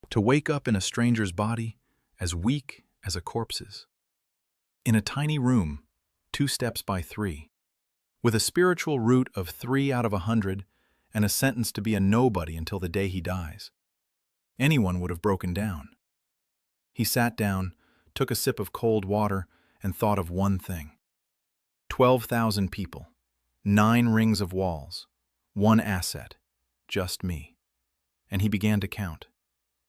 to wake up in a stranger's body as weak as a corpse's. In a tiny room, 2 steps by 3, with a spiritual root of 3 out of 100 and a sentence to be a nobody until the day he dies. Anyone would have broken down. He sat down, took a sip of cold water, and thought of one thing. 12,000 people, 9 rings of walls, 1 asset, just me. And he began to count.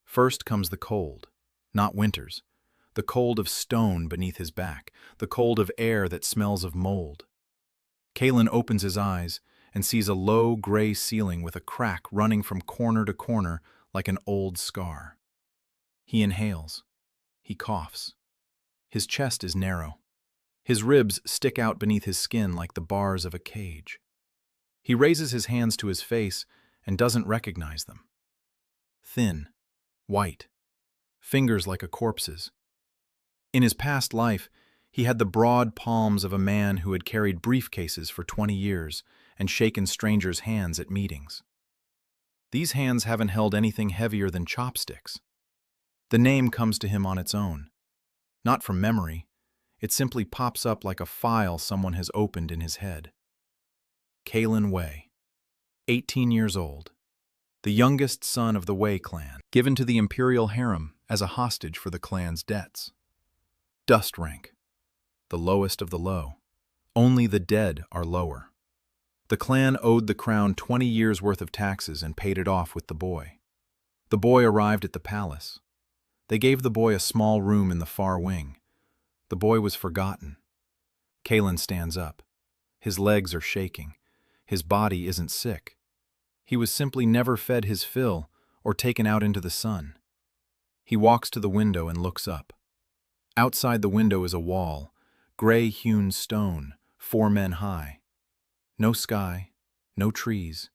First comes the cold, not winter's, the cold of stone beneath his back, the cold of air that smells of mold. Kalen opens his eyes and sees a low gray ceiling with a crack running from corner to corner like an old scar. He inhales. He coughs. His chest is narrow. His ribs stick out beneath his skin like the bars of a cage. He raises his hands to his face and doesn't recognize them. Thin, white, fingers like a corpse's. In his past life, he had the broad palms of a man who had carried briefcases for 20 years and shaken strangers' hands at meetings. These hands haven't held anything heavier than chopsticks. The name comes to him on its own. Not from memory, it simply pops up like a file someone has opened in his head. Kalen Wei, 18 years old, the youngest son of the Wei clan, given to the imperial harem as a hostage for the clan's debts. Dust rank, the lowest of the low. Only the dead are lower. The clan owed the crown 20 years' worth of taxes and paid it off with the boy. The boy arrived at the palace. They gave the boy a small room in the far wing. The boy was forgotten. Kalen stands up. His legs are shaking. His body isn't sick. He was simply never fed his fill or taken out into the sun. He walks to the window and looks up. Outside the window is a wall, gray-hewn stone, 4 men high. No sky, no trees,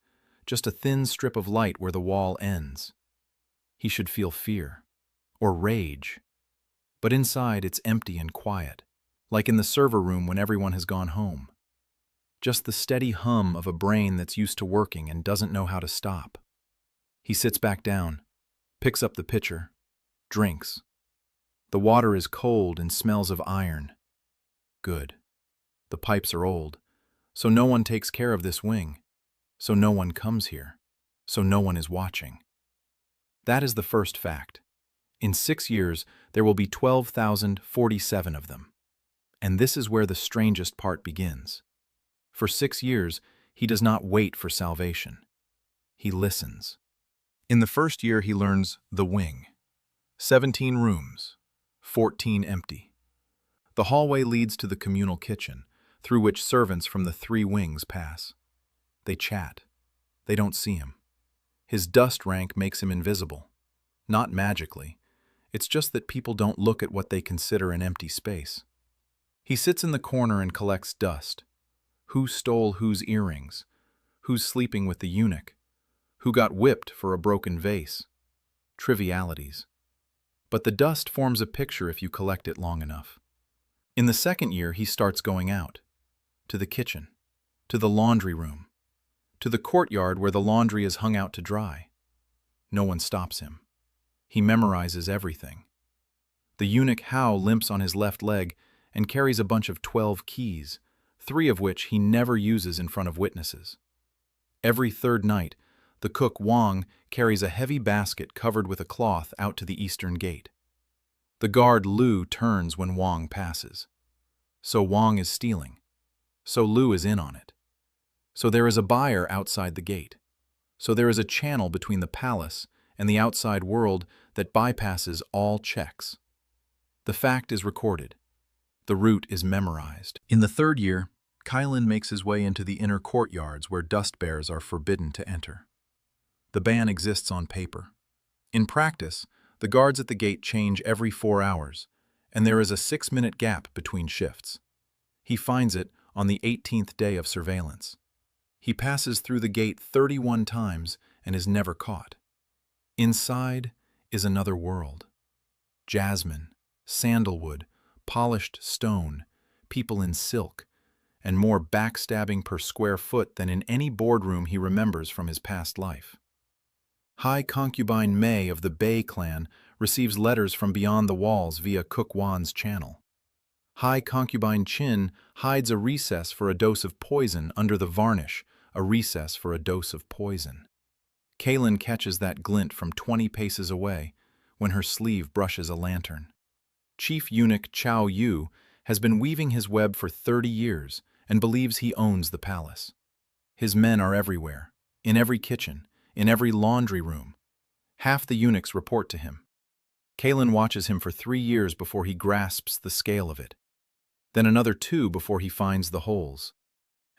just a thin strip of light where the wall ends. He should feel fear, or rage. But inside it's empty and quiet, like in the server room when everyone has gone home. Just the steady hum of a brain that's used to working and doesn't know how to stop. He sits back down, picks up the pitcher, drinks. The water is cold and smells of iron. Good. The pipes are old, so no one takes care of this wing, so no one comes here, so no one is watching. That is the first fact. In 6 years, there will be 12,047 of them. And this is where the strangest part begins. For 6 years, he does not wait for salvation. He listens. In the first year, he learns the wing. 17 rooms, 14 empty. The hallway leads to the communal kitchen, through which servants from the 3 wings pass. They chat. They don't see him. His dust rank makes him invisible. Not magically. It's just that people don't look at what they consider an empty space. He sits in the corner and collects dust. Who stole whose earrings? Who's sleeping with the eunuch? Who got whipped for a broken vase? Trivialities. But the dust forms a picture if you collect it long enough. In the second year, he starts going out. To the kitchen. To the laundry room. To the courtyard where the laundry is hung out to dry. No one stops him. He memorizes everything. The eunuch Hao limps on his left leg and carries a bunch of 12 keys, 3 of which he never uses in front of witnesses. Every third night, the cook Wang carries a heavy basket covered with a cloth out to the eastern gate. The guard Lu turns when Wang passes. So Wang is stealing. So Lu is in on it. So there is a buyer outside the gate. So there is a channel between the palace and the outside world that bypasses all checks. The fact is recorded. The route is memorized. In the third year, Kalen makes his way into the inner courtyards where dust bears are forbidden to enter. The ban exists on paper. In practice, the guards at the gate change every 4 hours, and there is a 6-minute gap between shifts. He finds it on the 18th day of surveillance. He passes through the gate 31 times and is never caught. Inside is another world. Jasmine, sandalwood, polished stone, people in silk, and more backstabbing per square foot than in any boardroom he remembers from his past life. High concubine Mei of the Bei clan receives letters from beyond the walls via Cook Wan's channel. High concubine Qin hides a recess for a dose of poison under the varnish, a recess for a dose of poison. Kaylin catches that glint from 20 paces away when her sleeve brushes a lantern. Chief eunuch Chao Yu has been weaving his web for 30 years and believes he owns the palace. His men are everywhere, in every kitchen, in every laundry room. Half the eunuchs report to him. Kaylin watches him for 3 years before he grasps the scale of it. Then another 2 before he finds the holes.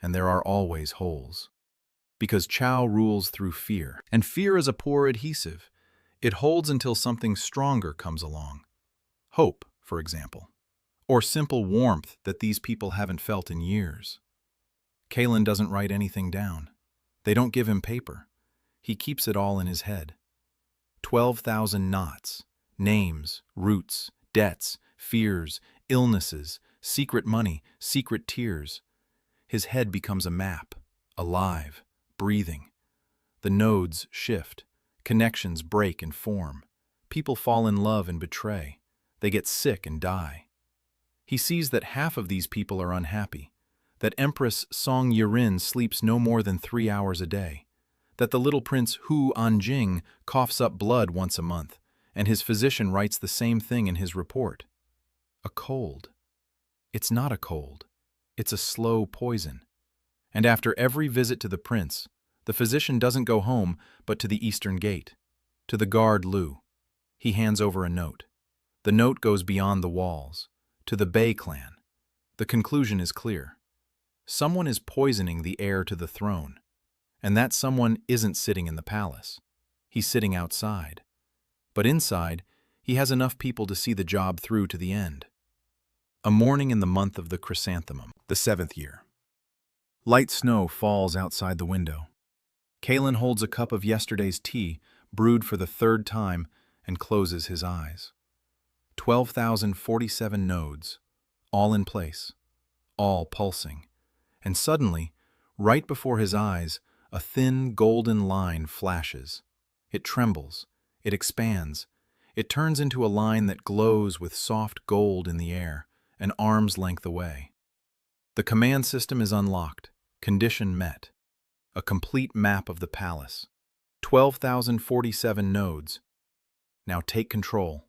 And there are always holes. Because Chao rules through fear. And fear is a poor adhesive. It holds until something stronger comes along. Hope, for example. Or simple warmth that these people haven't felt in years. Kaylin doesn't write anything down. They don't give him paper. He keeps it all in his head. 12,000 knots, names, roots, debts, fears, illnesses, secret money, secret tears. His head becomes a map, alive, breathing. The nodes shift, connections break and form. People fall in love and betray. They get sick and die. He sees that half of these people are unhappy, that Empress Song Yirin sleeps no more than 3 hours a day, that the little prince Hu Anjing coughs up blood once a month, and his physician writes the same thing in his report. A cold. It's not a cold. It's a slow poison. And after every visit to the prince, the physician doesn't go home but to the eastern gate, to the guard Lu. He hands over a note. The note goes beyond the walls, to the Bei clan. The conclusion is clear. Someone is poisoning the heir to the throne, and that someone isn't sitting in the palace. He's sitting outside. But inside, he has enough people to see the job through to the end. A morning in the month of the chrysanthemum, the 7th year. Light snow falls outside the window. Kaylin holds a cup of yesterday's tea, brewed for the 3rd time, and closes his eyes. 12,047 nodes, all in place, all pulsing. And suddenly, right before his eyes, a thin golden line flashes. It trembles, it expands, it turns into a line that glows with soft gold in the air, an arm's length away. The command system is unlocked, condition met. A complete map of the palace. 12,047 nodes. Now take control.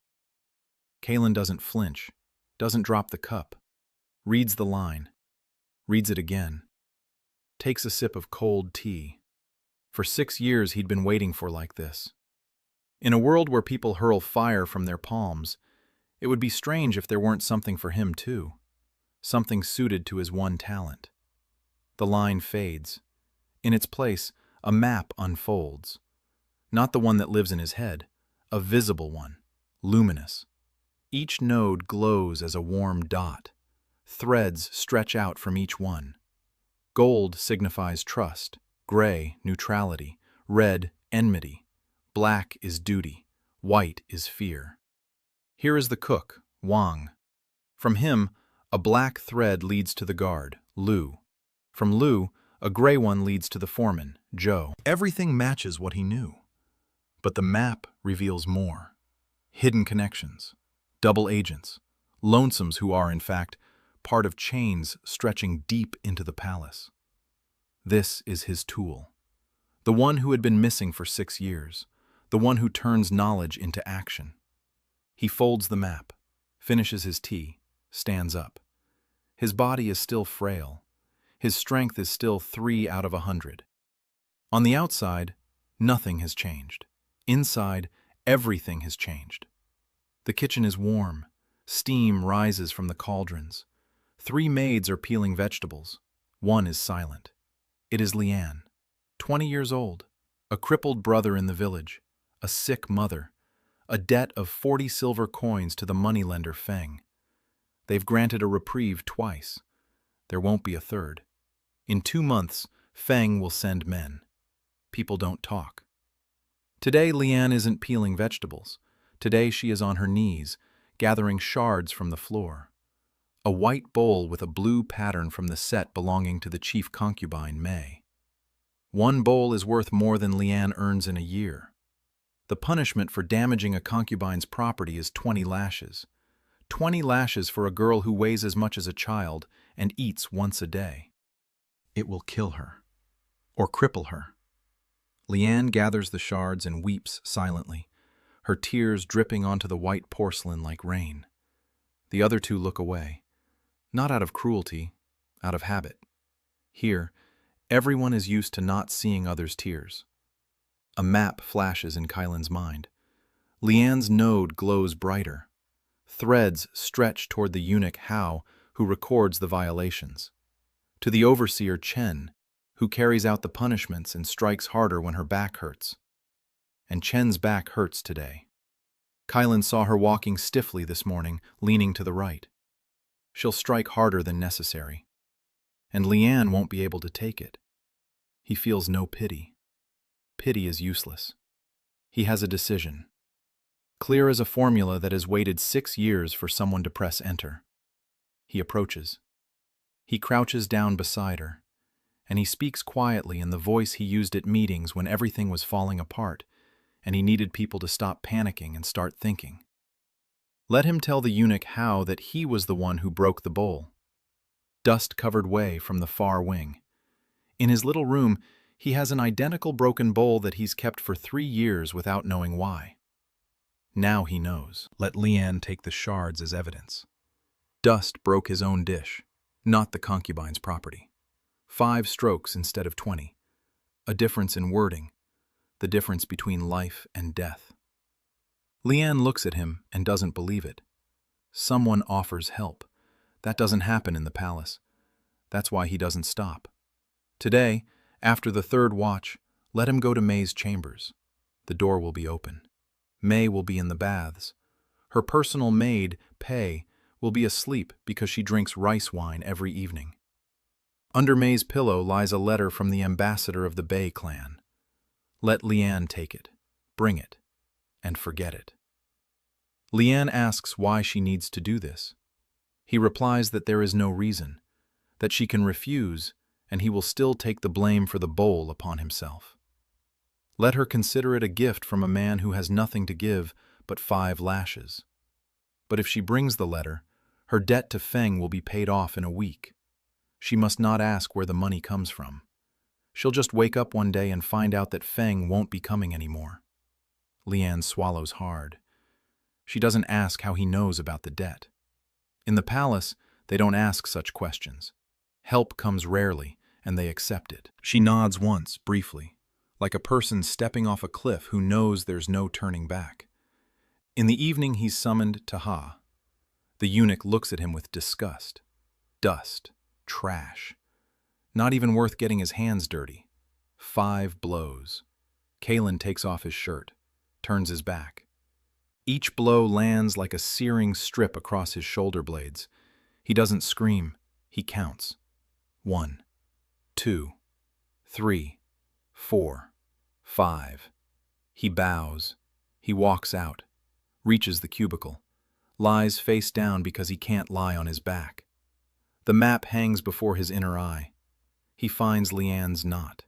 Kaylin doesn't flinch, doesn't drop the cup, reads the line, reads it again, takes a sip of cold tea. For 6 years he'd been waiting for like this. In a world where people hurl fire from their palms, it would be strange if there weren't something for him too, something suited to his one talent. The line fades. In its place, a map unfolds. Not the one that lives in his head, a visible one, luminous. Each node glows as a warm dot. Threads stretch out from each one. Gold signifies trust, gray, neutrality, red, enmity. Black is duty, white is fear. Here is the cook, Wang. From him, a black thread leads to the guard, Lu. From Lu, a gray one leads to the foreman, Zhou. Everything matches what he knew. But the map reveals more. Hidden connections, double agents, lonesomes who are, in fact, part of chains stretching deep into the palace. This is his tool. The one who had been missing for 6 years. The one who turns knowledge into action. He folds the map, finishes his tea, stands up. His body is still frail. His strength is still 3 out of 100. On the outside, nothing has changed. Inside, everything has changed. The kitchen is warm. Steam rises from the cauldrons. 3 maids are peeling vegetables. One is silent. It is Lian, 20 years old, a crippled brother in the village, a sick mother, a debt of 40 silver coins to the moneylender Feng. They've granted a reprieve twice. There won't be a third. In 2 months, Feng will send men. People don't talk. Today, Lian isn't peeling vegetables. Today, she is on her knees, gathering shards from the floor. A white bowl with a blue pattern from the set belonging to the chief concubine, Mei. 1 bowl is worth more than Lian earns in a year. The punishment for damaging a concubine's property is 20 lashes. 20 lashes for a girl who weighs as much as a child and eats once a day. It will kill her. Or cripple her. Leanne gathers the shards and weeps silently, her tears dripping onto the white porcelain like rain. The other two look away, not out of cruelty, out of habit. Here, everyone is used to not seeing others' tears. A map flashes in Kylan's mind. Leanne's node glows brighter. Threads stretch toward the eunuch Hao, who records the violations. To the overseer Chen, who carries out the punishments and strikes harder when her back hurts. And Chen's back hurts today. Kylan saw her walking stiffly this morning, leaning to the right. She'll strike harder than necessary. And Leanne won't be able to take it. He feels no pity. Pity is useless. He has a decision. Clear as a formula that has waited 6 years for someone to press enter. He approaches. He crouches down beside her, and he speaks quietly in the voice he used at meetings when everything was falling apart, and he needed people to stop panicking and start thinking. Let him tell the eunuch Hao that he was the one who broke the bowl. Dust-covered way from the far wing. In his little room, he has an identical broken bowl that he's kept for 3 years without knowing why. Now he knows. Let Leanne take the shards as evidence. Dust broke his own dish, not the concubine's property. 5 strokes instead of 20. A difference in wording. The difference between life and death. Leanne looks at him and doesn't believe it. Someone offers help. That doesn't happen in the palace. That's why he doesn't stop. Today, after the 3rd watch, let him go to May's chambers. The door will be open. May will be in the baths. Her personal maid, Pei, will be asleep because she drinks rice wine every evening. Under May's pillow lies a letter from the ambassador of the Bei clan. Let Leanne take it, bring it, and forget it. Leanne asks why she needs to do this. He replies that there is no reason, that she can refuse, and he will still take the blame for the bowl upon himself. Let her consider it a gift from a man who has nothing to give but 5 lashes. But if she brings the letter, her debt to Feng will be paid off in a week. She must not ask where the money comes from. She'll just wake up one day and find out that Feng won't be coming anymore. Leanne swallows hard. She doesn't ask how he knows about the debt. In the palace, they don't ask such questions. Help comes rarely, and they accept it. She nods once, briefly, like a person stepping off a cliff who knows there's no turning back. In the evening, he's summoned to Ha. The eunuch looks at him with disgust. Dust. Trash. Not even worth getting his hands dirty. 5 blows. Kylan takes off his shirt, turns his back. Each blow lands like a searing strip across his shoulder blades. He doesn't scream, he counts. 1, 2, 3, 4, 5. He bows. He walks out, reaches the cubicle, lies face down because he can't lie on his back. The map hangs before his inner eye. He finds Leanne's knot.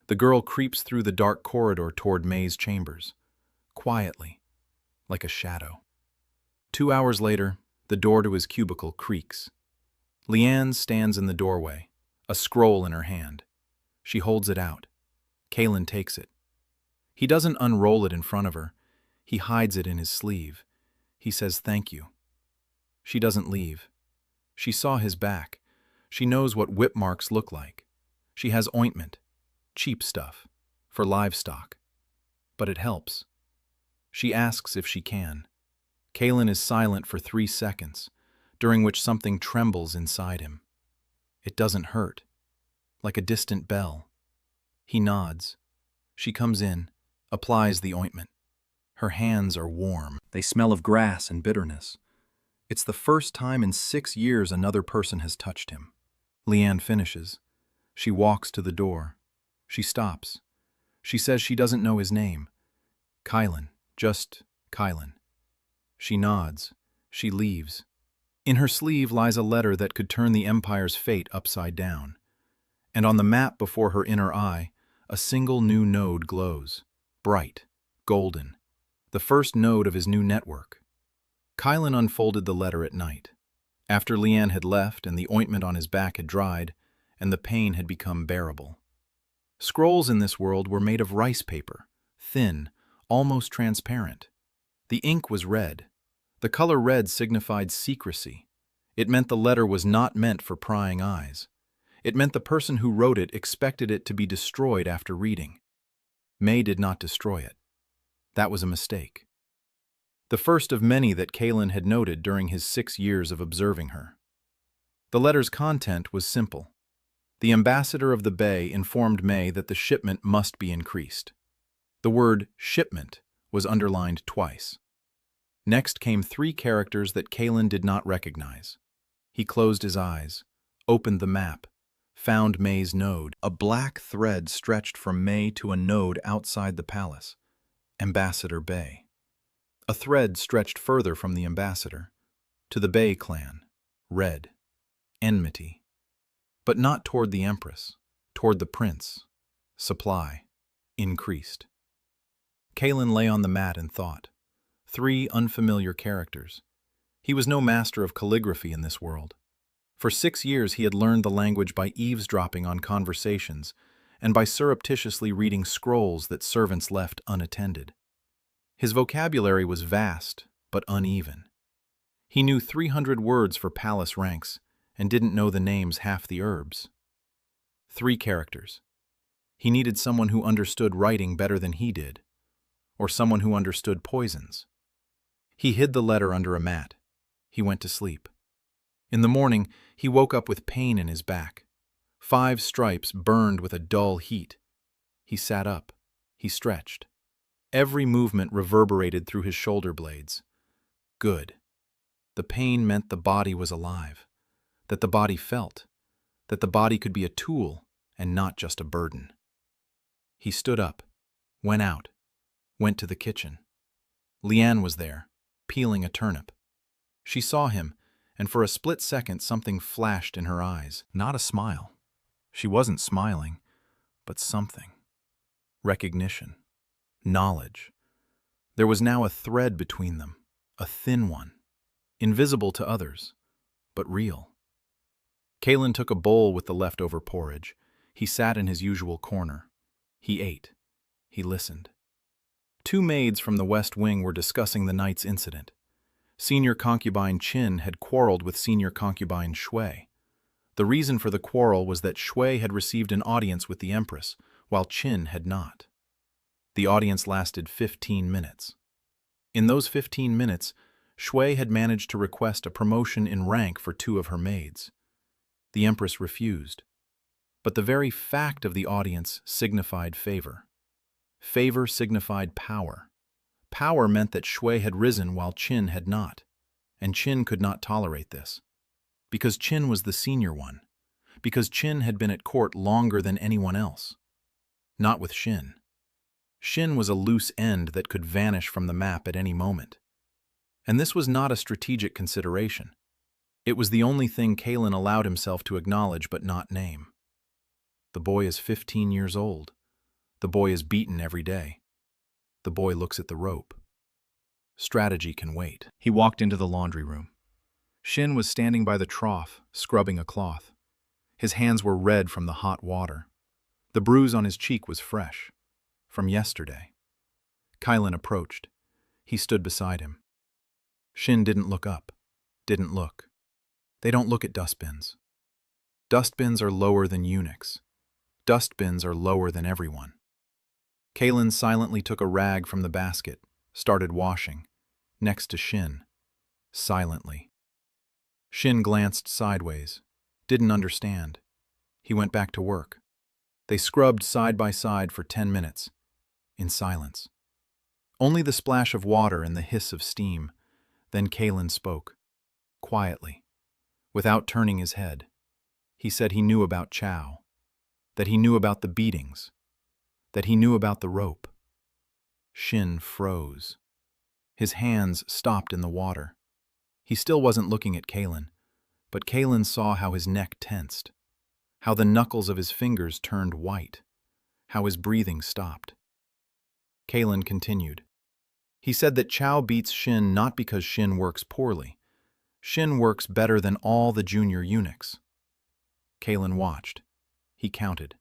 The girl creeps through the dark corridor toward May's chambers, quietly, like a shadow. 2 hours later, the door to his cubicle creaks. Leanne stands in the doorway, a scroll in her hand. She holds it out. Kylan takes it. He doesn't unroll it in front of her. He hides it in his sleeve. He says thank you. She doesn't leave. She saw his back. She knows what whip marks look like. She has ointment, cheap stuff, for livestock. But it helps. She asks if she can. Kylan is silent for 3 seconds, during which something trembles inside him. It doesn't hurt, like a distant bell. He nods. She comes in, applies the ointment. Her hands are warm. They smell of grass and bitterness. It's the first time in 6 years another person has touched him. Leanne finishes. She walks to the door. She stops. She says she doesn't know his name. Kylan, just Kylan. She nods. She leaves. In her sleeve lies a letter that could turn the Empire's fate upside down. And on the map before her inner eye, a single new node glows, bright, golden. the first node of his new network. Kylan unfolded the letter at night, after Leanne had left and the ointment on his back had dried, and the pain had become bearable. Scrolls in this world were made of rice paper, thin, almost transparent. The ink was red. The color red signified secrecy. It meant the letter was not meant for prying eyes. It meant the person who wrote it expected it to be destroyed after reading. May did not destroy it. That was a mistake. The first of many that Kylan had noted during his 6 years of observing her. The letter's content was simple. The ambassador of the Bay informed May that the shipment must be increased. The word shipment was underlined twice. Next came 3 characters that Kylan did not recognize. He closed his eyes, opened the map, found May's node. A black thread stretched from May to a node outside the palace, Ambassador Bay. A thread stretched further from the ambassador, to the Bay clan, red, enmity. But not toward the Empress, toward the prince. Supply, increased. Kylan lay on the mat and thought. 3 unfamiliar characters. He was no master of calligraphy in this world. For 6 years he had learned the language by eavesdropping on conversations and by surreptitiously reading scrolls that servants left unattended. His vocabulary was vast, but uneven. He knew 300 words for palace ranks and didn't know the names half the herbs. 3 characters. He needed someone who understood writing better than he did, or someone who understood poisons. He hid the letter under a mat. He went to sleep. In the morning, he woke up with pain in his back. 5 stripes burned with a dull heat. He sat up. He stretched. Every movement reverberated through his shoulder blades. Good. The pain meant the body was alive, that the body felt, that the body could be a tool and not just a burden. He stood up, went out, went to the kitchen. Leanne was there, peeling a turnip. She saw him, and for a split second something flashed in her eyes. Not a smile. She wasn't smiling, but something. Recognition. Knowledge. There was now a thread between them, a thin one, invisible to others, but real. Kylan took a bowl with the leftover porridge. He sat in his usual corner. He ate. He listened. 2 maids from the West Wing were discussing the night's incident. Senior concubine Qin had quarreled with senior concubine Shui. The reason for the quarrel was that Shui had received an audience with the Empress, while Qin had not. The audience lasted 15 minutes. In those 15 minutes, Shui had managed to request a promotion in rank for 2 of her maids. The Empress refused. But the very fact of the audience signified favor. Favor signified power. Power meant that Shui had risen while Qin had not, and Qin could not tolerate this. Because Qin was the senior one. Because Qin had been at court longer than anyone else. Not with Xin. Xin was a loose end that could vanish from the map at any moment. And this was not a strategic consideration. It was the only thing Kylan allowed himself to acknowledge but not name. The boy is 15 years old. The boy is beaten every day. The boy looks at the rope. Strategy can wait. He walked into the laundry room. Xin was standing by the trough, scrubbing a cloth. His hands were red from the hot water. The bruise on his cheek was fresh, from yesterday. Kylan approached. He stood beside him. Xin didn't look up. Didn't look. They don't look at dustbins. Dustbins are lower than eunuchs. Dustbins are lower than everyone. Kylan silently took a rag from the basket, started washing, next to Xin, silently. Xin glanced sideways, didn't understand. He went back to work. They scrubbed side by side for 10 minutes, in silence. Only the splash of water and the hiss of steam. Then Kylan spoke, quietly, without turning his head. He said he knew about Chow, that he knew about the beatings, that he knew about the rope. Xin froze. His hands stopped in the water. He still wasn't looking at Kylan, but Kylan saw how his neck tensed, how the knuckles of his fingers turned white, how his breathing stopped. Kylan continued. He said that Chow beats Shin not because Shin works poorly. Shin works better than all the junior eunuchs. Kalen watched. He counted.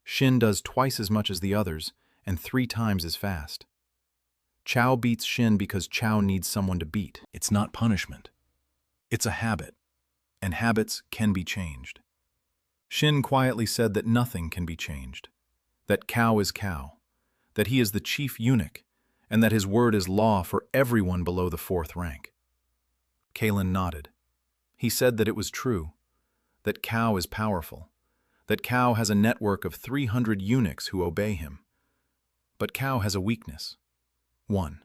Shin does twice as much as the others and 3 times as fast. Chow beats Shin because Chow needs someone to beat. It's not punishment. It's a habit, and habits can be changed. Shin quietly said that nothing can be changed, that Cow is Cow, that he is the chief eunuch, and that his word is law for everyone below the 4th rank. Kalen nodded. He said that it was true, that Cow is powerful, that Cow has a network of 300 eunuchs who obey him. But Cow has a weakness. 1.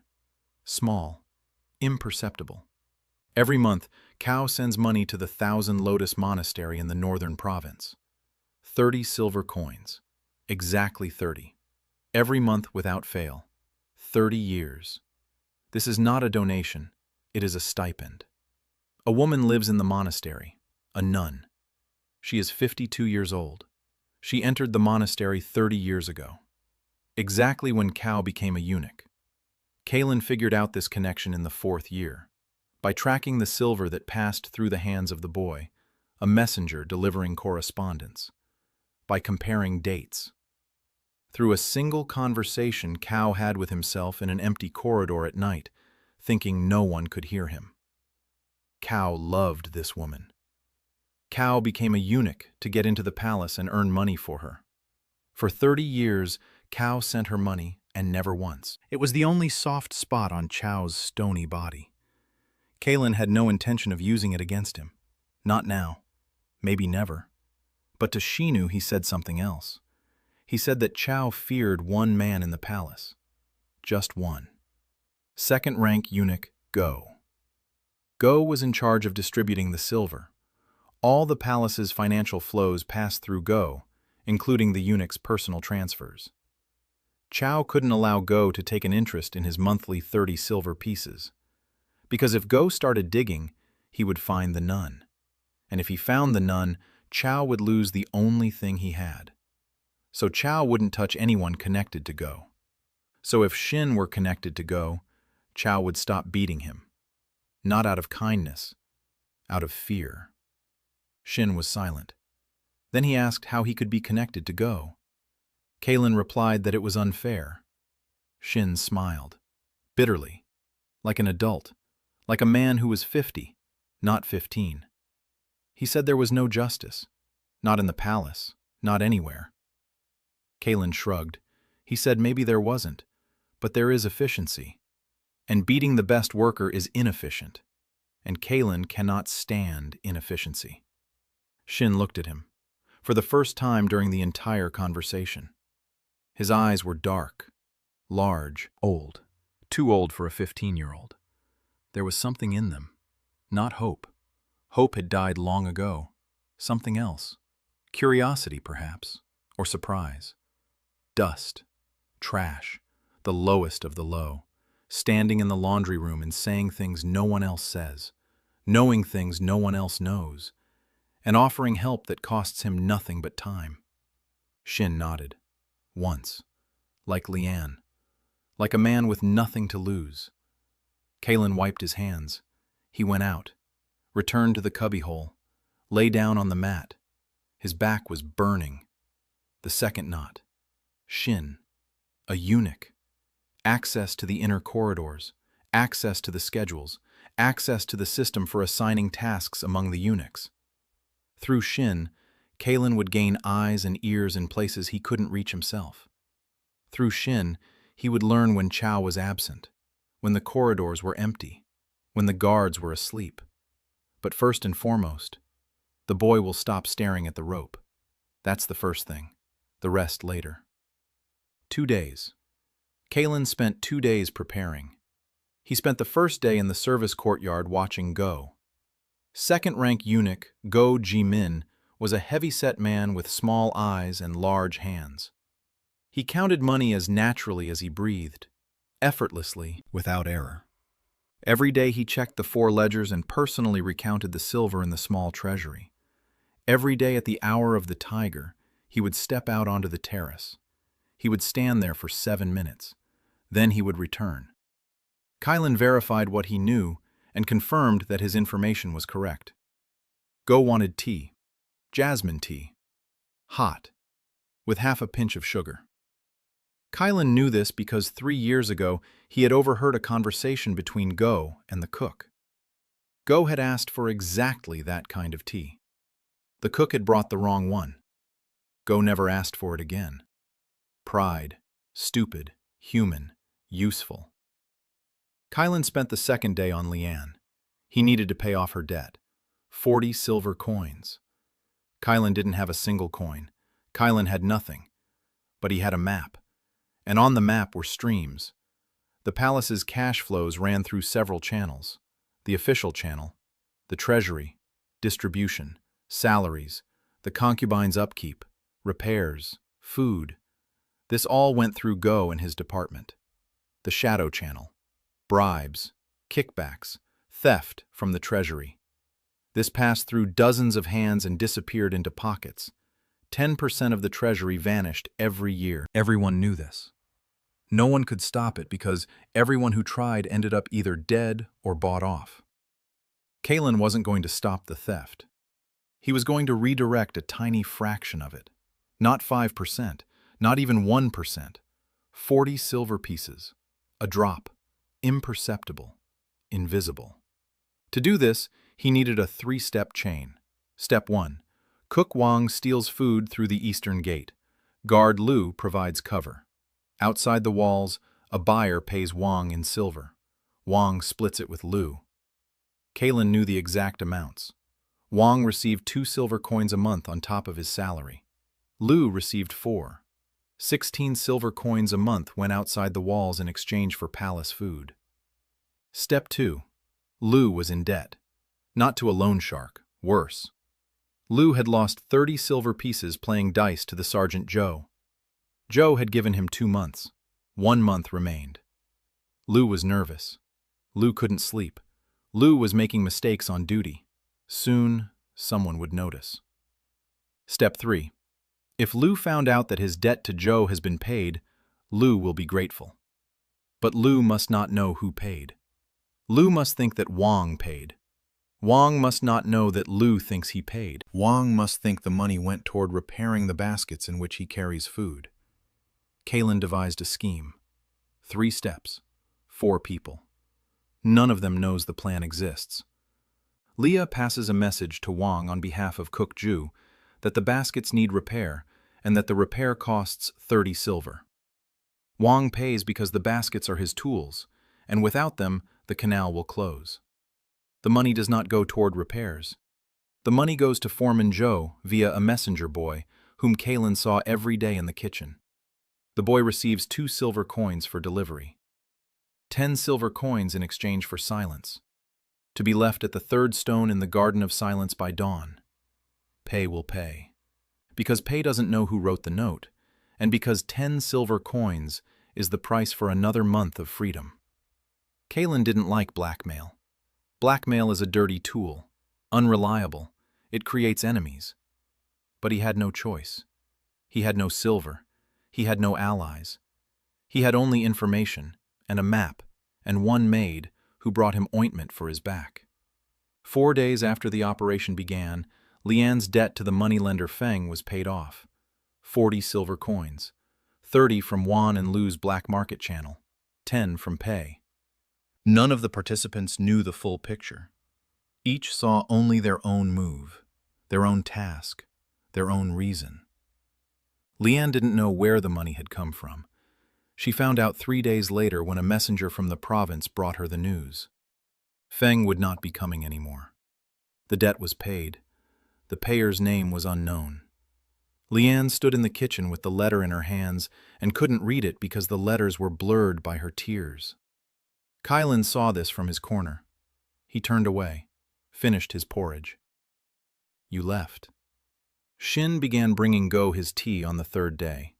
Small, imperceptible. Every month, Cow sends money to the Thousand Lotus Monastery in the northern province. 30 silver coins. Exactly 30. Every month without fail. 30 years. This is not a donation, it is a stipend. A woman lives in the monastery, a nun. She is 52 years old. She entered the monastery 30 years ago, exactly when Cow became a eunuch. Kalen figured out this connection in the 4th year, by tracking the silver that passed through the hands of the boy, a messenger delivering correspondence, by comparing dates. Through a single conversation Cow had with himself in an empty corridor at night, thinking no one could hear him. Cow loved this woman. Cow became a eunuch to get into the palace and earn money for her. For 30 years, Cow sent her money, and never once. It was the only soft spot on Chow's stony body. Kalen had no intention of using it against him. Not now. Maybe never. But to Shinu he said something else. He said that Chow feared one man in the palace. Just one. 2nd rank eunuch Go. Go was in charge of distributing the silver. All the palace's financial flows passed through Go, including the eunuch's personal transfers. Chow couldn't allow Go to take an interest in his monthly 30 silver pieces. Because if Go started digging, he would find the nun. And if he found the nun, Chow would lose the only thing he had. So Chow wouldn't touch anyone connected to Go. So if Shin were connected to Go, Chow would stop beating him. Not out of kindness, out of fear. Shin was silent. Then he asked how he could be connected to Go. Kalen replied that it was unfair. Shin smiled, bitterly, like an adult, like a man who was 50, not 15. He said there was no justice, not in the palace, not anywhere. Kalen shrugged. He said maybe there wasn't, but there is efficiency. And beating the best worker is inefficient. And Kalen cannot stand inefficiency. Shin looked at him, for the first time during the entire conversation. His eyes were dark, large, old, too old for a 15-year-old. There was something in them, not hope. Hope had died long ago. Something else. Curiosity, perhaps, or surprise. Dust, trash, the lowest of the low, standing in the laundry room and saying things no one else says, knowing things no one else knows, and offering help that costs him nothing but time. Shin nodded. Once. Like Leanne. Like a man with nothing to lose. Kalen wiped his hands. He went out, returned to the cubbyhole, lay down on the mat. His back was burning. The second knot. Shin. A eunuch. Access to the inner corridors. Access to the schedules. Access to the system for assigning tasks among the eunuchs. Through Shin, Kalen would gain eyes and ears in places he couldn't reach himself. Through Shin, he would learn when Chow was absent, when the corridors were empty, when the guards were asleep. But first and foremost, the boy will stop staring at the rope. That's the first thing, the rest later. 2 days. Kalen spent 2 days preparing. He spent the first day in the service courtyard watching Go. 2nd rank eunuch Go Ji-min was a heavy-set man with small eyes and large hands. He counted money as naturally as he breathed, effortlessly, without error. Every day he checked the 4 ledgers and personally recounted the silver in the small treasury. Every day at the hour of the tiger, he would step out onto the terrace. He would stand there for 7 minutes. Then he would return. Kylan verified what he knew and confirmed that his information was correct. Go wanted tea, jasmine tea, hot, with half a pinch of sugar. Kylan knew this because 3 years ago he had overheard a conversation between Go and the cook. Go had asked for exactly that kind of tea. The cook had brought the wrong one. Go never asked for it again. Pride, stupid, human, useful. Kylan spent the second day on Leanne. He needed to pay off her debt. 40 silver coins. Kylan didn't have a single coin. Kylan had nothing. But he had a map. And on the map were streams. The palace's cash flows ran through several channels. The official channel, the treasury, distribution, salaries, the concubines' upkeep, repairs, food. This all went through Go and his department. The shadow channel, bribes, kickbacks, theft from the treasury. This passed through dozens of hands and disappeared into pockets. 10% of the treasury vanished every year. Everyone knew this. No one could stop it because everyone who tried ended up either dead or bought off. Kylan wasn't going to stop the theft. He was going to redirect a tiny fraction of it. Not 5%, not even 1%. 40 silver pieces. A drop. Imperceptible. Invisible. To do this, he needed a 3-step chain. Step 1. Cook Wang steals food through the eastern gate. Guard Lu provides cover. Outside the walls, a buyer pays Wang in silver. Wang splits it with Lu. Kylan knew the exact amounts. Wang received 2 silver coins a month on top of his salary. Lu received 4. 16 silver coins a month went outside the walls in exchange for palace food. Step 2. Lu was in debt. Not to a loan shark, worse. Lu had lost 30 silver pieces playing dice to the Sergeant Joe. Joe had given him 2 months. 1 month remained. Lu was nervous. Lu couldn't sleep. Lu was making mistakes on duty. Soon, someone would notice. Step 3. If Lu found out that his debt to Joe has been paid, Lu will be grateful. But Lu must not know who paid. Lu must think that Wang paid. Wang must not know that Lu thinks he paid. Wang must think the money went toward repairing the baskets in which he carries food. Kylan devised a scheme. 3 steps. 4 people. None of them knows the plan exists. Leah passes a message to Wang on behalf of Cook Ju that the baskets need repair and that the repair costs 30 silver. Wang pays because the baskets are his tools, and without them, the canal will close. The money does not go toward repairs. The money goes to Foreman Joe via a messenger boy whom Kylan saw every day in the kitchen. The boy receives 2 silver coins for delivery. 10 silver coins in exchange for silence. To be left at the 3rd stone in the Garden of Silence by dawn. Pei will pay. Because Pei doesn't know who wrote the note, and because 10 silver coins is the price for another month of freedom. Kylan didn't like blackmail. Blackmail is a dirty tool, unreliable. It creates enemies. But he had no choice. He had no silver. He had no allies. He had only information, and a map, and one maid who brought him ointment for his back. 4 days after the operation began, Leanne's debt to the moneylender Feng was paid off. 40 silver coins, 30 from Wan and Lu's black market channel, 10 from Pei. None of the participants knew the full picture. Each saw only their own move, their own task, their own reason. Leanne didn't know where the money had come from. She found out 3 days later when a messenger from the province brought her the news. Feng would not be coming anymore. The debt was paid. The payer's name was unknown. Leanne stood in the kitchen with the letter in her hands and couldn't read it because the letters were blurred by her tears. Kylan saw this from his corner. He turned away, finished his porridge. You left. Shin began bringing Go his tea on the 3rd day.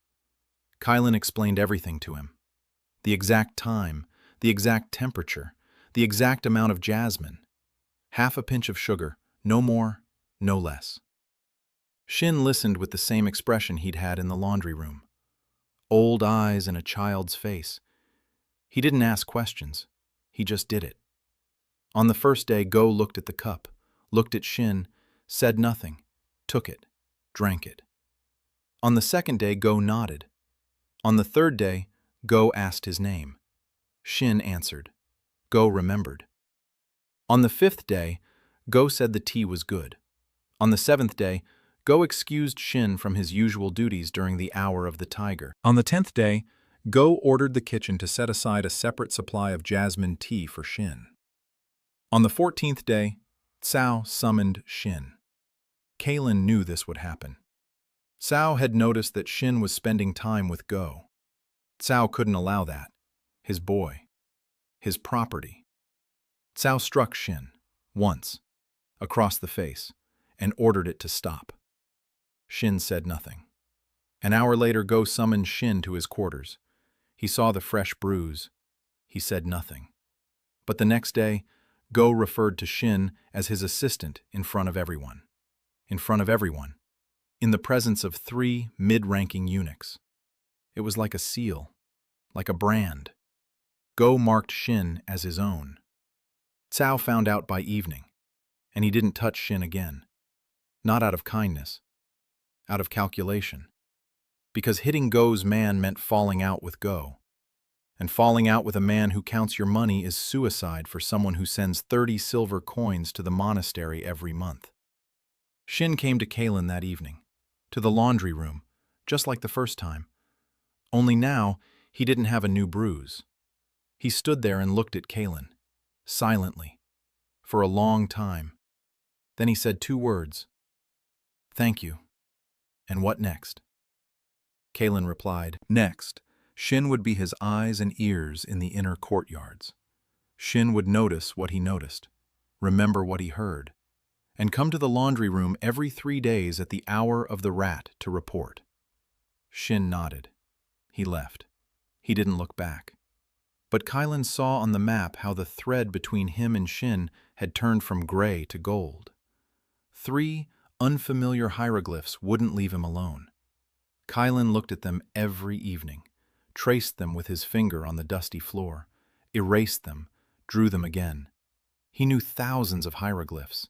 Kylan explained everything to him. The exact time, the exact temperature, the exact amount of jasmine. Half a pinch of sugar, no more, no less. Shin listened with the same expression he'd had in the laundry room. Old eyes and a child's face. He didn't ask questions. He just did it. On the first day, Go looked at the cup, looked at Shin, said nothing, took it, drank it. On the second day, Go nodded. On the third day, Go asked his name. Shin answered. Go remembered. On the fifth day, Go said the tea was good. On the seventh day, Go excused Shin from his usual duties during the hour of the tiger. On the 10th day, Go ordered the kitchen to set aside a separate supply of jasmine tea for Shin. On the 14th day, Cao summoned Shin. Kalin knew this would happen. Cao had noticed that Shin was spending time with Go. Cao couldn't allow that. His boy. His property. Cao struck Shin, once, across the face, and ordered it to stop. Shin said nothing. An hour later, Go summoned Shin to his quarters. He saw the fresh bruise. He said nothing. But the next day, Go referred to Shin as his assistant in front of everyone. In front of everyone. In the presence of 3 mid-ranking eunuchs. It was like a seal, like a brand. Go marked Shin as his own. Cao found out by evening, and he didn't touch Shin again. Not out of kindness, out of calculation. Because hitting Go's man meant falling out with Go. And falling out with a man who counts your money is suicide for someone who sends 30 silver coins to the monastery every month. Shin came to Kalin that evening, to the laundry room, just like the first time. Only now, he didn't have a new bruise. He stood there and looked at Kalin, silently, for a long time. Then he said 2 words. Thank you. And what next? Kalin replied, next, Shin would be his eyes and ears in the inner courtyards. Shin would notice what he noticed, remember what he heard, and come to the laundry room every 3 days at the hour of the rat to report. Shin nodded. He left. He didn't look back. But Kalin saw on the map how the thread between him and Shin had turned from gray to gold. 3 unfamiliar hieroglyphs wouldn't leave him alone. Kalin looked at them every evening, traced them with his finger on the dusty floor, erased them, drew them again. He knew thousands of hieroglyphs.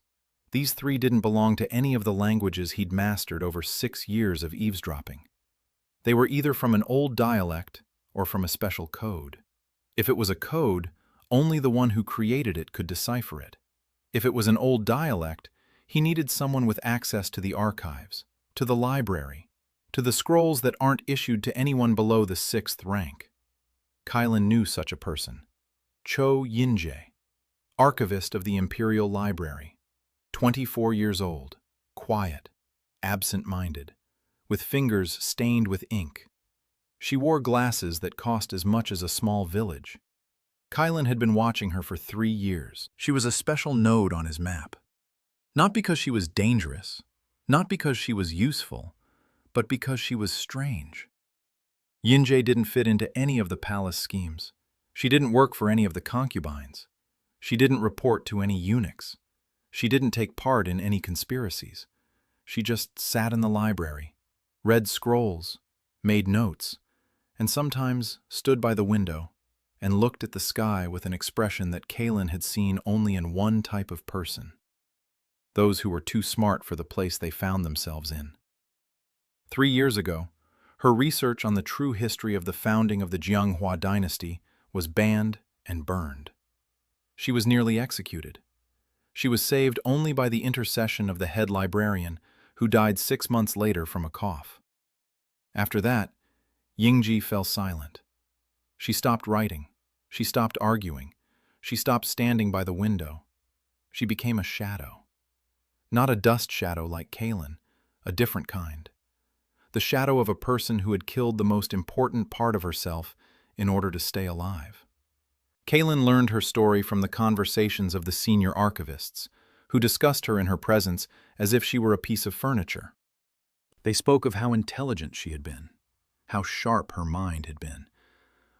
These 3 didn't belong to any of the languages he'd mastered over 6 years of eavesdropping. They were either from an old dialect or from a special code. If it was a code, only the one who created it could decipher it. If it was an old dialect, he needed someone with access to the archives, to the library, to the scrolls that aren't issued to anyone below the 6th rank. Kalin knew such a person. Cho Yinjae, archivist of the Imperial Library, 24 years old, quiet, absent-minded, with fingers stained with ink. She wore glasses that cost as much as a small village. Kalin had been watching her for 3 years. She was a special node on his map. Not because she was dangerous, not because she was useful, but because she was strange. Yinjae didn't fit into any of the palace schemes. She didn't work for any of the concubines. She didn't report to any eunuchs. She didn't take part in any conspiracies. She just sat in the library, read scrolls, made notes, and sometimes stood by the window and looked at the sky with an expression that Kalin had seen only in one type of person. Those who were too smart for the place they found themselves in. 3 years ago, her research on the true history of the founding of the Jianghua dynasty was banned and burned. She was nearly executed. She was saved only by the intercession of the head librarian, who died 6 months later from a cough. After that, Yingji fell silent. She stopped writing. She stopped arguing. She stopped standing by the window. She became a shadow. Not a dust shadow like Kalin, a different kind. The shadow of a person who had killed the most important part of herself in order to stay alive. Kalin learned her story from the conversations of the senior archivists, who discussed her in her presence as if she were a piece of furniture. They spoke of how intelligent she had been, how sharp her mind had been.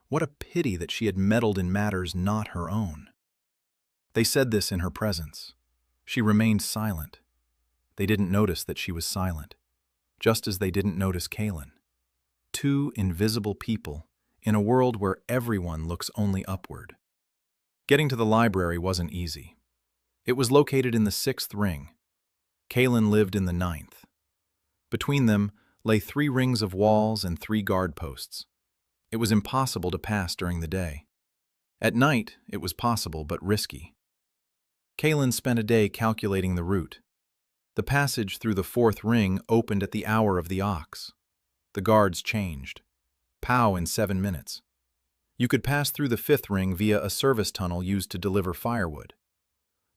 What a pity that she had meddled in matters not her own. They said this in her presence. She remained silent. They didn't notice that she was silent, just as they didn't notice Kalin. 2 invisible people in a world where everyone looks only upward. Getting to the library wasn't easy. It was located in the 6th ring. Kaelin lived in the 9th. Between them lay 3 rings of walls and 3 guard posts. It was impossible to pass during the day. At night, it was possible but risky. Kaelin spent a day calculating the route. The passage through the 4th ring opened at the hour of the ox. The guards changed. Pow in 7 minutes. You could pass through the 5th ring via a service tunnel used to deliver firewood.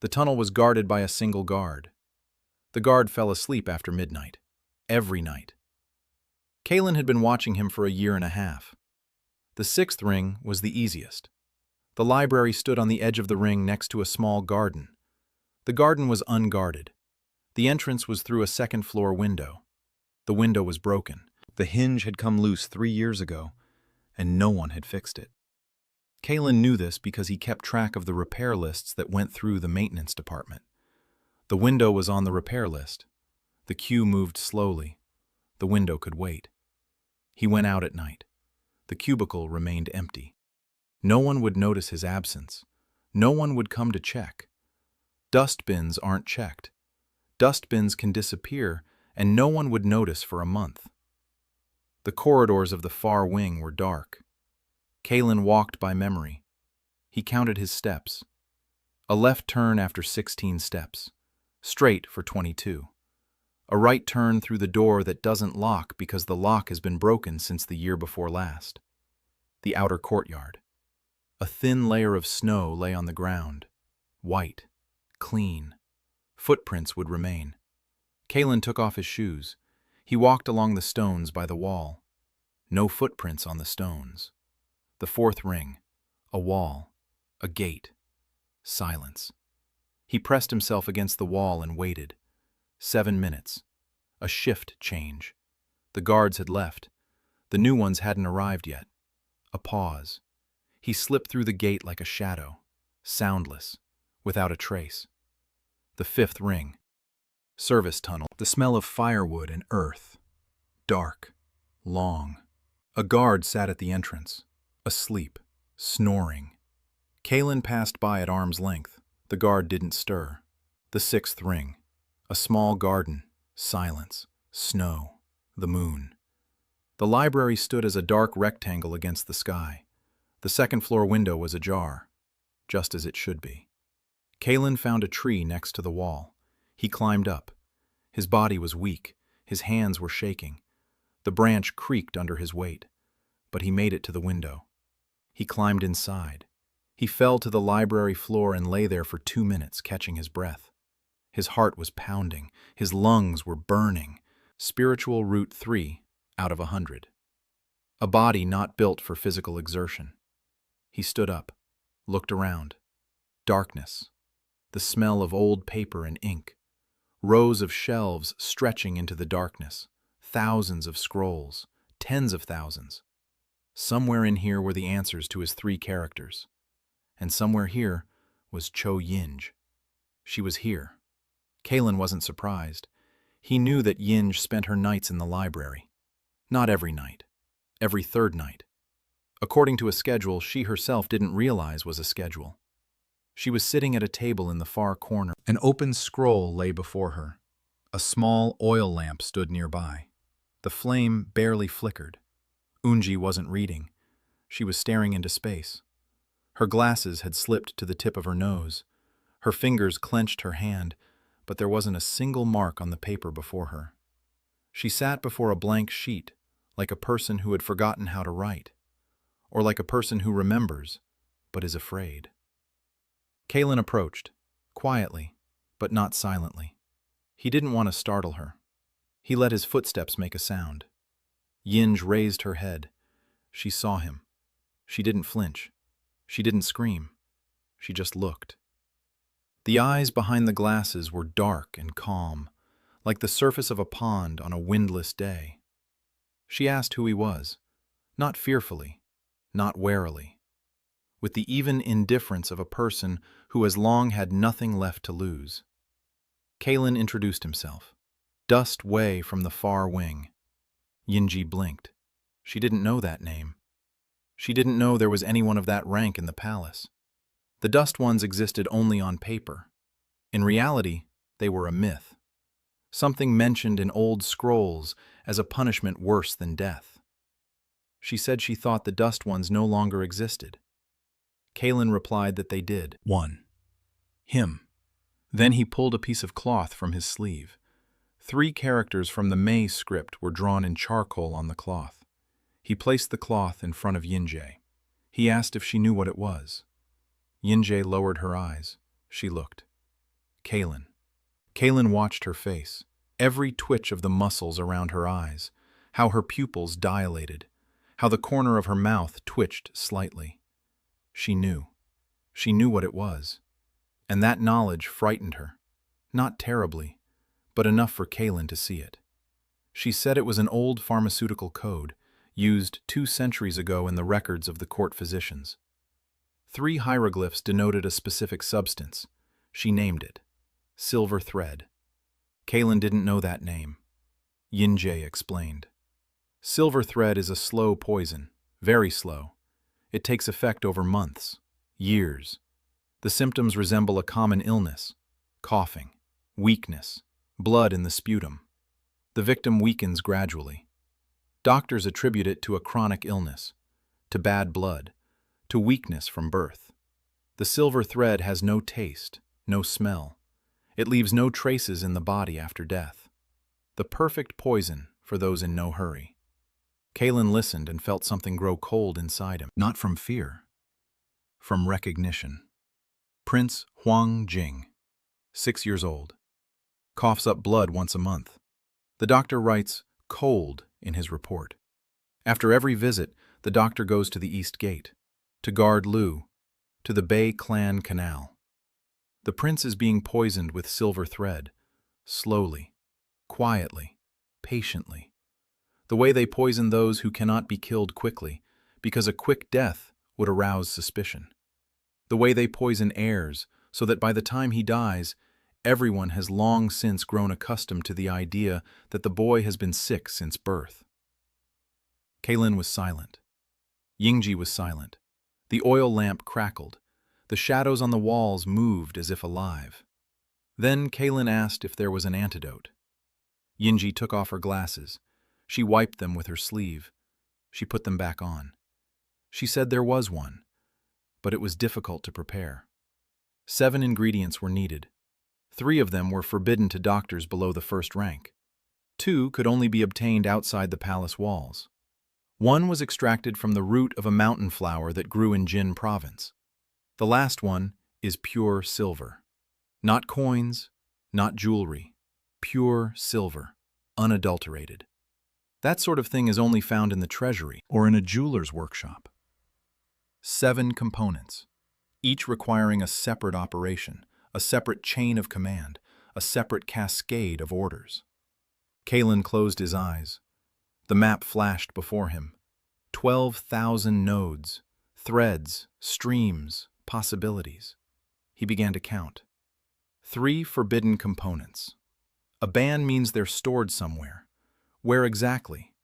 The tunnel was guarded by a single guard. The guard fell asleep after midnight. Every night. Kaelin had been watching him for a year and a half. The 6th ring was the easiest. The library stood on the edge of the ring next to a small garden. The garden was unguarded. The entrance was through a 2nd-floor window. The window was broken. The hinge had come loose 3 years ago, and no one had fixed it. Kaelin knew this because he kept track of the repair lists that went through the maintenance department. The window was on the repair list. The queue moved slowly. The window could wait. He went out at night. The cubicle remained empty. No one would notice his absence. No one would come to check. Dustbins aren't checked. Dustbins can disappear, and no one would notice for a month. The corridors of the far wing were dark. Kaelin walked by memory. He counted his steps. A left turn after 16 steps. Straight for 22. A right turn through the door that doesn't lock because the lock has been broken since the year before last. The outer courtyard. A thin layer of snow lay on the ground. White. Clean. Footprints would remain. Kaelin took off his shoes. He walked along the stones by the wall. No footprints on the stones. The 4th ring. A wall. A gate. Silence. He pressed himself against the wall and waited. 7 minutes. A shift change. The guards had left. The new ones hadn't arrived yet. A pause. He slipped through the gate like a shadow. Soundless. Without a trace. The 5th ring. Service tunnel. The smell of firewood and earth. Dark. Long. A guard sat at the entrance. Asleep. Snoring. Kaelin passed by at arm's length. The guard didn't stir. The 6th ring. A small garden. Silence. Snow. The moon. The library stood as a dark rectangle against the sky. The 2nd-floor window was ajar, just as it should be. Kaelin found a tree next to the wall. He climbed up. His body was weak. His hands were shaking. The branch creaked under his weight, but he made it to the window. He climbed inside. He fell to the library floor and lay there for 2 minutes, catching his breath. His heart was pounding. His lungs were burning. Spiritual root 3 out of 100. A body not built for physical exertion. He stood up, looked around. Darkness. The smell of old paper and ink. Rows of shelves stretching into the darkness. Thousands of scrolls. Tens of thousands. Somewhere in here were the answers to his 3 characters. And somewhere here was Cho Yinj. She was here. Kaelin wasn't surprised. He knew that Yinj spent her nights in the library. Not every night. Every 3rd night. According to a schedule she herself didn't realize was a schedule. She was sitting at a table in the far corner. An open scroll lay before her. A small oil lamp stood nearby. The flame barely flickered. Unji wasn't reading. She was staring into space. Her glasses had slipped to the tip of her nose. Her fingers clenched her hand, but there wasn't a single mark on the paper before her. She sat before a blank sheet, like a person who had forgotten how to write, or like a person who remembers, but is afraid. Kaelin approached, quietly, but not silently. He didn't want to startle her. He let his footsteps make a sound. Yinj raised her head. She saw him. She didn't flinch. She didn't scream. She just looked. The eyes behind the glasses were dark and calm, like the surface of a pond on a windless day. She asked who he was, not fearfully, not warily, with the even indifference of a person who has long had nothing left to lose. Kaelin introduced himself. Dust Wei from the far wing. Yinji blinked. She didn't know that name. She didn't know there was anyone of that rank in the palace. The dust ones existed only on paper. In reality, they were a myth, something mentioned in old scrolls as a punishment worse than death. She said she thought the dust ones no longer existed. Kalen replied that they did. 1. Him. Then he pulled a piece of cloth from his sleeve. 3 characters from the May script were drawn in charcoal on the cloth. He placed the cloth in front of Yinjae. He asked if she knew what it was. Yinjae lowered her eyes. She looked. Kalen. Kalen watched her face, every twitch of the muscles around her eyes, how her pupils dilated, how the corner of her mouth twitched slightly. She knew. She knew what it was. And that knowledge frightened her. Not terribly, but enough for Kalen to see it. She said it was an old pharmaceutical code, used 2 centuries ago in the records of the court physicians. 3 hieroglyphs denoted a specific substance. She named it. Silver thread. Kalen didn't know that name. Yinjae explained. Silver thread is a slow poison, very slow. It takes effect over months, years. The symptoms resemble a common illness: coughing, weakness, blood in the sputum. The victim weakens gradually. Doctors attribute it to a chronic illness, to bad blood, to weakness from birth. The silver thread has no taste, no smell. It leaves no traces in the body after death. The perfect poison for those in no hurry. Kalen listened and felt something grow cold inside him. Not from fear, from recognition. Prince Huang Jing, 6 years old. Coughs up blood once a month. The doctor writes cold in his report. After every visit, the doctor goes to the East Gate, to guard Lu, to the Bay Clan Canal. The prince is being poisoned with silver thread, slowly, quietly, patiently. The way they poison those who cannot be killed quickly, because a quick death would arouse suspicion. The way they poison heirs, so that by the time he dies, everyone has long since grown accustomed to the idea that the boy has been sick since birth. Kalen was silent. Yingji was silent. The oil lamp crackled. The shadows on the walls moved as if alive. Then Kalen asked if there was an antidote. Yinji took off her glasses. She wiped them with her sleeve. She put them back on. She said there was one, but it was difficult to prepare. 7 ingredients were needed. 3 of them were forbidden to doctors below the 1st rank. 2 could only be obtained outside the palace walls. 1 was extracted from the root of a mountain flower that grew in Jin province. The last one is pure silver. Not coins, not jewelry. Pure silver, unadulterated. That sort of thing is only found in the treasury or in a jeweler's workshop. 7 components, each requiring a separate operation, a separate chain of command, a separate cascade of orders. Kalen closed his eyes. The map flashed before him. 12,000 nodes, threads, streams, possibilities. He began to count. 3 forbidden components. A ban means they're stored somewhere. Where exactly?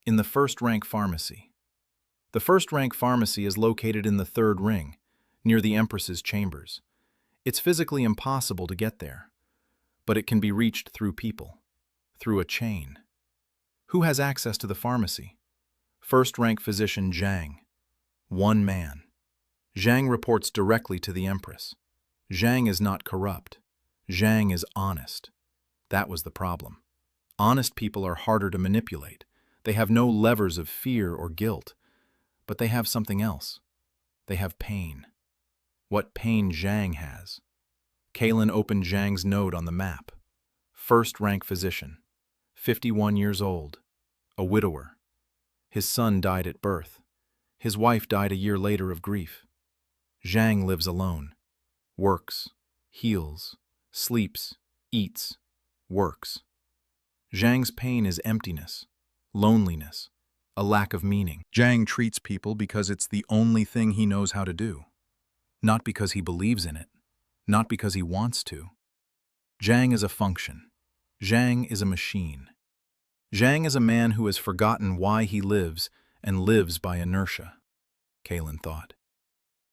In the 1st rank pharmacy. The 1st rank pharmacy is located in the 3rd ring, near the Empress's chambers. It's physically impossible to get there, but it can be reached through people, through a chain. Who has access to the pharmacy? 1st rank physician Zhang. 1 man. Zhang reports directly to the Empress. Zhang is not corrupt. Zhang is honest. That was the problem. Honest people are harder to manipulate. They have no levers of fear or guilt, but they have something else. They have pain. What pain Zhang has. Kalen opened Zhang's note on the map. 1st rank physician. 51 years old. A widower. His son died at birth. His wife died a year later of grief. Zhang lives alone. Works, heals, sleeps, eats, works. Zhang's pain is emptiness, loneliness, a lack of meaning. Zhang treats people because it's the only thing he knows how to do. Not because he believes in it, not because he wants to. Zhang is a function. Zhang is a machine. Zhang is a man who has forgotten why he lives and lives by inertia, Kalen thought.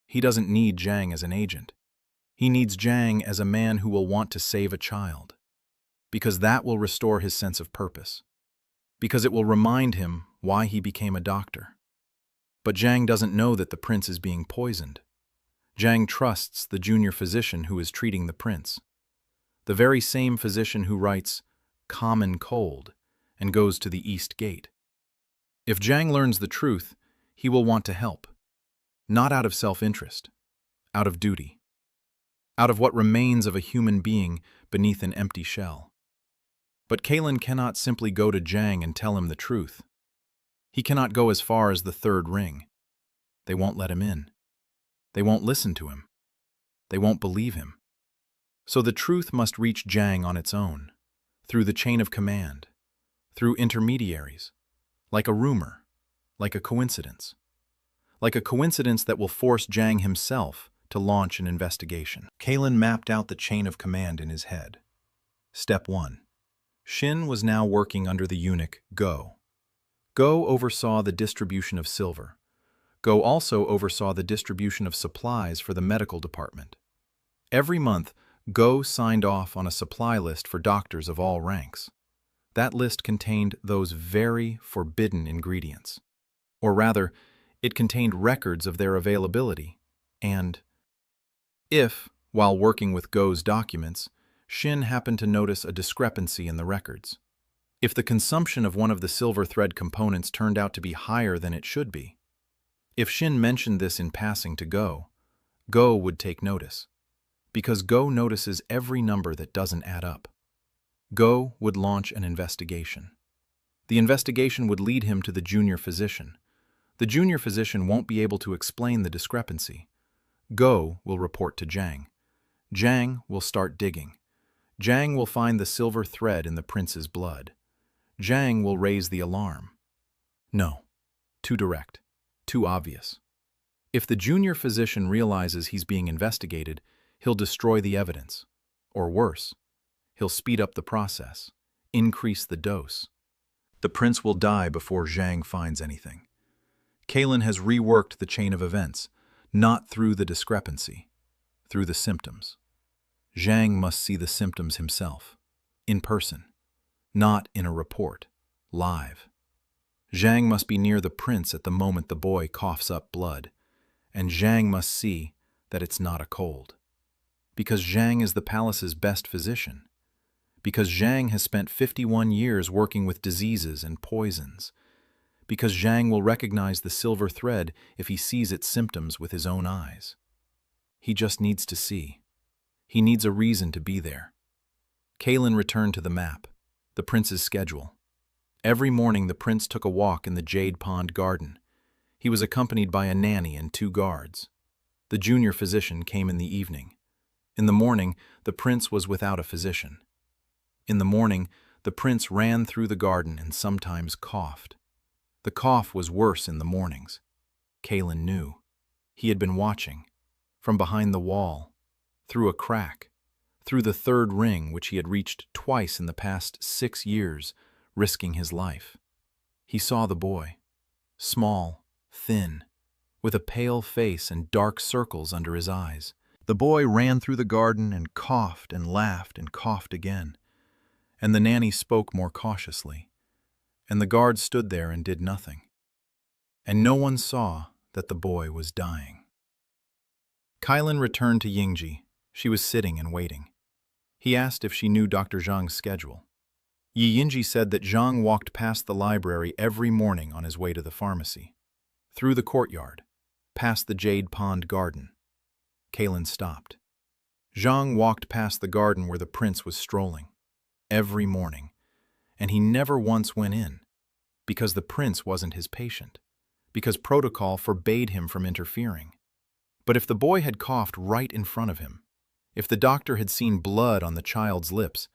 He doesn't need Zhang as an agent. He needs Zhang as a man who will want to save a child, because that will restore his sense of purpose, because it will remind him why he became a doctor. But Zhang doesn't know that the prince is being poisoned. Zhang trusts the junior physician who is treating the prince, the very same physician who writes "common cold" and goes to the East Gate. If Zhang learns the truth, he will want to help, not out of self-interest, out of duty, out of what remains of a human being beneath an empty shell. But Kalen cannot simply go to Zhang and tell him the truth. He cannot go as far as the third ring. They won't let him in. They won't listen to him. They won't believe him. So the truth must reach Zhang on its own, through the chain of command, through intermediaries, like a rumor, like a coincidence that will force Zhang himself to launch an investigation. Kalen mapped out the chain of command in his head. Step 1. Shin was now working under the eunuch Go. Go oversaw the distribution of silver. Go also oversaw the distribution of supplies for the medical department. Every month, Go signed off on a supply list for doctors of all ranks. That list contained those very forbidden ingredients. Or rather, it contained records of their availability, and if, while working with Go's documents, Shin happened to notice a discrepancy in the records, if the consumption of one of the silver thread components turned out to be higher than it should be, if Shin mentioned this in passing to Go, Go would take notice, because Go notices every number that doesn't add up. Go would launch an investigation. The investigation would lead him to the junior physician. The junior physician won't be able to explain the discrepancy. Go will report to Zhang. Zhang will start digging. Zhang will find the silver thread in the prince's blood. Zhang will raise the alarm. No, too direct, too obvious. If the junior physician realizes he's being investigated, he'll destroy the evidence. Or worse, he'll speed up the process, increase the dose. The prince will die before Zhang finds anything. Kalen has reworked the chain of events, not through the discrepancy, through the symptoms. Zhang must see the symptoms himself, in person, not in a report, live. Zhang must be near the prince at the moment the boy coughs up blood, and Zhang must see that it's not a cold. Because Zhang is the palace's best physician. Because Zhang has spent 51 years working with diseases and poisons. Because Zhang will recognize the silver thread if he sees its symptoms with his own eyes. He just needs to see. He needs a reason to be there. Kalen returned to the map, the prince's schedule. Every morning the prince took a walk in the Jade Pond garden. He was accompanied by a nanny and 2 guards. The junior physician came in the evening. In the morning, the prince was without a physician. In the morning, the prince ran through the garden and sometimes coughed. The cough was worse in the mornings. Kalen knew. He had been watching, from behind the wall, through a crack, through the third ring which he had reached twice in the past 6 years, risking his life. He saw the boy, small, thin, with a pale face and dark circles under his eyes. The boy ran through the garden and coughed and laughed and coughed again. And the nanny spoke more cautiously. And the guard stood there and did nothing. And no one saw that the boy was dying. Kailan returned to Yingji. She was sitting and waiting. He asked if she knew Dr. Zhang's schedule. Yi Yinji said that Zhang walked past the library every morning on his way to the pharmacy, through the courtyard, past the Jade Pond garden. Kalen stopped. Zhang walked past the garden where the prince was strolling, every morning, and he never once went in, because the prince wasn't his patient, because protocol forbade him from interfering. But if the boy had coughed right in front of him, if the doctor had seen blood on the child's lips,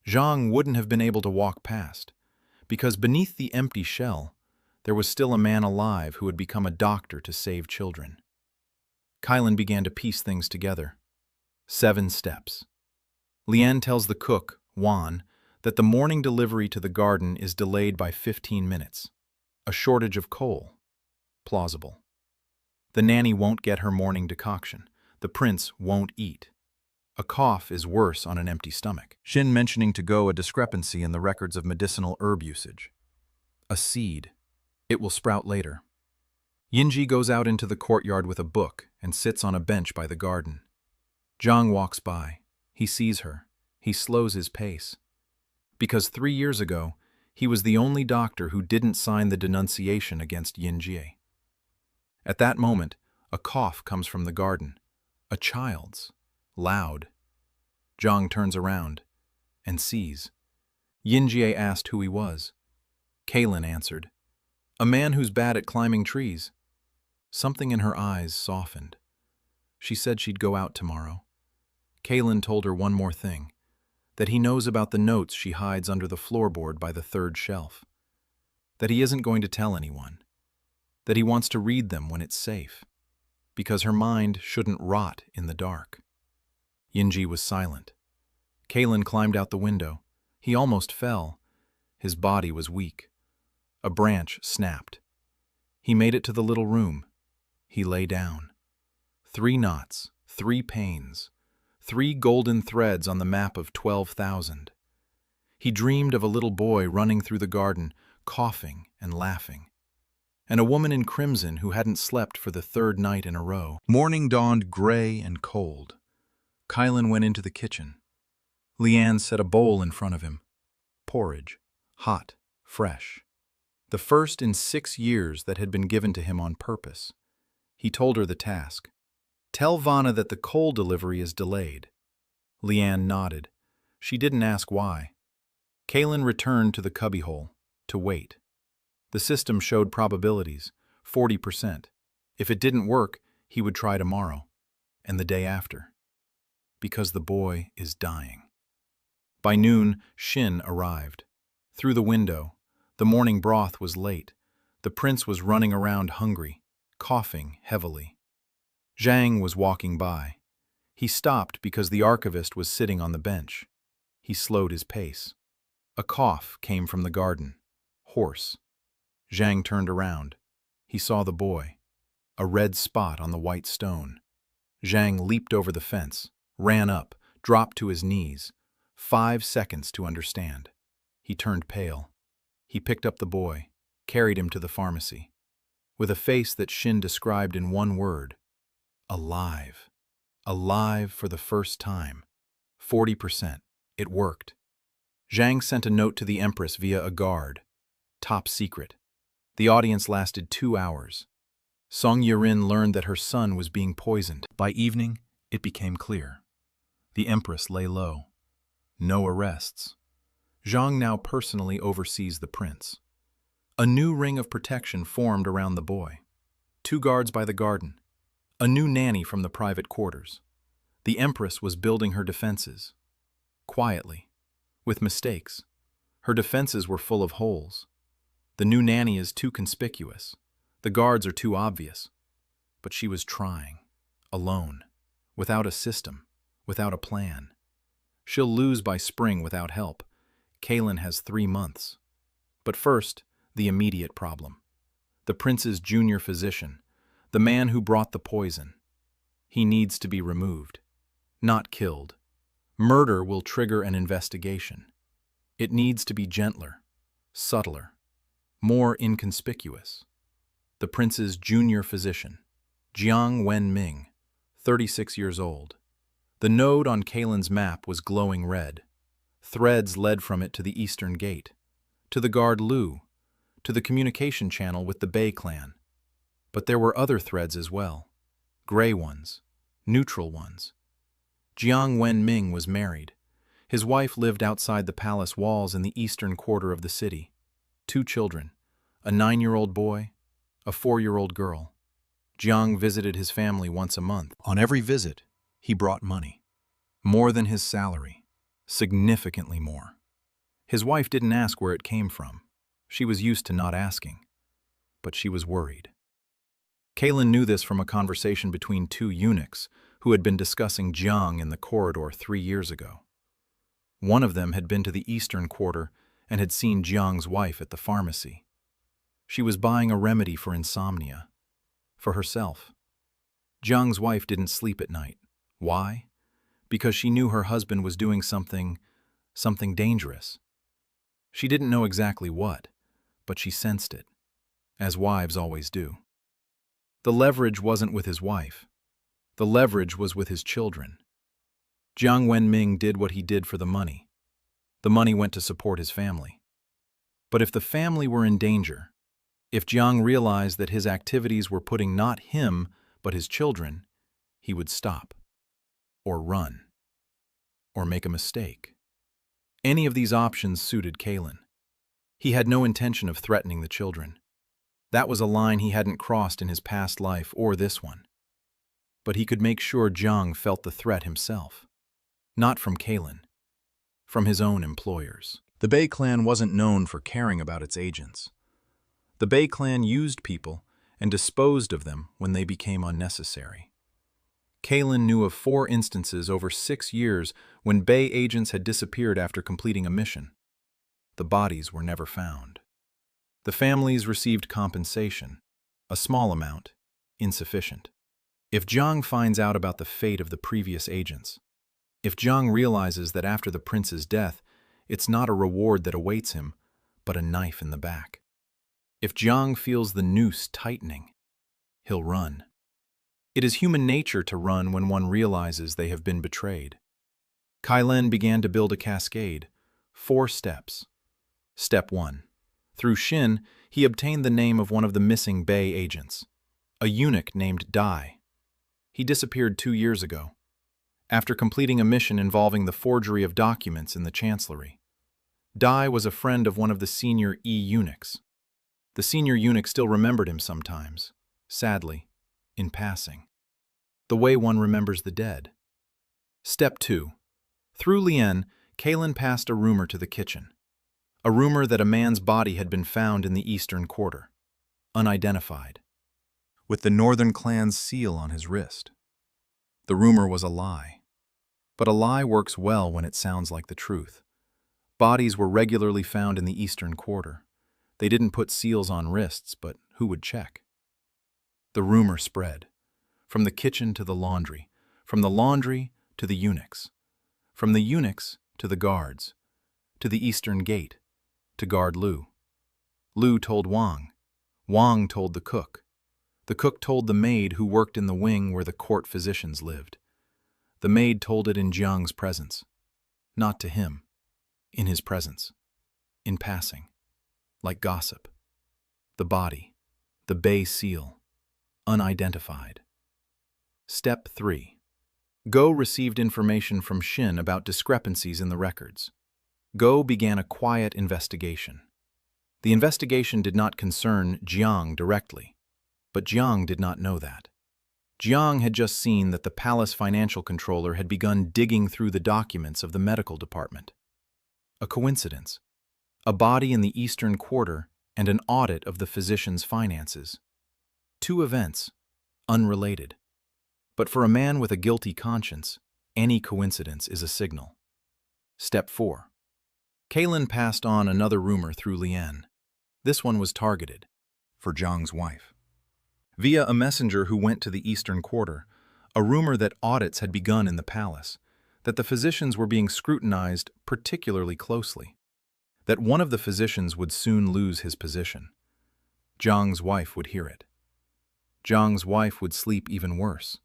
Zhang wouldn't have been able to walk past, because beneath the empty shell, there was still a man alive who had become a doctor to save children. Kailan began to piece things together. 7 steps. Lian tells the cook, Wan, that the morning delivery to the garden is delayed by 15 minutes. A shortage of coal. Plausible. The nanny won't get her morning decoction. The prince won't eat. A cough is worse on an empty stomach. Shin mentioning to Go a discrepancy in the records of medicinal herb usage. A seed. It will sprout later. Yinji goes out into the courtyard with a book and sits on a bench by the garden. Jiang walks by. He sees her. He slows his pace. Because 3 years ago, he was the only doctor who didn't sign the denunciation against Yinji. At that moment, a cough comes from the garden. A child's. Loud. Jiang turns around and sees. Yinji asked who he was. Kaylin answered. A man who's bad at climbing trees. Something in her eyes softened. She said she'd go out tomorrow. Kaylin told her one more thing, that he knows about the notes she hides under the floorboard by the third shelf, that he isn't going to tell anyone, that he wants to read them when it's safe, because her mind shouldn't rot in the dark. Yinji was silent. Kaylin climbed out the window. He almost fell. His body was weak. A branch snapped. He made it to the little room. He lay down. 3 knots, 3 pains, 3 golden threads on the map of 12,000. He dreamed of a little boy running through the garden, coughing and laughing, and a woman in crimson who hadn't slept for the 3rd night in a row. Morning dawned gray and cold. Kaylin went into the kitchen. Lian set a bowl in front of him. Porridge, hot, fresh. The first in 6 years that had been given to him on purpose. He told her the task. Tell Vanna that the coal delivery is delayed. Lian nodded. She didn't ask why. Kaylin returned to the cubbyhole, to wait. The system showed probabilities, 40%. If it didn't work, he would try tomorrow, and the day after. Because the boy is dying. By noon, Shin arrived. Through the window, the morning broth was late. The prince was running around hungry, coughing heavily. Zhang was walking by. He stopped because the archivist was sitting on the bench. He slowed his pace. A cough came from the garden. Hoarse. Zhang turned around. He saw the boy. A red spot on the white stone. Zhang leaped over the fence, ran up, dropped to his knees. 5 seconds to understand. He turned pale. He picked up the boy, carried him to the pharmacy. With a face that Shin described in one word. Alive. Alive for the first time. 40%. It worked. Zhang sent a note to the Empress via a guard. Top secret. The audience lasted 2 hours. Song Yirin learned that her son was being poisoned. By evening, it became clear. The Empress lay low. No arrests. Zhang now personally oversees the prince. A new ring of protection formed around the boy. 2 guards by the garden. A new nanny from the private quarters. The Empress was building her defenses. Quietly. With mistakes. Her defenses were full of holes. The new nanny is too conspicuous. The guards are too obvious. But she was trying. Alone. Without a system. Without a plan. She'll lose by spring without help. Kaylin has 3 months. But first, the immediate problem. The prince's junior physician. The man who brought the poison. He needs to be removed. Not killed. Murder will trigger an investigation. It needs to be gentler, subtler, more inconspicuous. The prince's junior physician. Jiang Wenming, 36 years old. The node on Kaylin's map was glowing red. Threads led from it to the eastern gate, to the guard Lu, to the communication channel with the Bei clan. But there were other threads as well. Gray ones, neutral ones. Jiang Wenming was married. His wife lived outside the palace walls in the eastern quarter of the city. 2 children, a 9-year-old boy, a 4-year-old girl. Jiang visited his family once a month. On every visit, he brought money. More than his salary. Significantly more. His wife didn't ask where it came from. She was used to not asking. But she was worried. Kaylin knew this from a conversation between 2 eunuchs who had been discussing Jiang in the corridor 3 years ago. One of them had been to the eastern quarter and had seen Jiang's wife at the pharmacy. She was buying a remedy for insomnia. For herself. Jiang's wife didn't sleep at night. Why? Because she knew her husband was doing something dangerous. She didn't know exactly what, but she sensed it, as wives always do. The leverage wasn't with his wife. The leverage was with his children. Jiang Wenming did what he did for the money. The money went to support his family. But if the family were in danger, if Jiang realized that his activities were putting not him, but his children, he would stop, or run, or make a mistake. Any of these options suited Kalin. He had no intention of threatening the children. That was a line he hadn't crossed in his past life or this one. But he could make sure Jiang felt the threat himself. Not from Kalin, from his own employers. The Bei clan wasn't known for caring about its agents. The Bei clan used people and disposed of them when they became unnecessary. Kalin knew of 4 instances over 6 years when Bei agents had disappeared after completing a mission. The bodies were never found. The families received compensation, a small amount, insufficient. If Jiang finds out about the fate of the previous agents, if Jiang realizes that after the prince's death, it's not a reward that awaits him, but a knife in the back. If Jiang feels the noose tightening, he'll run. It is human nature to run when one realizes they have been betrayed. Kailen began to build a cascade, 4 steps. Step 1. Through Shin, he obtained the name of one of the missing Bei agents, a eunuch named Dai. He disappeared 2 years ago, after completing a mission involving the forgery of documents in the chancellery. Dai was a friend of one of the senior eunuchs. The senior eunuch still remembered him sometimes, sadly, in passing. The way one remembers the dead. Step 2. Through Lien, Kalin passed a rumor to the kitchen. A rumor that a man's body had been found in the eastern quarter, unidentified, with the northern clan's seal on his wrist. The rumor was a lie. But a lie works well when it sounds like the truth. Bodies were regularly found in the eastern quarter. They didn't put seals on wrists, but who would check? The rumor spread, from the kitchen to the laundry, from the laundry to the eunuchs, from the eunuchs to the guards, to the eastern gate, to guard Lu. Lu told Wang. Wang told the cook. The cook told the maid who worked in the wing where the court physicians lived. The maid told it in Jiang's presence. Not to him. In his presence. In passing. Like gossip. The body. The Bei seal. Unidentified. Step 3. Go received information from Shin about discrepancies in the records. Go began a quiet investigation. The investigation did not concern Jiang directly, but Jiang did not know that. Jiang had just seen that the palace financial controller had begun digging through the documents of the medical department. A coincidence. A body in the eastern quarter and an audit of the physician's finances. 2 events, unrelated. But for a man with a guilty conscience, any coincidence is a signal. Step 4. Kalin passed on another rumor through Lien. This one was targeted, for Jiang's wife. Via a messenger who went to the eastern quarter, a rumor that audits had begun in the palace, that the physicians were being scrutinized particularly closely, that one of the physicians would soon lose his position. Jiang's wife would hear it. Jiang's wife would sleep even worse.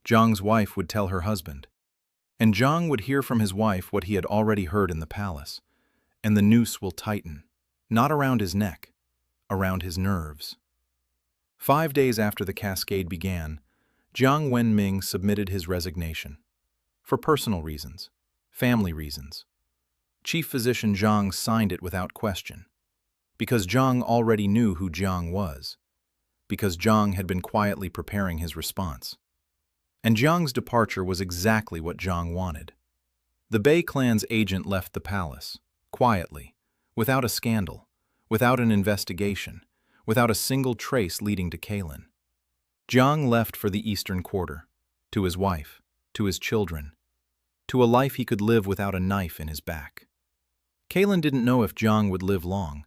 Jiang's wife would tell her husband, and Jiang would hear from his wife what he had already heard in the palace, and the noose will tighten, not around his neck, around his nerves. 5 days after the cascade began, Jiang Wenming submitted his resignation. For personal reasons, family reasons. Chief Physician Jiang signed it without question, because Jiang already knew who Jiang was, because Jiang had been quietly preparing his response. And Jiang's departure was exactly what Jiang wanted. The Bei clan's agent left the palace, quietly, without a scandal, without an investigation, without a single trace leading to Kalin. Jiang left for the eastern quarter, to his wife, to his children, to a life he could live without a knife in his back. Kalin didn't know if Jiang would live long.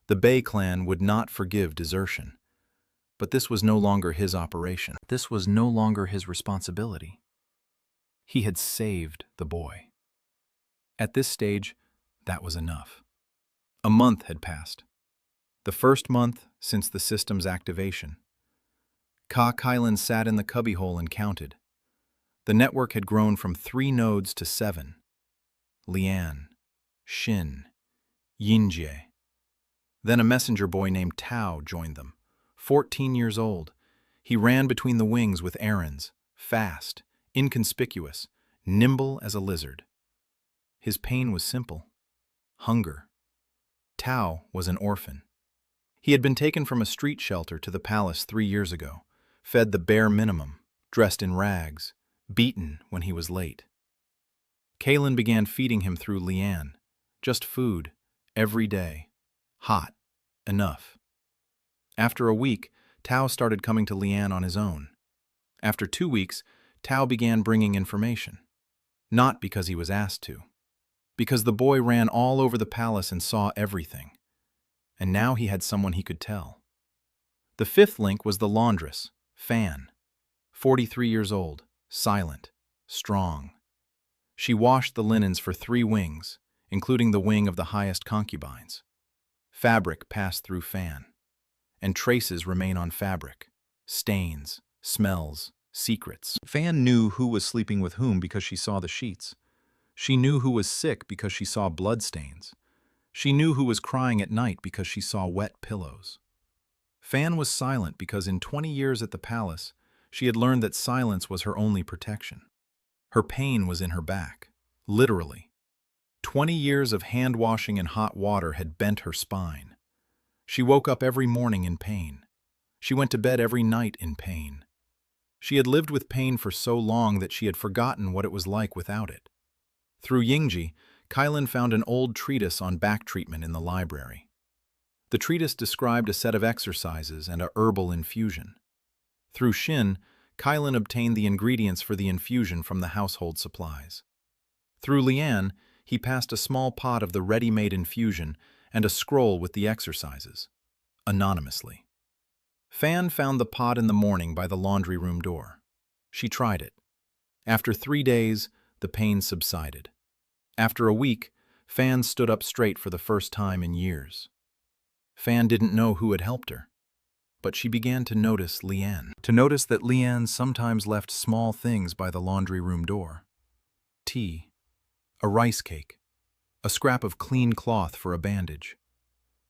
The Bei clan would not forgive desertion. But this was no longer his operation. This was no longer his responsibility. He had saved the boy. At this stage, that was enough. A month had passed. The first month since the system's activation. Kylan sat in the cubbyhole and counted. The network had grown from 3 nodes to 7. Lian, Shin, Yinjie. Then a messenger boy named Tao joined them. 14 years old, he ran between the wings with errands, fast, inconspicuous, nimble as a lizard. His pain was simple: hunger. Tao was an orphan. He had been taken from a street shelter to the palace 3 years ago, fed the bare minimum, dressed in rags, beaten when he was late. Kylan began feeding him through Lian, just food, every day, hot, enough. After a week, Tao started coming to Lian on his own. After 2 weeks, Tao began bringing information. Not because he was asked to. Because the boy ran all over the palace and saw everything. And now he had someone he could tell. The 5th link was the laundress, Fan. 43 years old, silent, strong. She washed the linens for 3 wings, including the wing of the highest concubines. Fabric passed through Fan. And traces remain on fabric. Stains, smells, secrets. Fan knew who was sleeping with whom because she saw the sheets. She knew who was sick because she saw bloodstains. She knew who was crying at night because she saw wet pillows. Fan was silent because in 20 years at the palace, she had learned that silence was her only protection. Her pain was in her back, literally. 20 years of hand-washing in hot water had bent her spine. She woke up every morning in pain. She went to bed every night in pain. She had lived with pain for so long that she had forgotten what it was like without it. Through Yingji, Kylan found an old treatise on back treatment in the library. The treatise described a set of exercises and a herbal infusion. Through Shin, Kylan obtained the ingredients for the infusion from the household supplies. Through Lian, he passed a small pot of the ready-made infusion and a scroll with the exercises, anonymously. Fan found the pot in the morning by the laundry room door. She tried it. After 3 days, the pain subsided. After a week, Fan stood up straight for the first time in years. Fan didn't know who had helped her, but she began to notice Lian. To notice that Lian sometimes left small things by the laundry room door. Tea, a rice cake, a scrap of clean cloth for a bandage.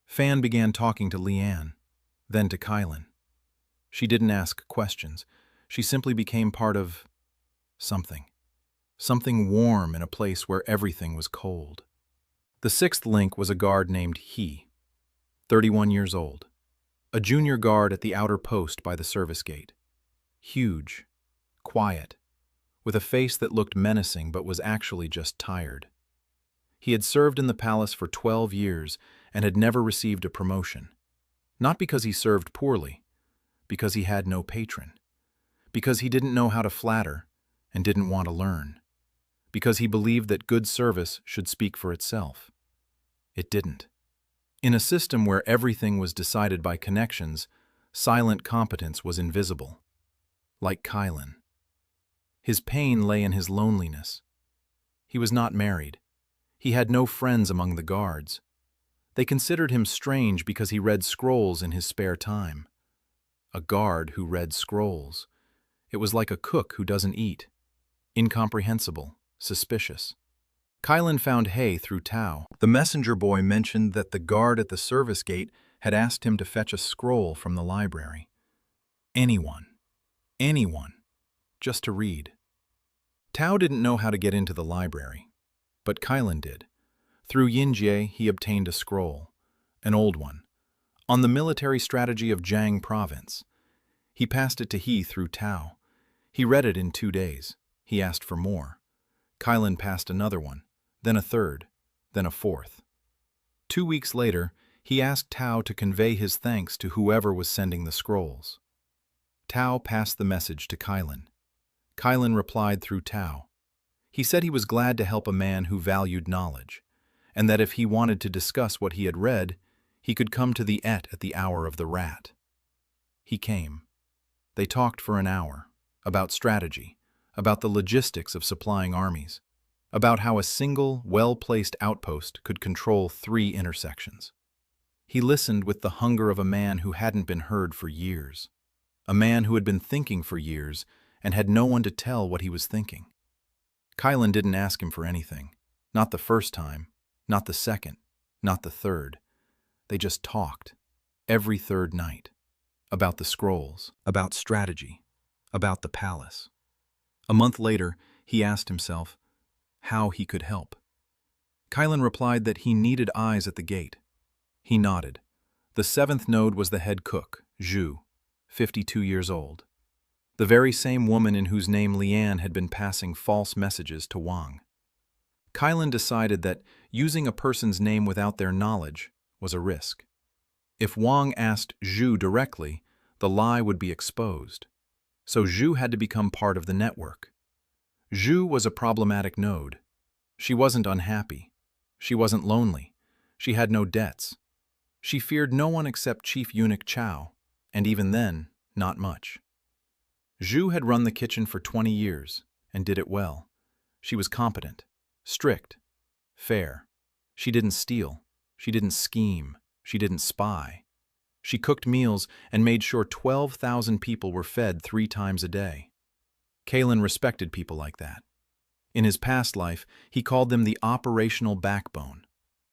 Fan began talking to Lian, then to Kylan. She didn't ask questions. She simply became part of something. Something warm in a place where everything was cold. The 6th link was a guard named He, 31 years old, a junior guard at the outer post by the service gate. Huge, quiet, with a face that looked menacing but was actually just tired. He had served in the palace for 12 years and had never received a promotion. Not because he served poorly, because he had no patron. Because he didn't know how to flatter and didn't want to learn. Because he believed that good service should speak for itself. It didn't. In a system where everything was decided by connections, silent competence was invisible. Like Kylan. His pain lay in his loneliness. He was not married. He had no friends among the guards. They considered him strange because he read scrolls in his spare time. A guard who read scrolls. It was like a cook who doesn't eat. Incomprehensible, suspicious. Kylan found Hay through Tao. The messenger boy mentioned that the guard at the service gate had asked him to fetch a scroll from the library. Anyone, just to read. Tao didn't know how to get into the library, but Kylan did. Through Yinjie, he obtained a scroll, an old one, on the military strategy of Jiang province. He passed it to He through Tao. He read it in 2 days. He asked for more. Kylan passed another one, then a third, then a fourth. 2 weeks later, he asked Tao to convey his thanks to whoever was sending the scrolls. Tao passed the message to Kylan. Kylan replied through Tao. He said he was glad to help a man who valued knowledge, and that if he wanted to discuss what he had read, he could come to the at the hour of the rat. He came. They talked for an hour, about strategy, about the logistics of supplying armies, about how a single, well-placed outpost could control 3 intersections. He listened with the hunger of a man who hadn't been heard for years, a man who had been thinking for years and had no one to tell what he was thinking. Kylan didn't ask him for anything, not the first time, not the second, not the third. They just talked, every third night, about the scrolls, about strategy, about the palace. A month later, he asked himself how he could help. Kylan replied that he needed eyes at the gate. He nodded. The 7th node was the head cook, Zhu, 52 years old. The very same woman in whose name Lian had been passing false messages to Wang. Kylan decided that using a person's name without their knowledge was a risk. If Wang asked Zhu directly, the lie would be exposed. So Zhu had to become part of the network. Zhu was a problematic node. She wasn't unhappy. She wasn't lonely. She had no debts. She feared no one except Chief Eunuch Chao, and even then, not much. Zhu had run the kitchen for 20 years and did it well. She was competent, strict, fair. She didn't steal. She didn't scheme. She didn't spy. She cooked meals and made sure 12,000 people were fed 3 times a day. Kylan respected people like that. In his past life, he called them the operational backbone,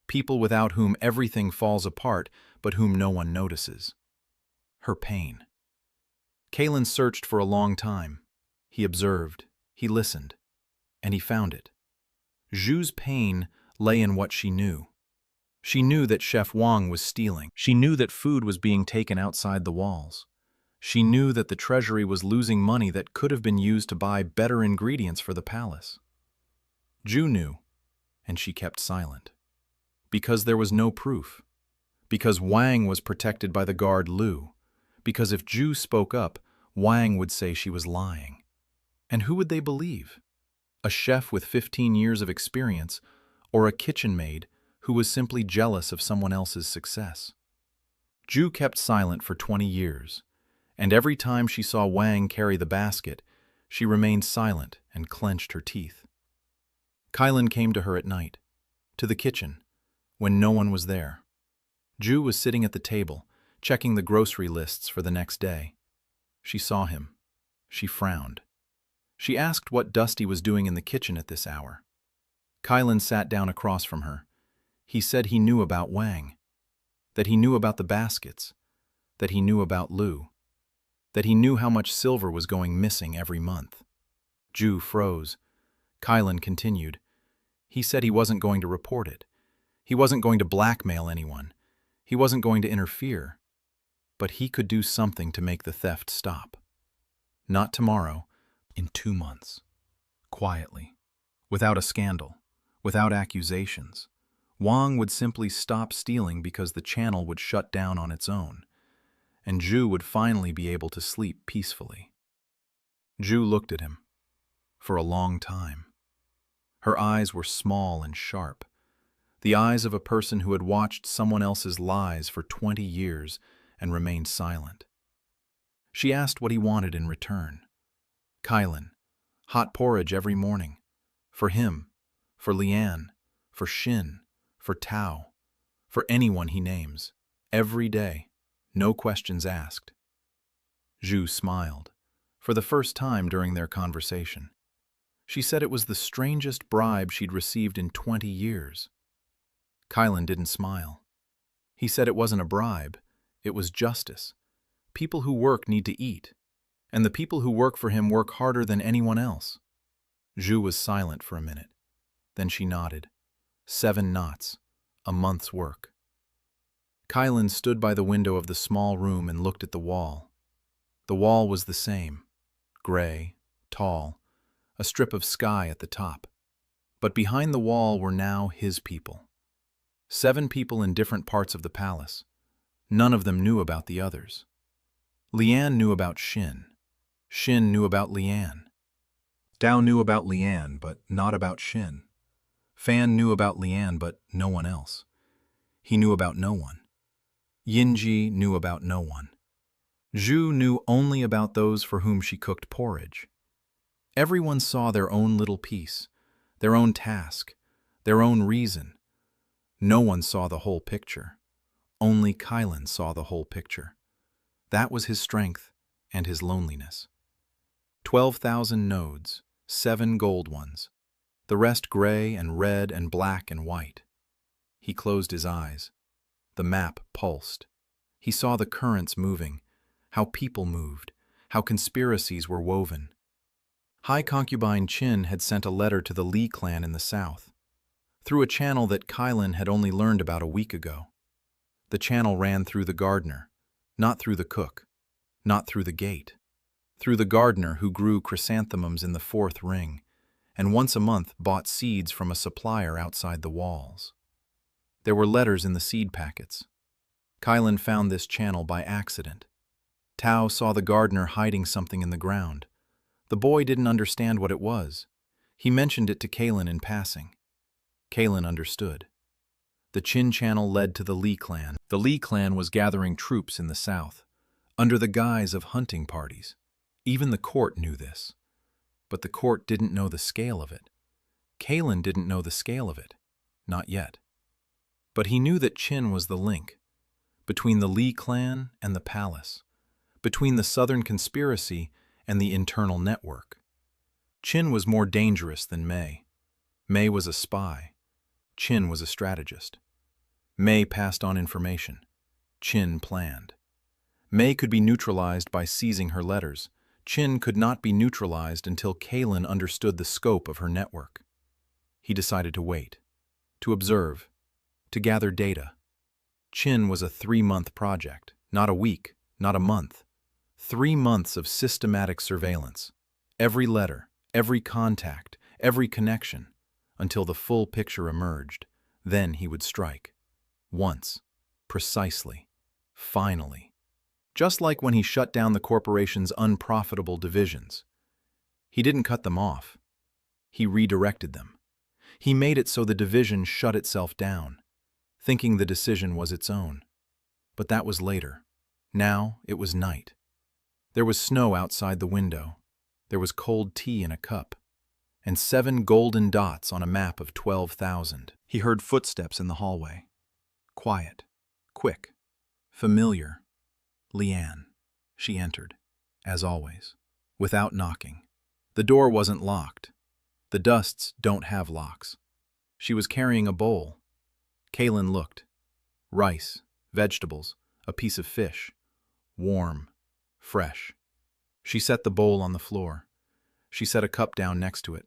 people without whom everything falls apart but whom no one notices. Her pain. Kylan searched for a long time. He observed, he listened, and he found it. Zhu's pain lay in what she knew. She knew that Chef Wang was stealing. She knew that food was being taken outside the walls. She knew that the treasury was losing money that could have been used to buy better ingredients for the palace. Zhu knew, and she kept silent. Because there was no proof. Because Wang was protected by the guard Lu. Because if Zhu spoke up, Wang would say she was lying. And who would they believe? A chef with 15 years of experience, or a kitchen maid who was simply jealous of someone else's success? Zhu kept silent for 20 years, and every time she saw Wang carry the basket, she remained silent and clenched her teeth. Kylan came to her at night, to the kitchen, when no one was there. Zhu was sitting at the table, checking the grocery lists for the next day. She saw him. She frowned. She asked what Dusty was doing in the kitchen at this hour. Kylan sat down across from her. He said he knew about Wang, that he knew about the baskets, that he knew about Lu, that he knew how much silver was going missing every month. Zhu froze. Kylan continued. He said he wasn't going to report it. He wasn't going to blackmail anyone. He wasn't going to interfere. But he could do something to make the theft stop. Not tomorrow, in 2 months. Quietly. Without a scandal. Without accusations. Wang would simply stop stealing because the channel would shut down on its own, and Zhu would finally be able to sleep peacefully. Zhu looked at him. For a long time. Her eyes were small and sharp, the eyes of a person who had watched someone else's lies for 20 years and remained silent. She asked what he wanted in return. Kylan, hot porridge every morning. For him, for Lian, for Xin, for Tao, for anyone he names. Every day, no questions asked. Zhu smiled, for the first time during their conversation. She said it was the strangest bribe she'd received in 20 years. Kylan didn't smile. He said it wasn't a bribe, it was justice. People who work need to eat, and the people who work for him work harder than anyone else. Zhu was silent for a minute. Then she nodded. 7 knots, a month's work. Kylan stood by the window of the small room and looked at the wall. The wall was the same, gray, tall, a strip of sky at the top. But behind the wall were now his people. 7 people in different parts of the palace. None of them knew about the others. Lian knew about Xin. Xin knew about Lian. Dao knew about Lian, but not about Xin. Fan knew about Lian, but no one else. He knew about no one. Yinji knew about no one. Zhu knew only about those for whom she cooked porridge. Everyone saw their own little piece, their own task, their own reason. No one saw the whole picture. Only Kylan saw the whole picture. That was his strength and his loneliness. 12,000 nodes, 7 gold ones, the rest gray and red and black and white. He closed his eyes. The map pulsed. He saw the currents moving, how people moved, how conspiracies were woven. High Concubine Qin had sent a letter to the Li clan in the south, through a channel that Kylan had only learned about a week ago. The channel ran through the gardener, not through the cook, not through the gate, through the gardener who grew chrysanthemums in the 4th ring, and once a month bought seeds from a supplier outside the walls. There were letters in the seed packets. Kylan found this channel by accident. Tao saw the gardener hiding something in the ground. The boy didn't understand what it was. He mentioned it to Kylan in passing. Kylan understood. The Qin channel led to the Li clan. The Li clan was gathering troops in the south, under the guise of hunting parties. Even the court knew this. But the court didn't know the scale of it. Kylan didn't know the scale of it. Not yet. But he knew that Qin was the link between the Li clan and the palace, between the southern conspiracy and the internal network. Qin was more dangerous than Mei. Mei was a spy. Qin was a strategist. Mei passed on information. Qin planned. Mei could be neutralized by seizing her letters. Qin could not be neutralized until Kylan understood the scope of her network. He decided to wait, to observe, to gather data. Qin was a 3-month project, not a week, not a month. 3 months of systematic surveillance. Every letter, every contact, every connection, until the full picture emerged. Then he would strike. Once. Precisely. Finally. Just like when he shut down the corporation's unprofitable divisions. He didn't cut them off. He redirected them. He made it so the division shut itself down, thinking the decision was its own. But that was later. Now it was night. There was snow outside the window. There was cold tea in a cup, and 7 golden dots on a map of 12,000. He heard footsteps in the hallway. Quiet, quick, familiar. Liane. She entered, as always, without knocking. The door wasn't locked. The Dusts don't have locks. She was carrying a bowl. Kylan looked. Rice, vegetables, a piece of fish. Warm, fresh. She set the bowl on the floor. She set a cup down next to it.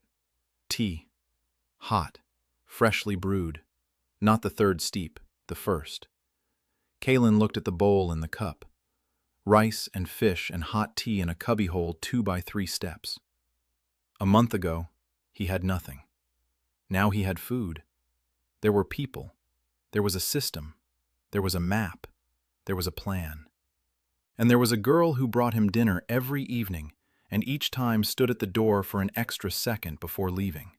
Tea. Hot, freshly brewed. Not the 3rd steep, the 1st. Kylan looked at the bowl and the cup. Rice and fish and hot tea in a cubbyhole 2 by 3 steps. A month ago, he had nothing. Now he had food. There were people. There was a system. There was a map. There was a plan. And there was a girl who brought him dinner every evening and each time stood at the door for an extra second before leaving.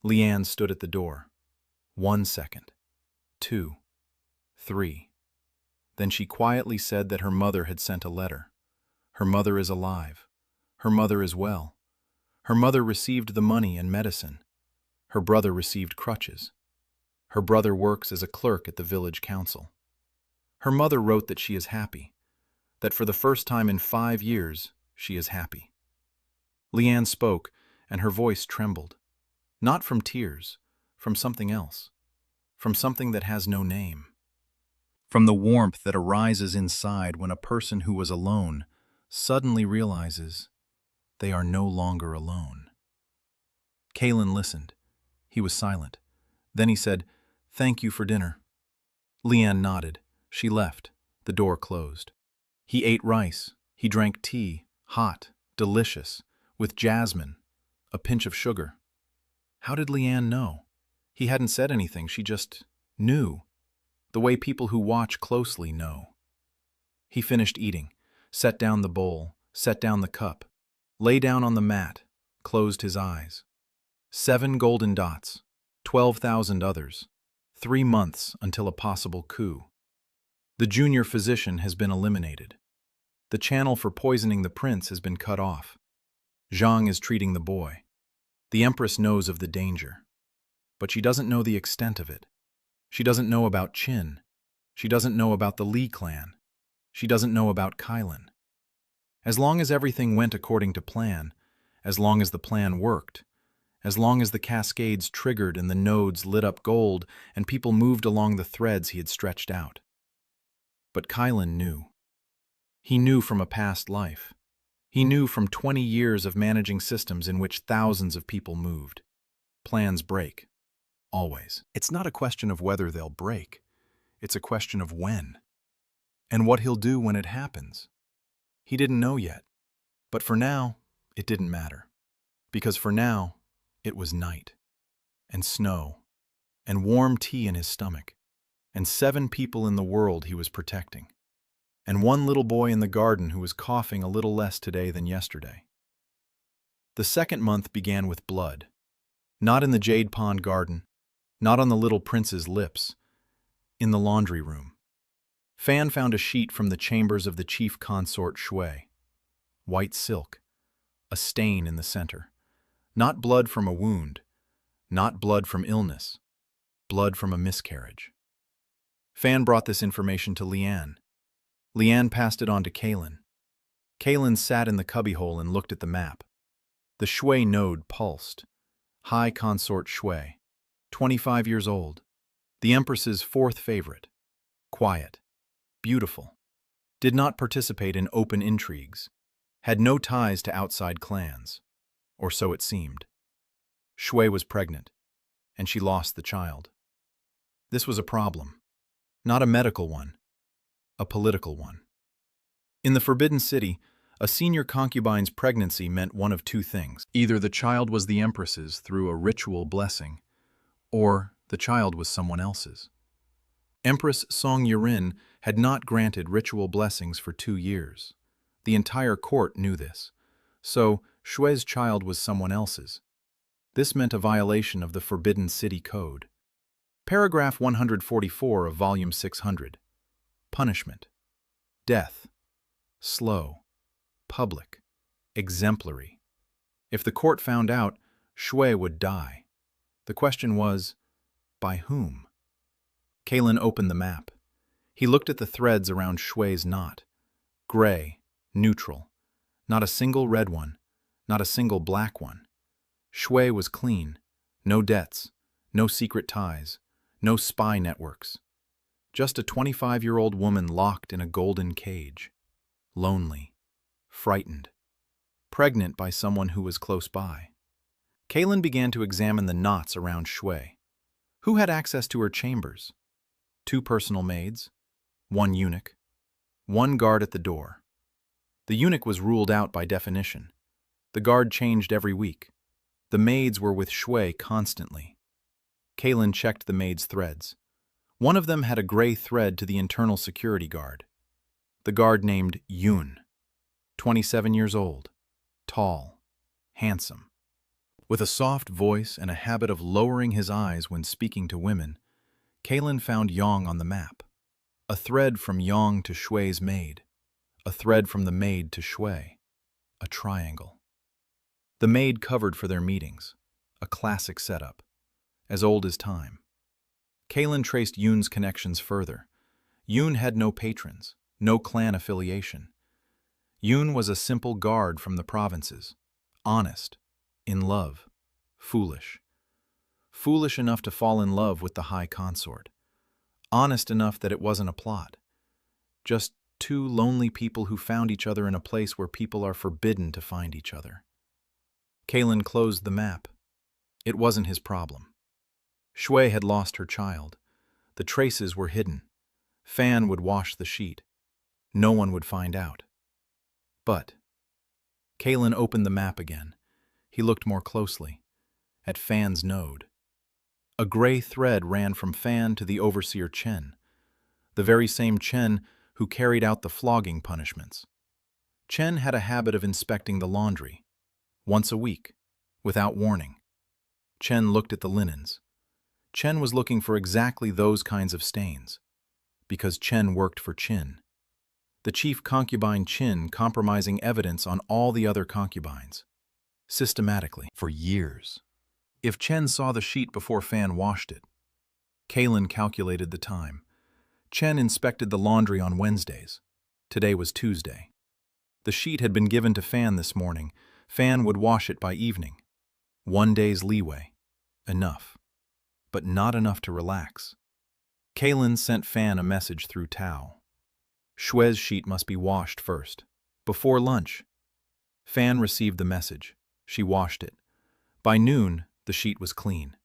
Liane stood at the door. 1 second. 2. 3. Then she quietly said that her mother had sent a letter. Her mother is alive. Her mother is well. Her mother received the money and medicine. Her brother received crutches. Her brother works as a clerk at the village council. Her mother wrote that she is happy, that for the first time in 5 years, she is happy. Liane spoke, and her voice trembled. Not from tears, from something else, from something that has no name. From the warmth that arises inside when a person who was alone suddenly realizes they are no longer alone. Kylan listened. He was silent. Then he said, "Thank you for dinner." Liane nodded. She left. The door closed. He ate rice. He drank tea, hot, delicious, with jasmine, a pinch of sugar. How did Liane know? He hadn't said anything. She just knew. The way people who watch closely know. He finished eating, set down the bowl, set down the cup, lay down on the mat, closed his eyes. 7 golden dots, 12,000 others, 3 months until a possible coup. The junior physician has been eliminated. The channel for poisoning the prince has been cut off. Zhang is treating the boy. The Empress knows of the danger, but she doesn't know the extent of it. She doesn't know about Qin. She doesn't know about the Li clan. She doesn't know about Kailan. As long as everything went according to plan, as long as the plan worked, as long as the cascades triggered and the nodes lit up gold and people moved along the threads he had stretched out. But Kailan knew. He knew from a past life. He knew from 20 years of managing systems in which thousands of people moved. Plans break. Always. It's not a question of whether they'll break. It's a question of when. And what he'll do when it happens. He didn't know yet. But for now, it didn't matter. Because for now, it was night. And snow. And warm tea in his stomach. And 7 people in the world he was protecting. And 1 little boy in the garden who was coughing a little less today than yesterday. The second month began with blood. Not in the Jade Pond garden, not on the little prince's lips, in the laundry room. Fan found a sheet from the chambers of the chief consort Shui. White silk, a stain in the center. Not blood from a wound, not blood from illness, blood from a miscarriage. Fan brought this information to Lian. Lian passed it on to Kailan. Kailan sat in the cubbyhole and looked at the map. The Shui node pulsed. High consort Shui, 25 years old. The Empress's 4th favorite. Quiet. Beautiful. Did not participate in open intrigues. Had no ties to outside clans. Or so it seemed. Shui was pregnant, and she lost the child. This was a problem. Not a medical one. A political one. In the Forbidden City, a senior concubine's pregnancy meant one of 2 things. Either the child was the Empress's through a ritual blessing, or the child was someone else's. Empress Song Yurin had not granted ritual blessings for 2 years. The entire court knew this. So, Shui's child was someone else's. This meant a violation of the Forbidden City Code. Paragraph 144 of Volume 600. Punishment. Death. Slow. Public. Exemplary. If the court found out, Shui would die. The question was, by whom? Kailan opened the map. He looked at the threads around Shui's knot. Gray, neutral. Not a single red one, not a single black one. Shui was clean. No debts, no secret ties, no spy networks. Just a 25-year-old woman locked in a golden cage. Lonely. Frightened. Pregnant by someone who was close by. Kailan began to examine the knots around Shui. Who had access to her chambers? 2 personal maids, 1 eunuch, 1 guard at the door. The eunuch was ruled out by definition. The guard changed every week. The maids were with Shui constantly. Kailan checked the maids' threads. One of them had a gray thread to the internal security guard. The guard named Yun, 27 years old, tall, handsome. With a soft voice and a habit of lowering his eyes when speaking to women, Kailan found Yong on the map. A thread from Yong to Shui's maid. A thread from the maid to Shui. A triangle. The maid covered for their meetings. A classic setup. As old as time. Kailan traced Yun's connections further. Yun had no patrons, no clan affiliation. Yun was a simple guard from the provinces. Honest. In love. Foolish. Foolish enough to fall in love with the high consort. Honest enough that it wasn't a plot. Just 2 lonely people who found each other in a place where people are forbidden to find each other. Kailan closed the map. It wasn't his problem. Shui had lost her child. The traces were hidden. Fan would wash the sheet. No one would find out. But Kailan opened the map again. He looked more closely. At Fan's node. A gray thread ran from Fan to the overseer Chen. The very same Chen who carried out the flogging punishments. Chen had a habit of inspecting the laundry. Once a week. Without warning. Chen looked at the linens. Chen was looking for exactly those kinds of stains, because Chen worked for Qin. the chief concubine Qin compromising evidence on all the other concubines, systematically, for years. If Chen saw the sheet before Fan washed it, Kalen calculated the time. Chen inspected the laundry on Wednesdays. Today was Tuesday. The sheet had been given to Fan this morning. Fan would wash it by evening. 1 day's leeway. Enough. But not enough to relax. Kalen sent Fan a message through Tao. Shue's sheet must be washed first, before lunch. Fan received the message. She washed it. By noon, the sheet was clean.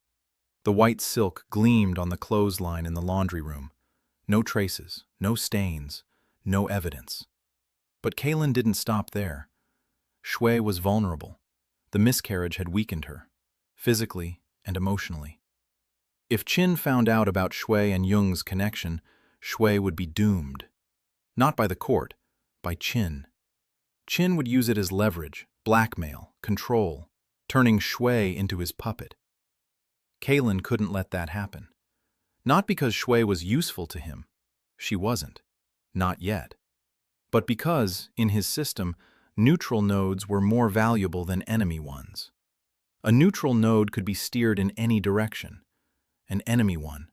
The white silk gleamed on the clothesline in the laundry room. No traces, no stains, no evidence. But Kalen didn't stop there. Shui was vulnerable. The miscarriage had weakened her, physically and emotionally. If Qin found out about Shui and Jung's connection, Shui would be doomed. Not by the court, by Qin. Qin would use it as leverage, blackmail, control, turning Shui into his puppet. Kalen couldn't let that happen. Not because Shui was useful to him. She wasn't. Not yet. But because, in his system, neutral nodes were more valuable than enemy ones. A neutral node could be steered in any direction. An enemy one,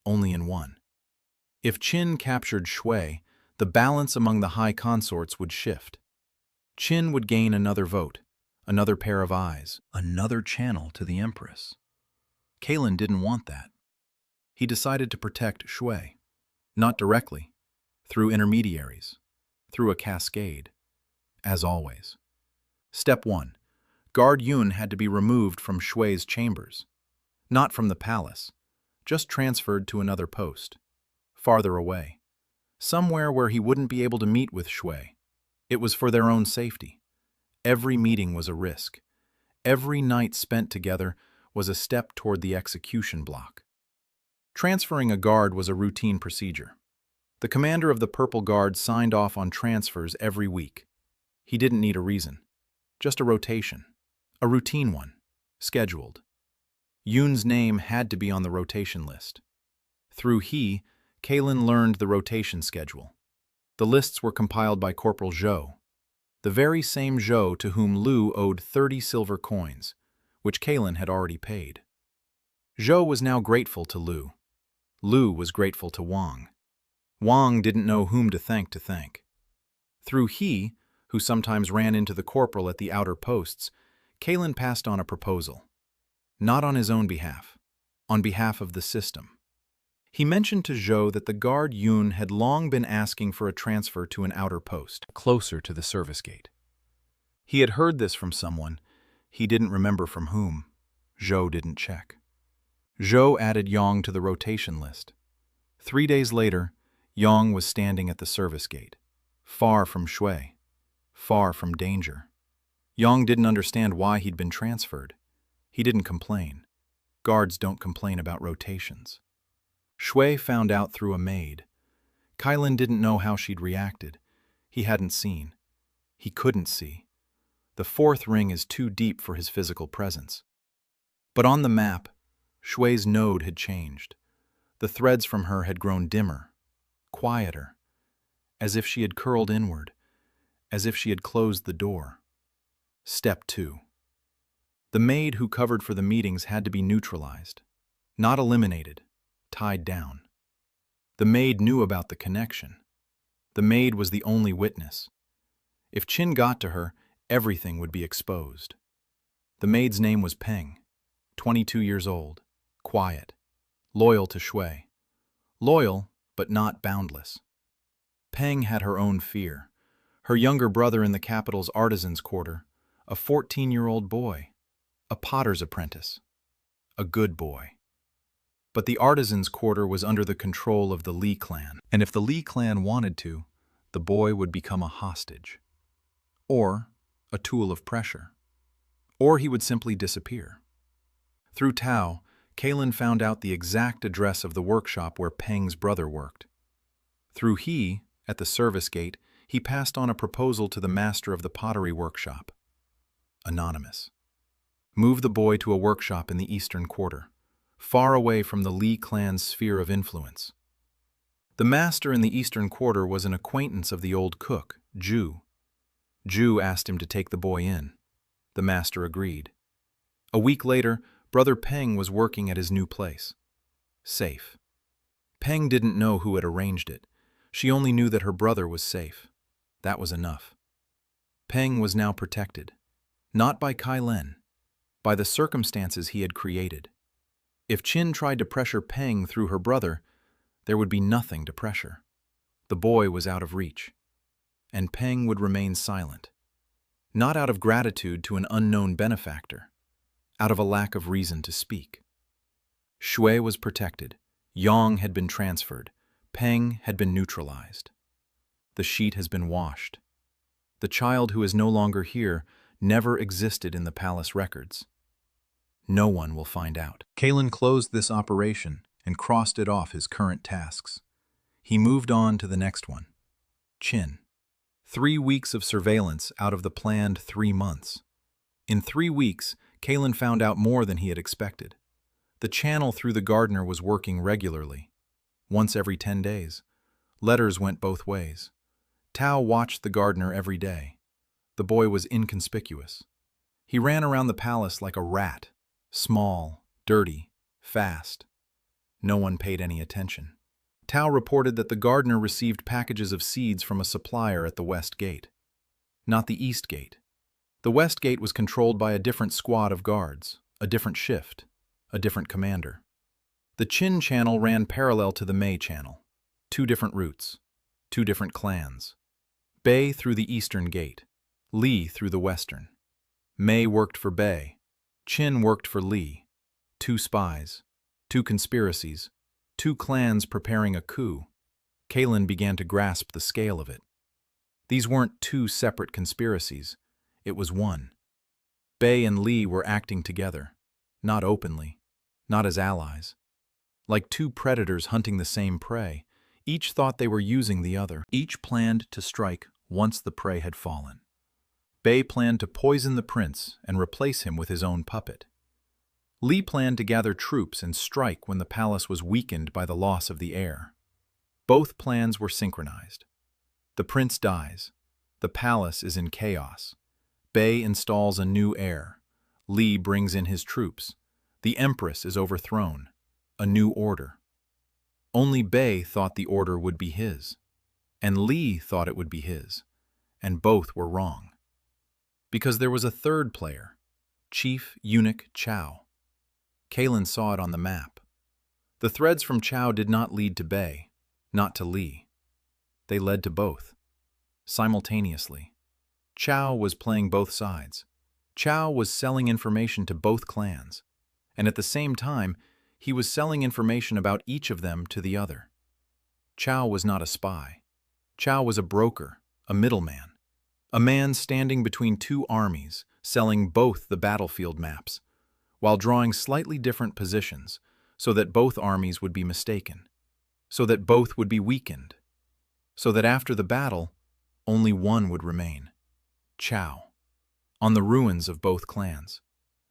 only in one. If Qin captured Shui, the balance among the high consorts would shift. Qin would gain another vote, another pair of eyes, another channel to the Empress. Kalen didn't want that. He decided to protect Shui. Not directly, through intermediaries, through a cascade, as always. Step 1. Guard Yun had to be removed from Shui's chambers. Not from the palace, just transferred to another post, farther away. Somewhere where he wouldn't be able to meet with Shui. It was for their own safety. Every meeting was a risk. Every night spent together was a step toward the execution block. Transferring a guard was a routine procedure. The commander of the Purple Guard signed off on transfers every week. He didn't need a reason, just a rotation, a routine one, scheduled. Yun's name had to be on the rotation list. Through he, Kalen learned the rotation schedule. The lists were compiled by Corporal Zhou, the very same Zhou to whom Lu owed 30 silver coins, which Kalen had already paid. Zhou was now grateful to Lu. Lu was grateful to Wang. Wang didn't know whom to thank. Through he, who sometimes ran into the corporal at the outer posts, Kalen passed on a proposal. Not on his own behalf, on behalf of the system. He mentioned to Zhou that the guard Yun had long been asking for a transfer to an outer post, closer to the service gate. He had heard this from someone. He didn't remember from whom. Zhou didn't check. Zhou added Yang to the rotation list. 3 days later, Yang was standing at the service gate, far from Shui, far from danger. Yang didn't understand why he'd been transferred. He didn't complain. Guards don't complain about rotations. Shui found out through a maid. Kalen didn't know how she'd reacted. He hadn't seen. He couldn't see. The 4th ring is too deep for his physical presence. But on the map, Shui's node had changed. The threads from her had grown dimmer, quieter, as if she had curled inward, as if she had closed the door. Step 2. The maid who covered for the meetings had to be neutralized, not eliminated, tied down. The maid knew about the connection. The maid was the only witness. If Qin got to her, everything would be exposed. The maid's name was Peng, 22 years old, quiet, loyal to Shui. Loyal, but not boundless. Peng had her own fear. Her younger brother in the capital's artisans' quarter, a 14-year-old boy, a potter's apprentice, a good boy. But the artisans' quarter was under the control of the Li clan, and if the Li clan wanted to, the boy would become a hostage. Or a tool of pressure. Or he would simply disappear. Through Tao, Kalen found out the exact address of the workshop where Peng's brother worked. Through he, at the service gate, he passed on a proposal to the master of the pottery workshop. Anonymous. Move the boy to a workshop in the eastern quarter, far away from the Li clan's sphere of influence. The master in the eastern quarter was an acquaintance of the old cook, Ju. Ju asked him to take the boy in. The master agreed. A week later, Brother Peng was working at his new place. Safe. Peng didn't know who had arranged it. She only knew that her brother was safe. That was enough. Peng was now protected. Not by Kai Len. By the circumstances he had created. If Qin tried to pressure Peng through her brother, there would be nothing to pressure. The boy was out of reach. And Peng would remain silent. Not out of gratitude to an unknown benefactor. Out of a lack of reason to speak. Shui was protected. Yang had been transferred. Peng had been neutralized. The sheet has been washed. The child who is no longer here never existed in the palace records. No one will find out. Kalen closed this operation and crossed it off his current tasks. He moved on to the next one. Qin. 3 weeks of surveillance out of the planned 3 months. In 3 weeks, Kalen found out more than he had expected. The channel through the gardener was working regularly. Once every 10 days. Letters went both ways. Tao watched the gardener every day. The boy was inconspicuous. He ran around the palace like a rat. Small, dirty, fast. No one paid any attention. Tao reported that the gardener received packages of seeds from a supplier at the west gate. Not the east gate. The west gate was controlled by a different squad of guards, a different shift, a different commander. The Qin channel ran parallel to the Mei channel. 2 different routes, 2 different clans. Bei through the eastern gate, Li through the western. Mei worked for Bei. Qin worked for Li. 2 spies, 2 conspiracies, 2 clans preparing a coup. Kalen began to grasp the scale of it. These weren't 2 separate conspiracies. It was one. Bei and Li were acting together, not openly, not as allies. Like 2 predators hunting the same prey, each thought they were using the other. Each planned to strike once the prey had fallen. Bei planned to poison the prince and replace him with his own puppet. Li planned to gather troops and strike when the palace was weakened by the loss of the heir. Both plans were synchronized. The prince dies. The palace is in chaos. Bei installs a new heir. Li brings in his troops. The empress is overthrown. A new order. Only Bei thought the order would be his. And Li thought it would be his. And both were wrong. Because there was a third player, Chief Eunuch Chao. Kalen saw it on the map. The threads from Chao did not lead to Bei, not to Li. They led to both. Simultaneously. Chao was playing both sides. Chao was selling information to both clans. And at the same time, he was selling information about each of them to the other. Chao was not a spy. Chao was a broker, a middleman. A man standing between 2 armies, selling both the battlefield maps, while drawing slightly different positions, so that both armies would be mistaken, so that both would be weakened, so that after the battle, only one would remain. Chao. On the ruins of both clans.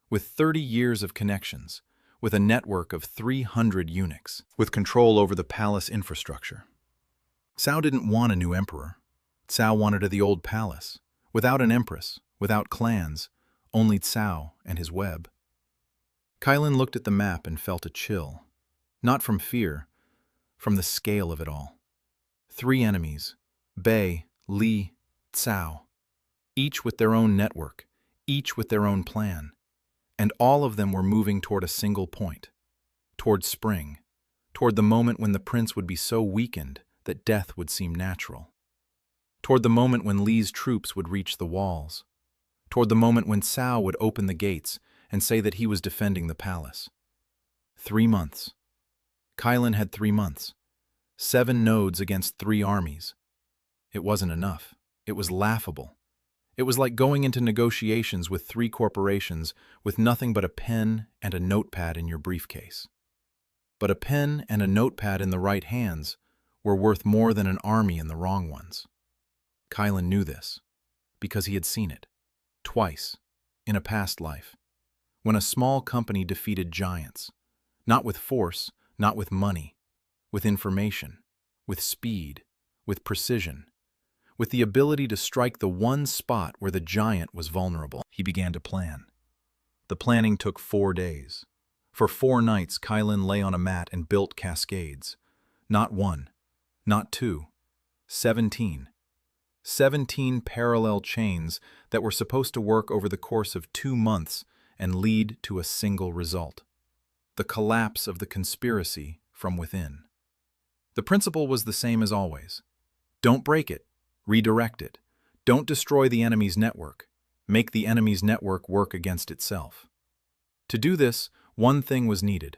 With 30 years of connections, with a network of 300 eunuchs, with control over the palace infrastructure. Cao didn't want a new emperor. Cao wanted the old palace, without an empress, without clans, only Cao and his web. Kailan looked at the map and felt a chill, not from fear, from the scale of it all. 3 enemies, Bei, Li, Cao, each with their own network, each with their own plan, and all of them were moving toward a single point, toward spring, toward the moment when the prince would be so weakened that death would seem natural, toward the moment when Li's troops would reach the walls, toward the moment when Cao would open the gates and say that he was defending the palace. 3 months. Kailan had 3 months. 7 nodes against 3 armies. It wasn't enough. It was laughable. It was like going into negotiations with 3 corporations with nothing but a pen and a notepad in your briefcase. But a pen and a notepad in the right hands were worth more than an army in the wrong ones. Kailan knew this, because he had seen it, twice, in a past life, when a small company defeated giants, not with force, not with money, with information, with speed, with precision, with the ability to strike the one spot where the giant was vulnerable. He began to plan. The planning took 4 days. For 4 nights, Kylan lay on a mat and built cascades. Not 1, not 2, 17. 17 parallel chains that were supposed to work over the course of 2 months and lead to a single result: the collapse of the conspiracy from within. The principle was the same as always. Don't break it, redirect it. Don't destroy the enemy's network. Make the enemy's network work against itself. To do this, one thing was needed: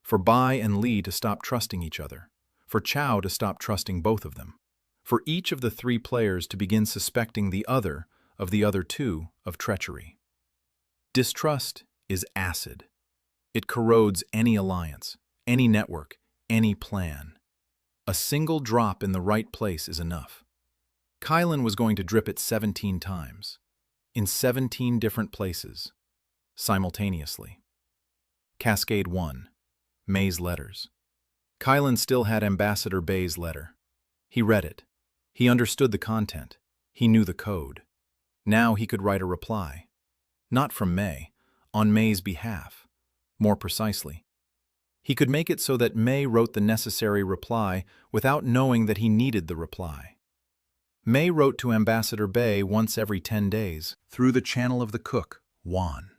for Bai and Li to stop trusting each other, for Chao to stop trusting both of them, for each of the 3 players to begin suspecting the other of the other 2 of treachery. Distrust is acid. It corrodes any alliance, any network, any plan. A single drop in the right place is enough. Kylan was going to drip it 17 times, in 17 different places, simultaneously. Cascade 1. May's letters. Kylan still had Ambassador Bey's letter. He read it. He understood the content. He knew the code. Now he could write a reply. Not from May, on May's behalf. More precisely, he could make it so that May wrote the necessary reply without knowing that he needed the reply. May wrote to Ambassador Bey once every 10 days, through the channel of the cook, Wan.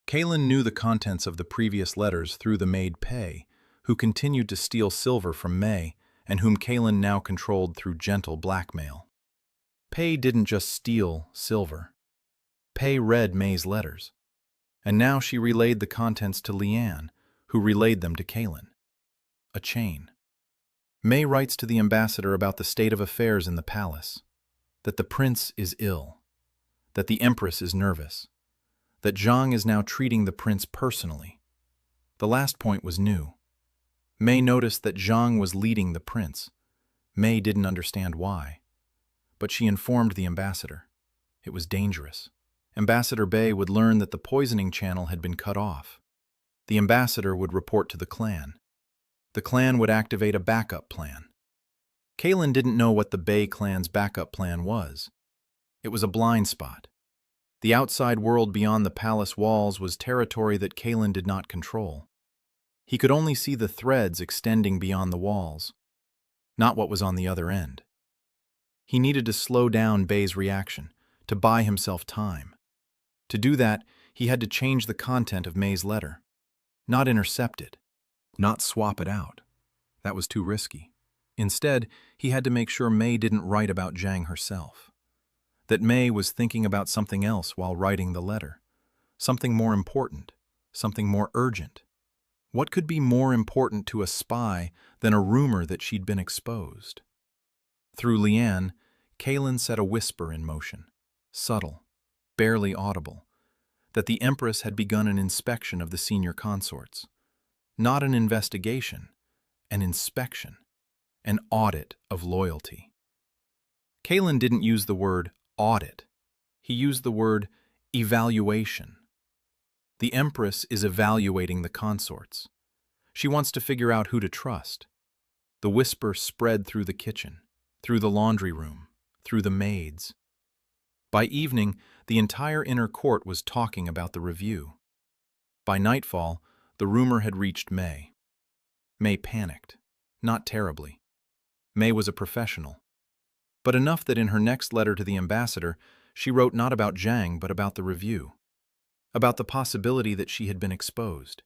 Kylan knew the contents of the previous letters through the maid Pei, who continued to steal silver from May, and whom Kylan now controlled through gentle blackmail. Pei didn't just steal silver. Pei read May's letters, and now she relayed the contents to Lian, who relayed them to Kylan. A chain. May writes to the ambassador about the state of affairs in the palace, that the prince is ill, that the empress is nervous, that Zhang is now treating the prince personally. The last point was new. May noticed that Zhang was leading the prince. May didn't understand why, but she informed the ambassador. It was dangerous. Ambassador Bey would learn that the poisoning channel had been cut off. The ambassador would report to the clan. The clan would activate a backup plan. Kylan didn't know what the Bey clan's backup plan was. It was a blind spot. The outside world beyond the palace walls was territory that Kylan did not control. He could only see the threads extending beyond the walls, not what was on the other end. He needed to slow down Bey's reaction, to buy himself time. To do that, he had to change the content of May's letter. Not intercept it, not swap it out. That was too risky. Instead, he had to make sure May didn't write about Zhang herself. That May was thinking about something else while writing the letter. Something more important, something more urgent. What could be more important to a spy than a rumor that she'd been exposed? Through Lian, Kylan set a whisper in motion, subtle, barely audible, that the Empress had begun an inspection of the senior consorts. Not an investigation, an inspection, an audit of loyalty. Kylan didn't use the word audit. He used the word evaluation. The Empress is evaluating the consorts. She wants to figure out who to trust. The whisper spread through the kitchen, through the laundry room, through the maids. By evening, the entire inner court was talking about the review. By nightfall, the rumor had reached May. May panicked, not terribly. May was a professional, but enough that in her next letter to the ambassador, she wrote not about Zhang but about the review, about the possibility that she had been exposed,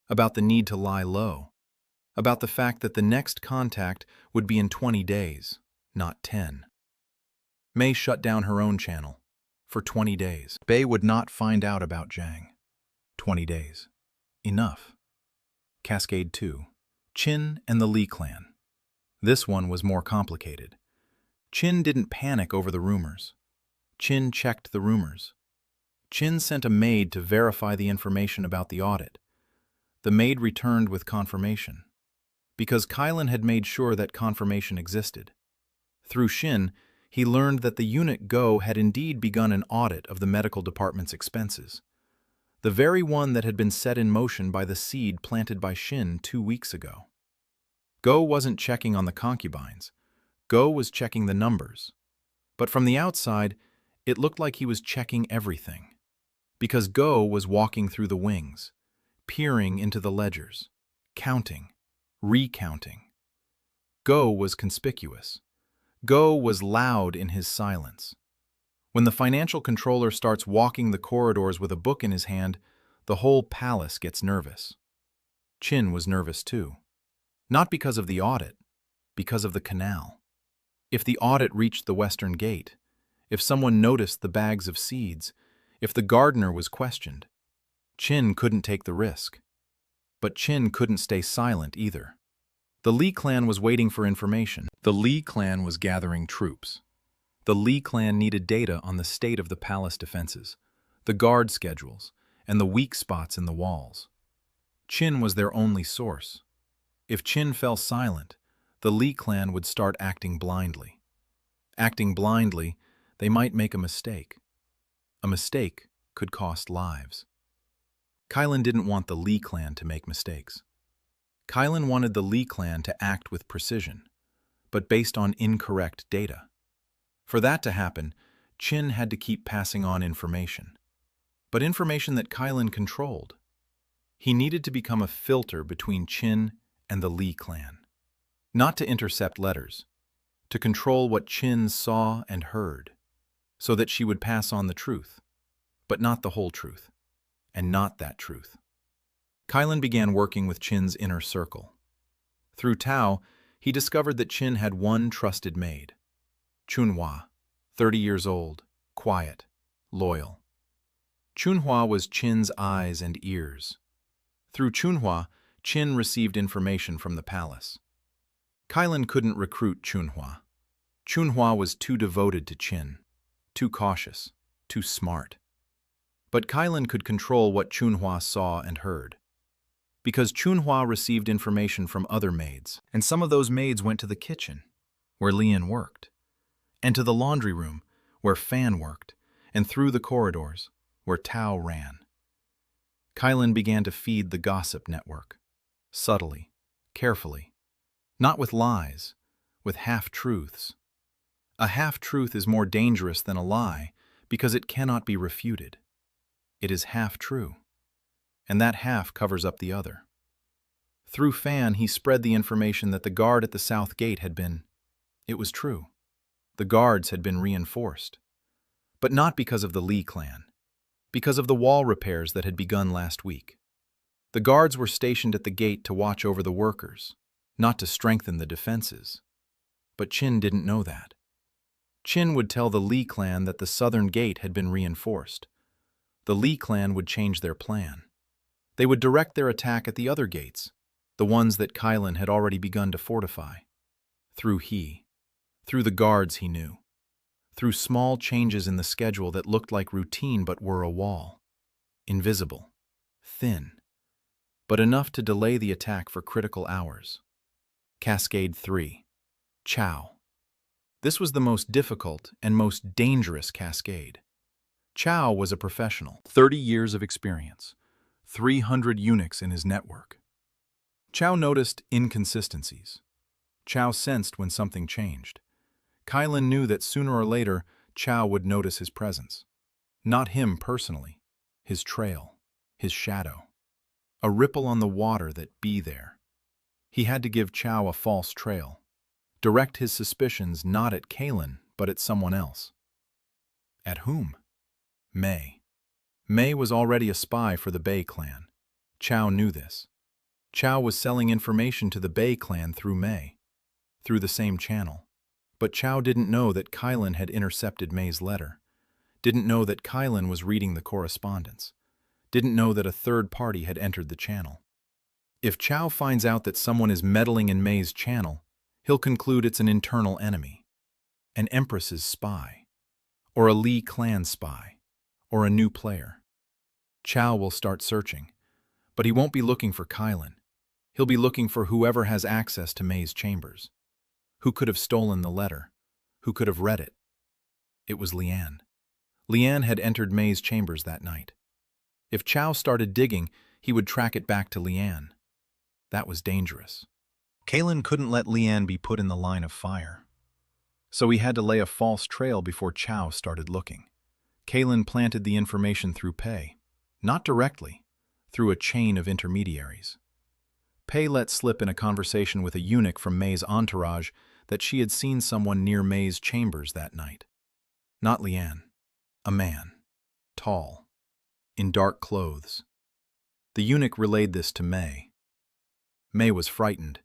about the need to lie low, about the fact that the next contact would be in 20 days, not 10. May shut down her own channel for 20 days. Bey would not find out about Zhang. 20 days. Enough. Cascade 2. Qin and the Li clan. This one was more complicated. Qin didn't panic over the rumors. Qin checked the rumors. Qin sent a maid to verify the information about the audit. The maid returned with confirmation, because Kylan had made sure that confirmation existed. Through Shin, he learned that the unit Go had indeed begun an audit of the medical department's expenses, the very one that had been set in motion by the seed planted by Shin 2 weeks ago. Go wasn't checking on the concubines. Go was checking the numbers. But from the outside, it looked like he was checking everything. Because Go was walking through the wings, peering into the ledgers, counting, recounting. Go was conspicuous. Go was loud in his silence. When the financial controller starts walking the corridors with a book in his hand, the whole palace gets nervous. Qin was nervous too. Not because of the audit, because of the canal. If the audit reached the western gate, if someone noticed the bags of seeds, if the gardener was questioned, Qin couldn't take the risk. But Qin couldn't stay silent either. The Li clan was waiting for information. The Li clan was gathering troops. The Li clan needed data on the state of the palace defenses, the guard schedules, and the weak spots in the walls. Qin was their only source. If Qin fell silent, the Li clan would start acting blindly. Acting blindly, they might make a mistake. A mistake could cost lives. Kylan didn't want the Li clan to make mistakes. Kylan wanted the Li clan to act with precision, but based on incorrect data. For that to happen, Qin had to keep passing on information. But information that Kylan controlled. He needed to become a filter between Qin and the Li clan. Not to intercept letters, to control what Qin saw and heard, so that she would pass on the truth, but not the whole truth, and not that truth. Kylan began working with Qin's inner circle. Through Tao, he discovered that Qin had one trusted maid, Chunhua, 30 years old, quiet, loyal. Chunhua was Qin's eyes and ears. Through Chunhua, Qin received information from the palace. Kylan couldn't recruit Chunhua. Chunhua was too devoted to Qin, too cautious, too smart. But Kylan could control what Chunhua saw and heard. Because Chunhua received information from other maids, and some of those maids went to the kitchen, where Lian worked, and to the laundry room, where Fan worked, and through the corridors, where Tao ran. Kylan began to feed the gossip network, subtly, carefully, not with lies, with half-truths. A half-truth is more dangerous than a lie because it cannot be refuted. It is half-true, and that half covers up the other. Through Fan, he spread the information that the guard at the south gate had been. It was true. The guards had been reinforced. But not because of the Li clan, because of the wall repairs that had begun last week. The guards were stationed at the gate to watch over the workers, not to strengthen the defenses. But Qin didn't know that. Qin would tell the Li clan that the southern gate had been reinforced. The Li clan would change their plan. They would direct their attack at the other gates, the ones that Kylan had already begun to fortify. Through the guards he knew. Through small changes in the schedule that looked like routine but were a wall. Invisible. Thin. But enough to delay the attack for critical hours. Cascade 3. Chao. This was the most difficult and most dangerous cascade. Chao was a professional, 30 years of experience, 300 eunuchs in his network. Chao noticed inconsistencies. Chao sensed when something changed. Kylan knew that sooner or later, Chao would notice his presence. Not him personally, his trail, his shadow. A ripple on the water that be there. He had to give Chao a false trail. Direct his suspicions not at Kylan, but at someone else. At whom? Mei. Mei was already a spy for the Bei clan. Chao knew this. Chao was selling information to the Bei clan through Mei, through the same channel. But Chao didn't know that Kylan had intercepted Mei's letter, didn't know that Kylan was reading the correspondence, didn't know that a third party had entered the channel. If Chao finds out that someone is meddling in Mei's channel, he'll conclude it's an internal enemy, an Empress's spy, or a Li clan spy, or a new player. Chao will start searching, but he won't be looking for Kylan. He'll be looking for whoever has access to Mei's chambers. Who could have stolen the letter? Who could have read it? It was Lian. Lian had entered Mei's chambers that night. If Chao started digging, he would track it back to Lian. That was dangerous. Kalen couldn't let Leanne be put in the line of fire, so he had to lay a false trail before Chow started looking. Kalen planted the information through Pei, not directly, through a chain of intermediaries. Pei let slip in a conversation with a eunuch from May's entourage that she had seen someone near May's chambers that night. Not Leanne. A man. Tall. In dark clothes. The eunuch relayed this to May. May was frightened.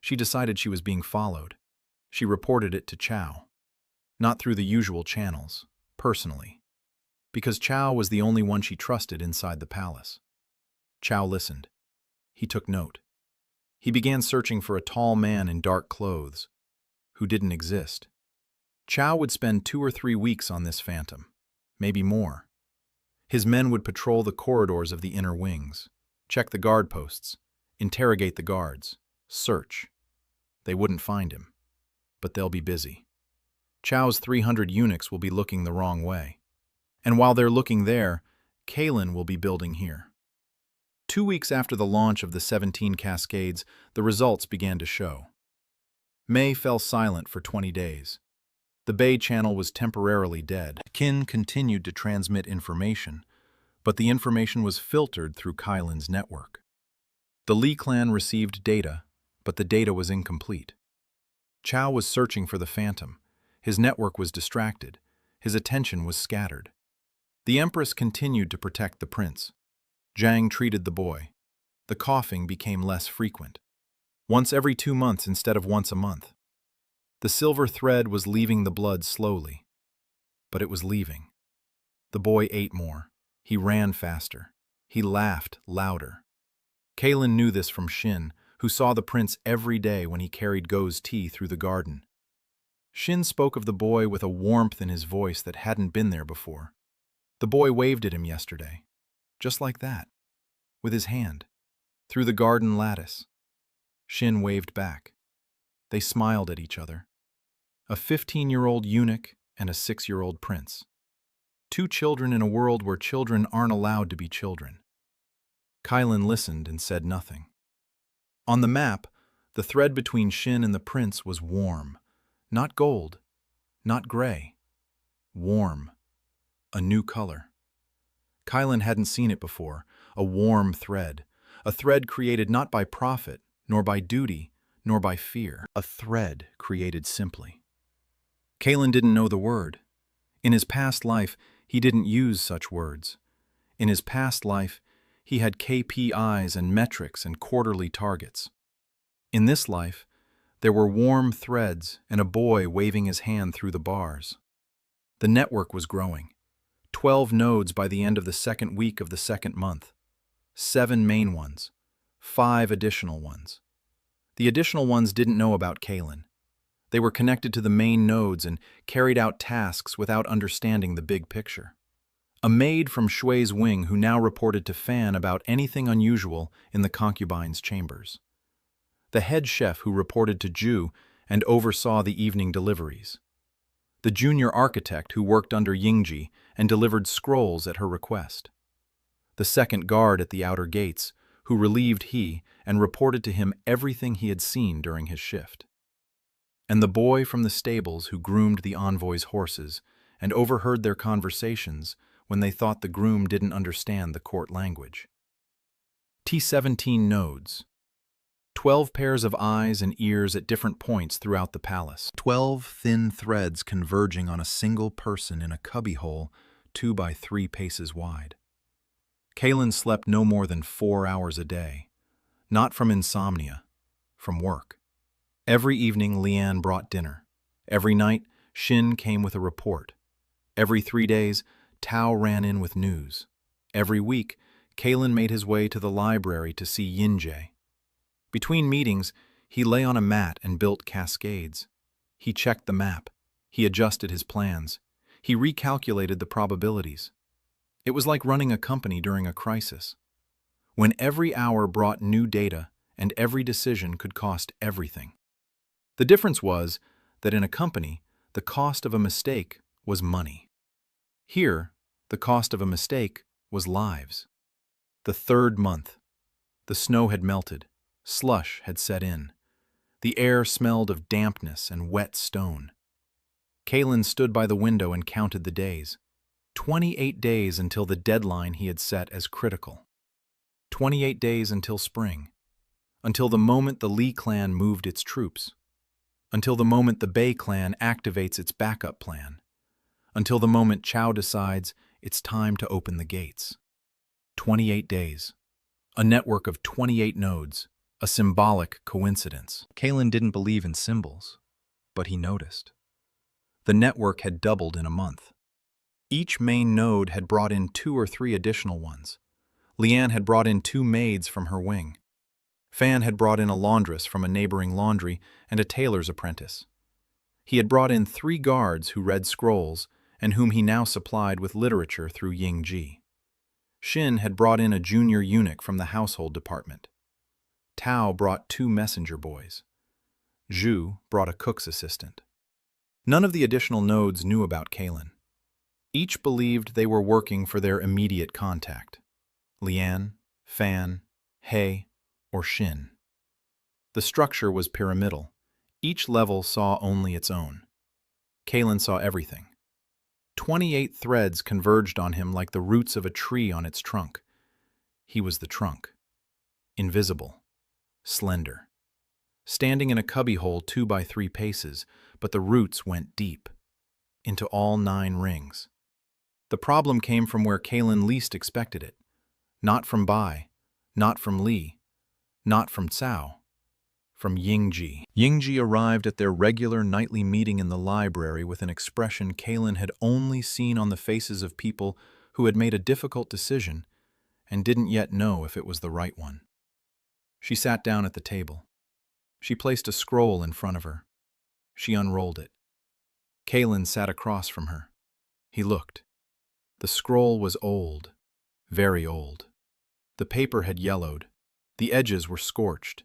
She decided she was being followed. She reported it to Chow. Not through the usual channels, personally. Because Chow was the only one she trusted inside the palace. Chow listened. He took note. He began searching for a tall man in dark clothes, who didn't exist. Chow would spend 2 or 3 weeks on this phantom, maybe more. His men would patrol the corridors of the inner wings, check the guard posts, interrogate the guards, search. They wouldn't find him, but they'll be busy. Chow's 300 eunuchs will be looking the wrong way. And while they're looking there, Kalen will be building here. 2 weeks after the launch of the 17 cascades, the results began to show. May fell silent for 20 days. The Bay channel was temporarily dead. Qin continued to transmit information, but the information was filtered through Kylan's network. The Li clan received data, but the data was incomplete. Chow was searching for the phantom. His network was distracted. His attention was scattered. The Empress continued to protect the prince. Zhang treated the boy. The coughing became less frequent. Once every 2 months instead of once a month. The silver thread was leaving the blood slowly. But it was leaving. The boy ate more. He ran faster. He laughed louder. Kalen knew this from Shin, who saw the prince every day when he carried Go's tea through the garden. Shin spoke of the boy with a warmth in his voice that hadn't been there before. The boy waved at him yesterday. Just like that, with his hand, through the garden lattice. Shin waved back. They smiled at each other. A 15-year-old eunuch and a 6-year-old prince. 2 children in a world where children aren't allowed to be children. Kylan listened and said nothing. On the map, the thread between Shin and the prince was warm. Not gold, not gray. Warm. A new color. Kylan hadn't seen it before, a warm thread, a thread created not by profit, nor by duty, nor by fear, a thread created simply. Kalen didn't know the word. In his past life, he didn't use such words. In his past life, he had KPIs and metrics and quarterly targets. In this life, there were warm threads and a boy waving his hand through the bars. The network was growing. 12 nodes by the end of the 2nd week of the 2nd month. 7 main ones. 5 additional ones. The additional ones didn't know about Kalen. They were connected to the main nodes and carried out tasks without understanding the big picture. A maid from Shui's wing who now reported to Fan about anything unusual in the concubine's chambers. The head chef who reported to Ju and oversaw the evening deliveries. The junior architect who worked under Yingji and delivered scrolls at her request. The second guard at the outer gates, who relieved he and reported to him everything he had seen during his shift. And the boy from the stables who groomed the envoy's horses and overheard their conversations when they thought the groom didn't understand the court language. T17 nodes. 12 pairs of eyes and ears at different points throughout the palace. 12 thin threads converging on a single person in a cubbyhole 2 by 3 paces wide. Kalen slept no more than 4 hours a day. Not from insomnia, from work. Every evening, Leanne brought dinner. Every night, Shin came with a report. Every 3 days, Tao ran in with news. Every week, Kalen made his way to the library to see Yinjae. Between meetings, he lay on a mat and built cascades. He checked the map. He adjusted his plans. He recalculated the probabilities. It was like running a company during a crisis, when every hour brought new data and every decision could cost everything. The difference was that in a company, the cost of a mistake was money. Here, the cost of a mistake was lives. The 3rd month. The snow had melted. Slush had set in. The air smelled of dampness and wet stone. Kalen stood by the window and counted the days. 28 days until the deadline he had set as critical. 28 days until spring. Until the moment the Lee clan moved its troops. Until the moment the Bei clan activates its backup plan. Until the moment Chow decides it's time to open the gates. 28 days. A network of 28 nodes. A symbolic coincidence. Kalen didn't believe in symbols, but he noticed. The network had doubled in a month. Each main node had brought in 2 or 3 additional ones. Lian had brought in 2 maids from her wing. Fan had brought in a laundress from a neighboring laundry and a tailor's apprentice. He had brought in 3 guards who read scrolls and whom he now supplied with literature through Yingji. Shin had brought in a junior eunuch from the household department. Tao brought 2 messenger boys. Zhu brought a cook's assistant. None of the additional nodes knew about Kalen. Each believed they were working for their immediate contact: Lian, Fan, He, or Shin. The structure was pyramidal. Each level saw only its own. Kalen saw everything. 28 threads converged on him like the roots of a tree on its trunk. He was the trunk. Invisible. Slender. Standing in a cubbyhole 2 by 3 paces, but the roots went deep. Into all 9 rings. The problem came from where Kalen least expected it. Not from Bai. Not from Li. Not from Cao. From Yingji. Yingji arrived at their regular nightly meeting in the library with an expression Kalen had only seen on the faces of people who had made a difficult decision and didn't yet know if it was the right one. She sat down at the table. She placed a scroll in front of her. She unrolled it. Kalen sat across from her. He looked. The scroll was old, very old. The paper had yellowed. The edges were scorched.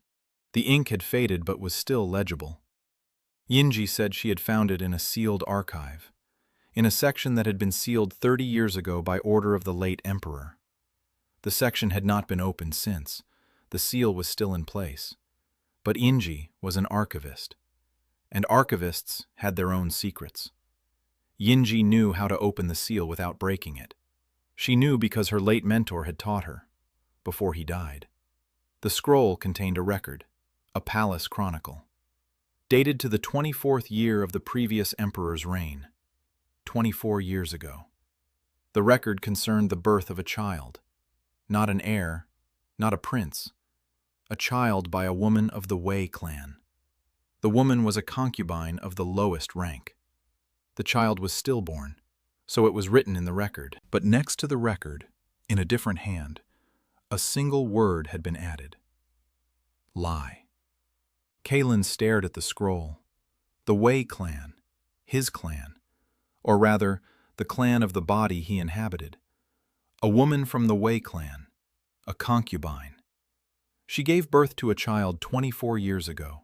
The ink had faded but was still legible. Yinji said she had found it in a sealed archive, in a section that had been sealed 30 years ago by order of the late emperor. The section had not been opened since. The seal was still in place. But Yinji was an archivist, and archivists had their own secrets. Yinji knew how to open the seal without breaking it. She knew because her late mentor had taught her, before he died. The scroll contained a record, a palace chronicle, dated to the 24th year of the previous emperor's reign, 24 years ago. The record concerned the birth of a child, not an heir, not a prince, a child by a woman of the Wei clan. The woman was a concubine of the lowest rank. The child was stillborn, so it was written in the record. But next to the record, in a different hand, a single word had been added. Lie. Kalen stared at the scroll. The Wei clan, his clan, or rather, the clan of the body he inhabited. A woman from the Wei clan, a concubine. She gave birth to a child 24 years ago.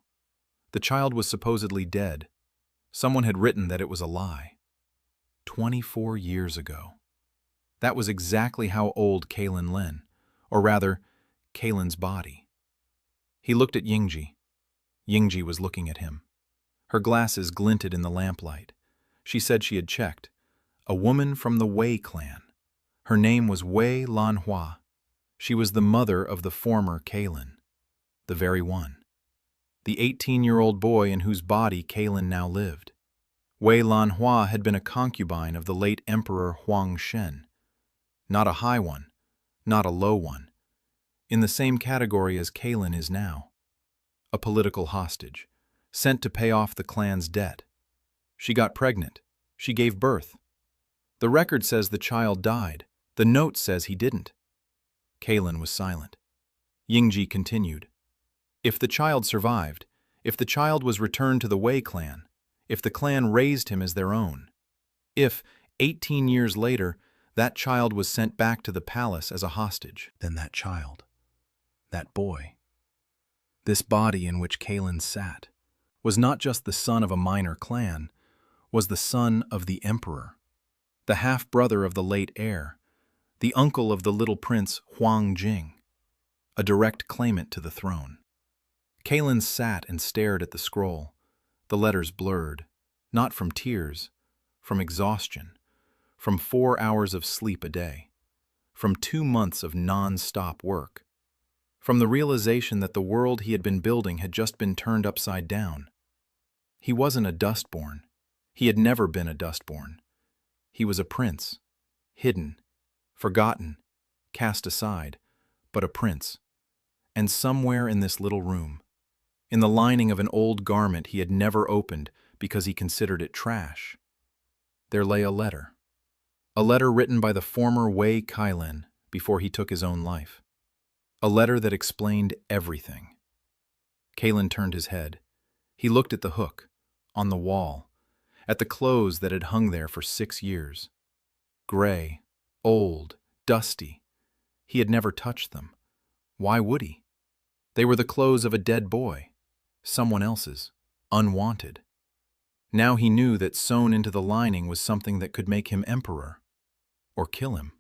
The child was supposedly dead. Someone had written that it was a lie. 24 years ago. That was exactly how old Kalen Lin, or rather, Kalen's body. He looked at Yingji. Yingji was looking at him. Her glasses glinted in the lamplight. She said she had checked. A woman from the Wei clan. Her name was Wei Lanhua. She was the mother of the former Kalen. The very one. The 18-year-old boy in whose body Kalen now lived. Wei Lanhua had been a concubine of the late Emperor Huang Shen. Not a high one, not a low one. In the same category as Kalen is now. A political hostage, sent to pay off the clan's debt. She got pregnant. She gave birth. The record says the child died. The note says he didn't. Kalen was silent. Yingji continued. If the child survived, if the child was returned to the Wei clan, if the clan raised him as their own, if, 18 years later, that child was sent back to the palace as a hostage, then that child, that boy, this body in which Kalen sat, was not just the son of a minor clan, was the son of the emperor, the half-brother of the late heir, the uncle of the little prince Huang Jing, a direct claimant to the throne. Kalen sat and stared at the scroll, the letters blurred, not from tears, from exhaustion, from 4 hours of sleep a day, from 2 months of non-stop work, from the realization that the world he had been building had just been turned upside down. He wasn't a dustborn. He had never been a dustborn. He was a prince, hidden, forgotten, cast aside, but a prince. And somewhere in this little room, in the lining of an old garment he had never opened because he considered it trash, there lay a letter. A letter written by the former Wei Kailen before he took his own life. A letter that explained everything. Kalen turned his head. He looked at the hook, on the wall, at the clothes that had hung there for 6 years. Gray, old, dusty. He had never touched them. Why would he? They were the clothes of a dead boy, someone else's, unwanted. Now he knew that sewn into the lining was something that could make him emperor, or kill him.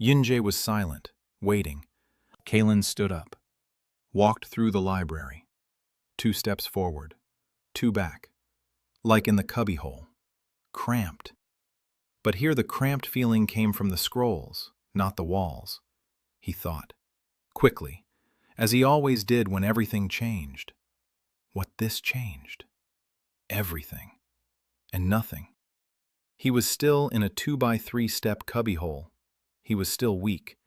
Yinjie was silent, waiting. Kalen stood up, walked through the library, 2 steps forward, 2 back, like in the cubbyhole, cramped. But here the cramped feeling came from the scrolls, not the walls, he thought, quickly, as he always did when everything changed. What this changed? Everything. And nothing. He was still in a 2x3 step cubbyhole. He was still weak.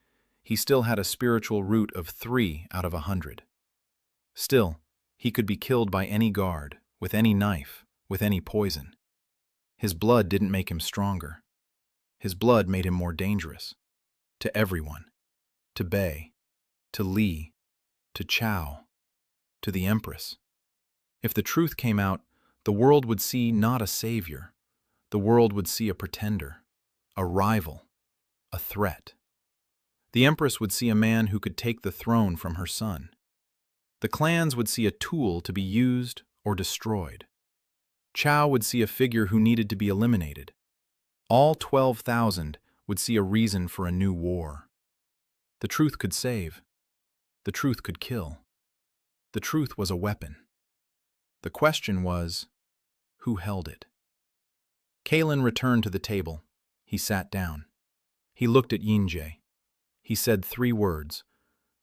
He still had a spiritual root of 3 out of 100. Still, he could be killed by any guard, with any knife, with any poison. His blood didn't make him stronger. His blood made him more dangerous. To everyone. To Bei. To Li. To Chao. To the Empress. If the truth came out, the world would see not a savior. The world would see a pretender, a rival, a threat. The Empress would see a man who could take the throne from her son. The clans would see a tool to be used or destroyed. Chao would see a figure who needed to be eliminated. All 12,000 would see a reason for a new war. The truth could save. The truth could kill. The truth was a weapon. The question was, who held it? Kalen returned to the table. He sat down. He looked at Yinjie. He said 3 words,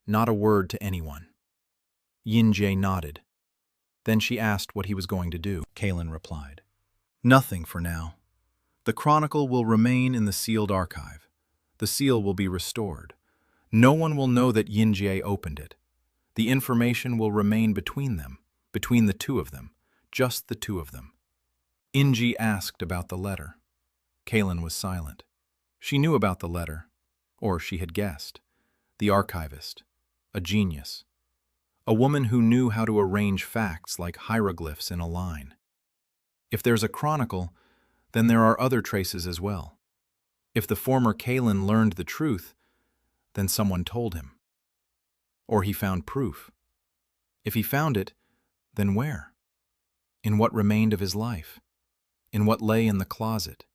not a word to anyone. Yinjie nodded. Then she asked what he was going to do. Kalen replied, nothing for now. The chronicle will remain in the sealed archive. The seal will be restored. No one will know that Yinjie opened it. The information will remain between them, between the 2 of them, just the 2 of them. Yinjie asked about the letter. Kalen was silent. She knew about the letter, or she had guessed. The archivist, a genius. A woman who knew how to arrange facts like hieroglyphs in a line. If there's a chronicle, then there are other traces as well. If the former Kalen learned the truth, then someone told him. Or he found proof. If he found it, then where? In what remained of his life? In what lay in the closet?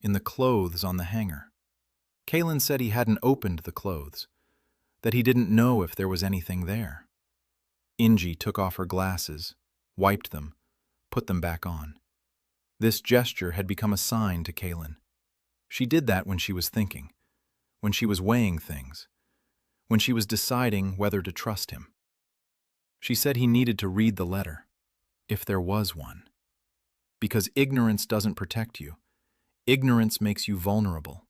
In the clothes on the hanger? Kalen said he hadn't opened the clothes, that he didn't know if there was anything there. Yinjie took off her glasses, wiped them, put them back on. This gesture had become a sign to Kalen. She did that when she was thinking, when she was weighing things, when she was deciding whether to trust him. She said he needed to read the letter, if there was one. Because ignorance doesn't protect you. Ignorance makes you vulnerable.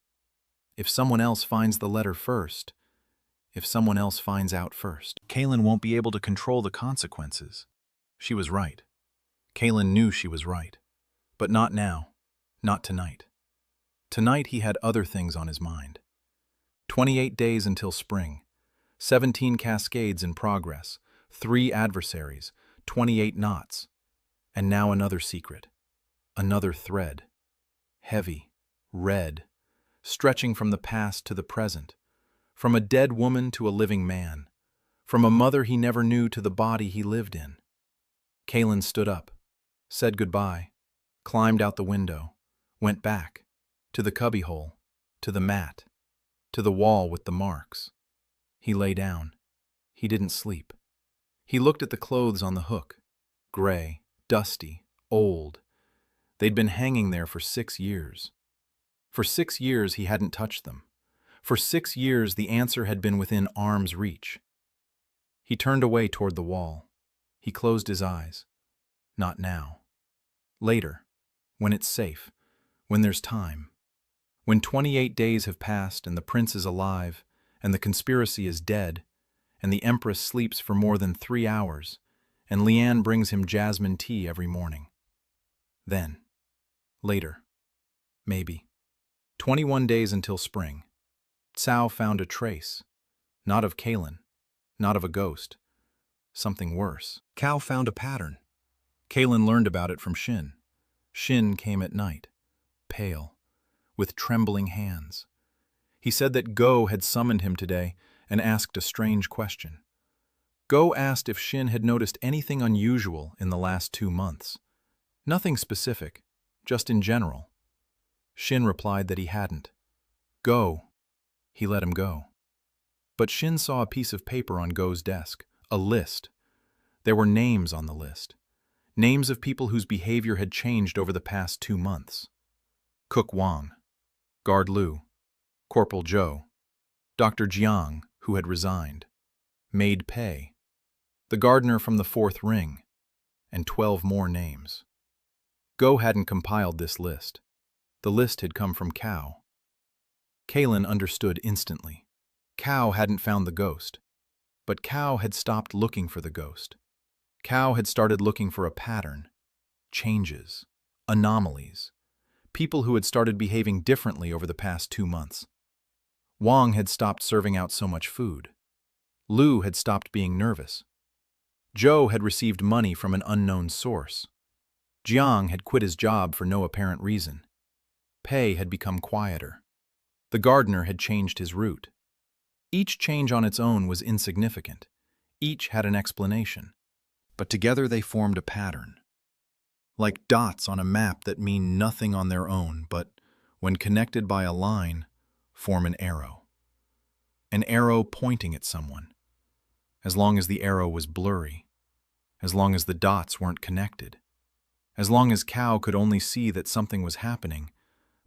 If someone else finds the letter first, if someone else finds out first, Kalen won't be able to control the consequences. She was right. Kalen knew she was right. But not now. Not tonight. Tonight he had other things on his mind. 28 days until spring. 17 cascades in progress. 3 adversaries. 28 knots. And now another secret. Another thread. Heavy. Red. Stretching from the past to the present. From a dead woman to a living man. From a mother he never knew to the body he lived in. Kalen stood up, said goodbye, climbed out the window, went back, to the cubbyhole, to the mat, to the wall with the marks. He lay down. He didn't sleep. He looked at the clothes on the hook. Gray, dusty, old. They'd been hanging there for 6 years. For 6 years he hadn't touched them. For 6 years the answer had been within arm's reach. He turned away toward the wall. He closed his eyes. Not now. Later, when it's safe, when there's time. When 28 days have passed and the prince is alive, and the conspiracy is dead, and the empress sleeps for more than 3 hours, and Leanne brings him jasmine tea every morning. Then, later, maybe. 21 days until spring. Cao found a trace, not of Kalen, not of a ghost, something worse. Cao found a pattern. Kalen learned about it from Shin. Shin came at night, pale, with trembling hands. He said that Go had summoned him today and asked a strange question. Go asked if Shin had noticed anything unusual in the last 2 months. Nothing specific, just in general. Shin replied that he hadn't. Go. He let him go. But Shin saw a piece of paper on Go's desk, a list. There were names on the list. Names of people whose behavior had changed over the past 2 months. Cook Wang, Guard Lu, Corporal Zhou, Dr. Jiang, who had resigned, Maid Pei, the gardener from the 4th ring, and 12 more names. Go hadn't compiled this list. The list had come from Cao. Kalen understood instantly. Cao hadn't found the ghost, but Cao had stopped looking for the ghost. Cao had started looking for a pattern, changes, anomalies, people who had started behaving differently over the past 2 months. Wang had stopped serving out so much food. Lu had stopped being nervous. Zhou had received money from an unknown source. Jiang had quit his job for no apparent reason. Pei had become quieter. The gardener had changed his route. Each change on its own was insignificant. Each had an explanation. But together they formed a pattern. Like dots on a map that mean nothing on their own, but, when connected by a line, form an arrow. An arrow pointing at someone. As long as the arrow was blurry. As long as the dots weren't connected. As long as Cao could only see that something was happening,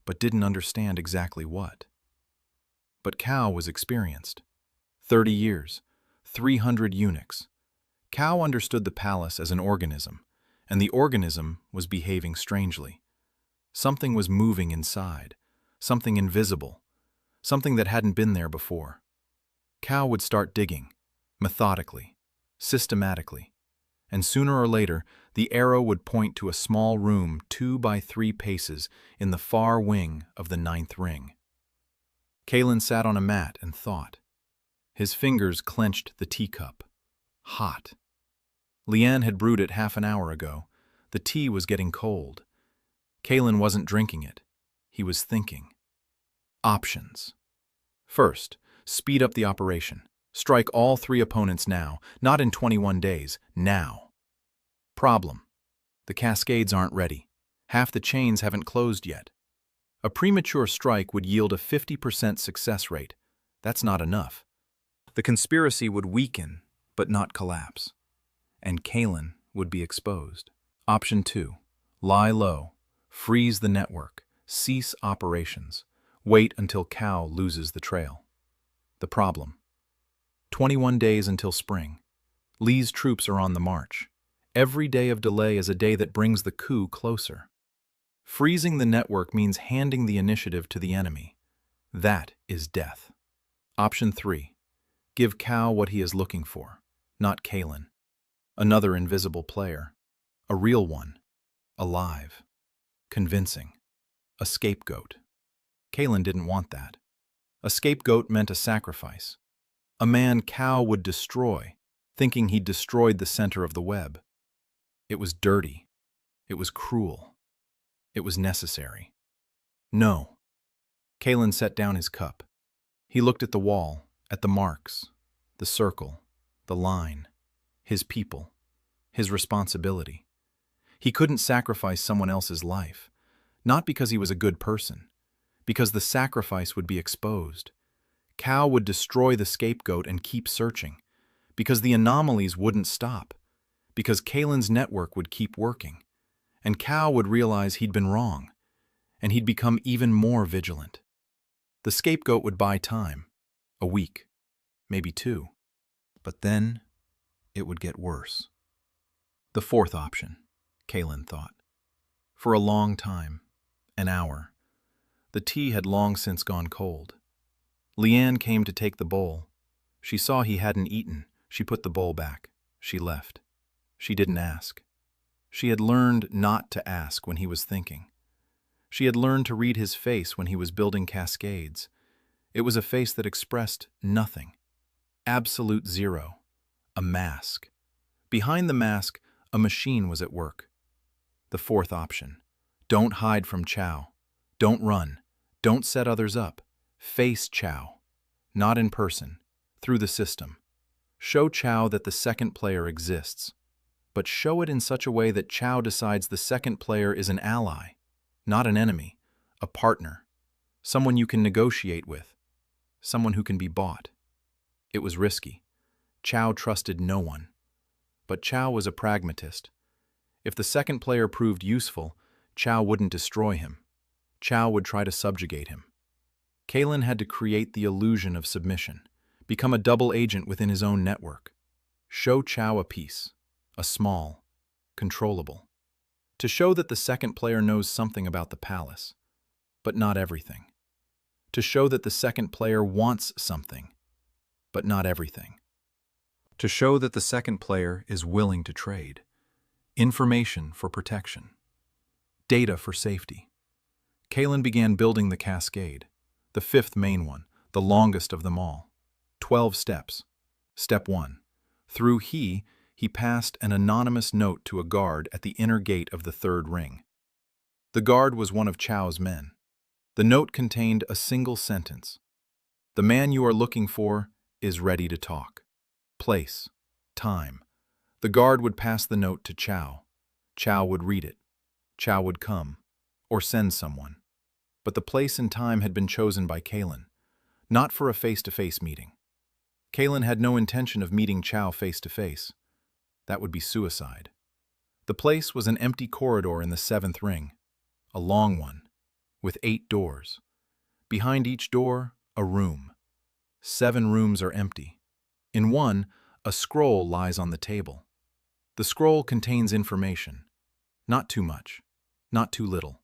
but didn't understand exactly what. But Cao was experienced. 30 years, 300 eunuchs. Cao understood the palace as an organism, and the organism was behaving strangely. Something was moving inside, something invisible, something that hadn't been there before. Cao would start digging, methodically, systematically, and sooner or later the arrow would point to a small room 2 by 3 paces in the far wing of the 9th ring. Kalen sat on a mat and thought. His fingers clenched the teacup. Hot. Leanne had brewed it half an hour ago. The tea was getting cold. Kalen wasn't drinking it. He was thinking. Options. First, speed up the operation. Strike all 3 opponents now, not in 21 days, now. Problem. The cascades aren't ready. Half the chains haven't closed yet. A premature strike would yield a 50% success rate. That's not enough. The conspiracy would weaken, but not collapse. And Kalen would be exposed. Option 2. Lie low. Freeze the network. Cease operations. Wait until Cao loses the trail. The problem. 21 days until spring. Li's troops are on the march. Every day of delay is a day that brings the coup closer. Freezing the network means handing the initiative to the enemy. That is death. Option 3. Give Cao what he is looking for, not Kalen. Another invisible player. A real one. Alive. Convincing. A scapegoat. Kalen didn't want that. A scapegoat meant a sacrifice. A man Cao would destroy, thinking he'd destroyed the center of the web. It was dirty. It was cruel. It was necessary. No. Kalen set down his cup. He looked at the wall, at the marks, the circle, the line, his people, his responsibility. He couldn't sacrifice someone else's life, not because he was a good person, because the sacrifice would be exposed. Cao would destroy the scapegoat and keep searching, because the anomalies wouldn't stop, because Kalen's network would keep working, and Cao would realize he'd been wrong, and he'd become even more vigilant. The scapegoat would buy time, a week, maybe 2, but then it would get worse. The fourth option, Kalen thought. For a long time, an hour, the tea had long since gone cold. Leanne came to take the bowl. She saw he hadn't eaten. She put the bowl back. She left. She didn't ask. She had learned not to ask when he was thinking. She had learned to read his face when he was building cascades. It was a face that expressed nothing. Absolute zero. A mask. Behind the mask, a machine was at work. The fourth option. Don't hide from Cao. Don't run. Don't set others up. Face Cao. Not in person. Through the system. Show Cao that the second player exists. But show it in such a way that Cao decides the second player is an ally, not an enemy, a partner, someone you can negotiate with, someone who can be bought. It was risky. Cao trusted no one. But Cao was a pragmatist. If the second player proved useful, Cao wouldn't destroy him. Cao would try to subjugate him. Kalen had to create the illusion of submission, become a double agent within his own network. Show Cao a piece, a small, controllable. To show that the second player knows something about the palace, but not everything. To show that the second player wants something, but not everything. To show that the second player is willing to trade. Information for protection. Data for safety. Kalen began building the cascade, the fifth main one, the longest of them all. 12 steps. Step 1. Through he passed an anonymous note to a guard at the inner gate of the third ring. The guard was one of Chao's men. The note contained a single sentence. The man you are looking for is ready to talk. Place. Time. The guard would pass the note to Cao. Cao would read it. Cao would come, or send someone. But the place and time had been chosen by Kalen, not for a face-to-face meeting. Kalen had no intention of meeting Cao face-to-face. That would be suicide. The place was an empty corridor in the 7th ring, a long one, with 8 doors. Behind each door, a room. 7 rooms are empty. In one, a scroll lies on the table. The scroll contains information. Not too much, not too little.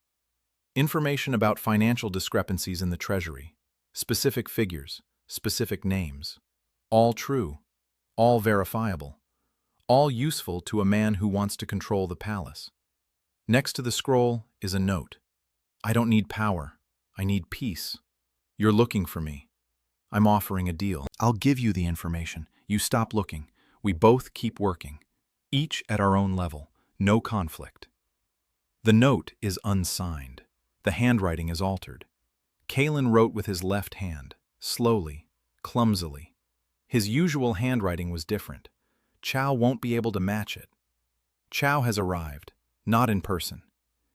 Information about financial discrepancies in the treasury, specific figures, specific names. All true, all verifiable, all useful to a man who wants to control the palace. Next to the scroll is a note. I don't need power. I need peace. You're looking for me. I'm offering a deal. I'll give you the information. You stop looking. We both keep working. Each at our own level. No conflict. The note is unsigned. The handwriting is altered. Kalen wrote with his left hand, slowly, clumsily. His usual handwriting was different. Cao won't be able to match it. Cao has arrived, not in person.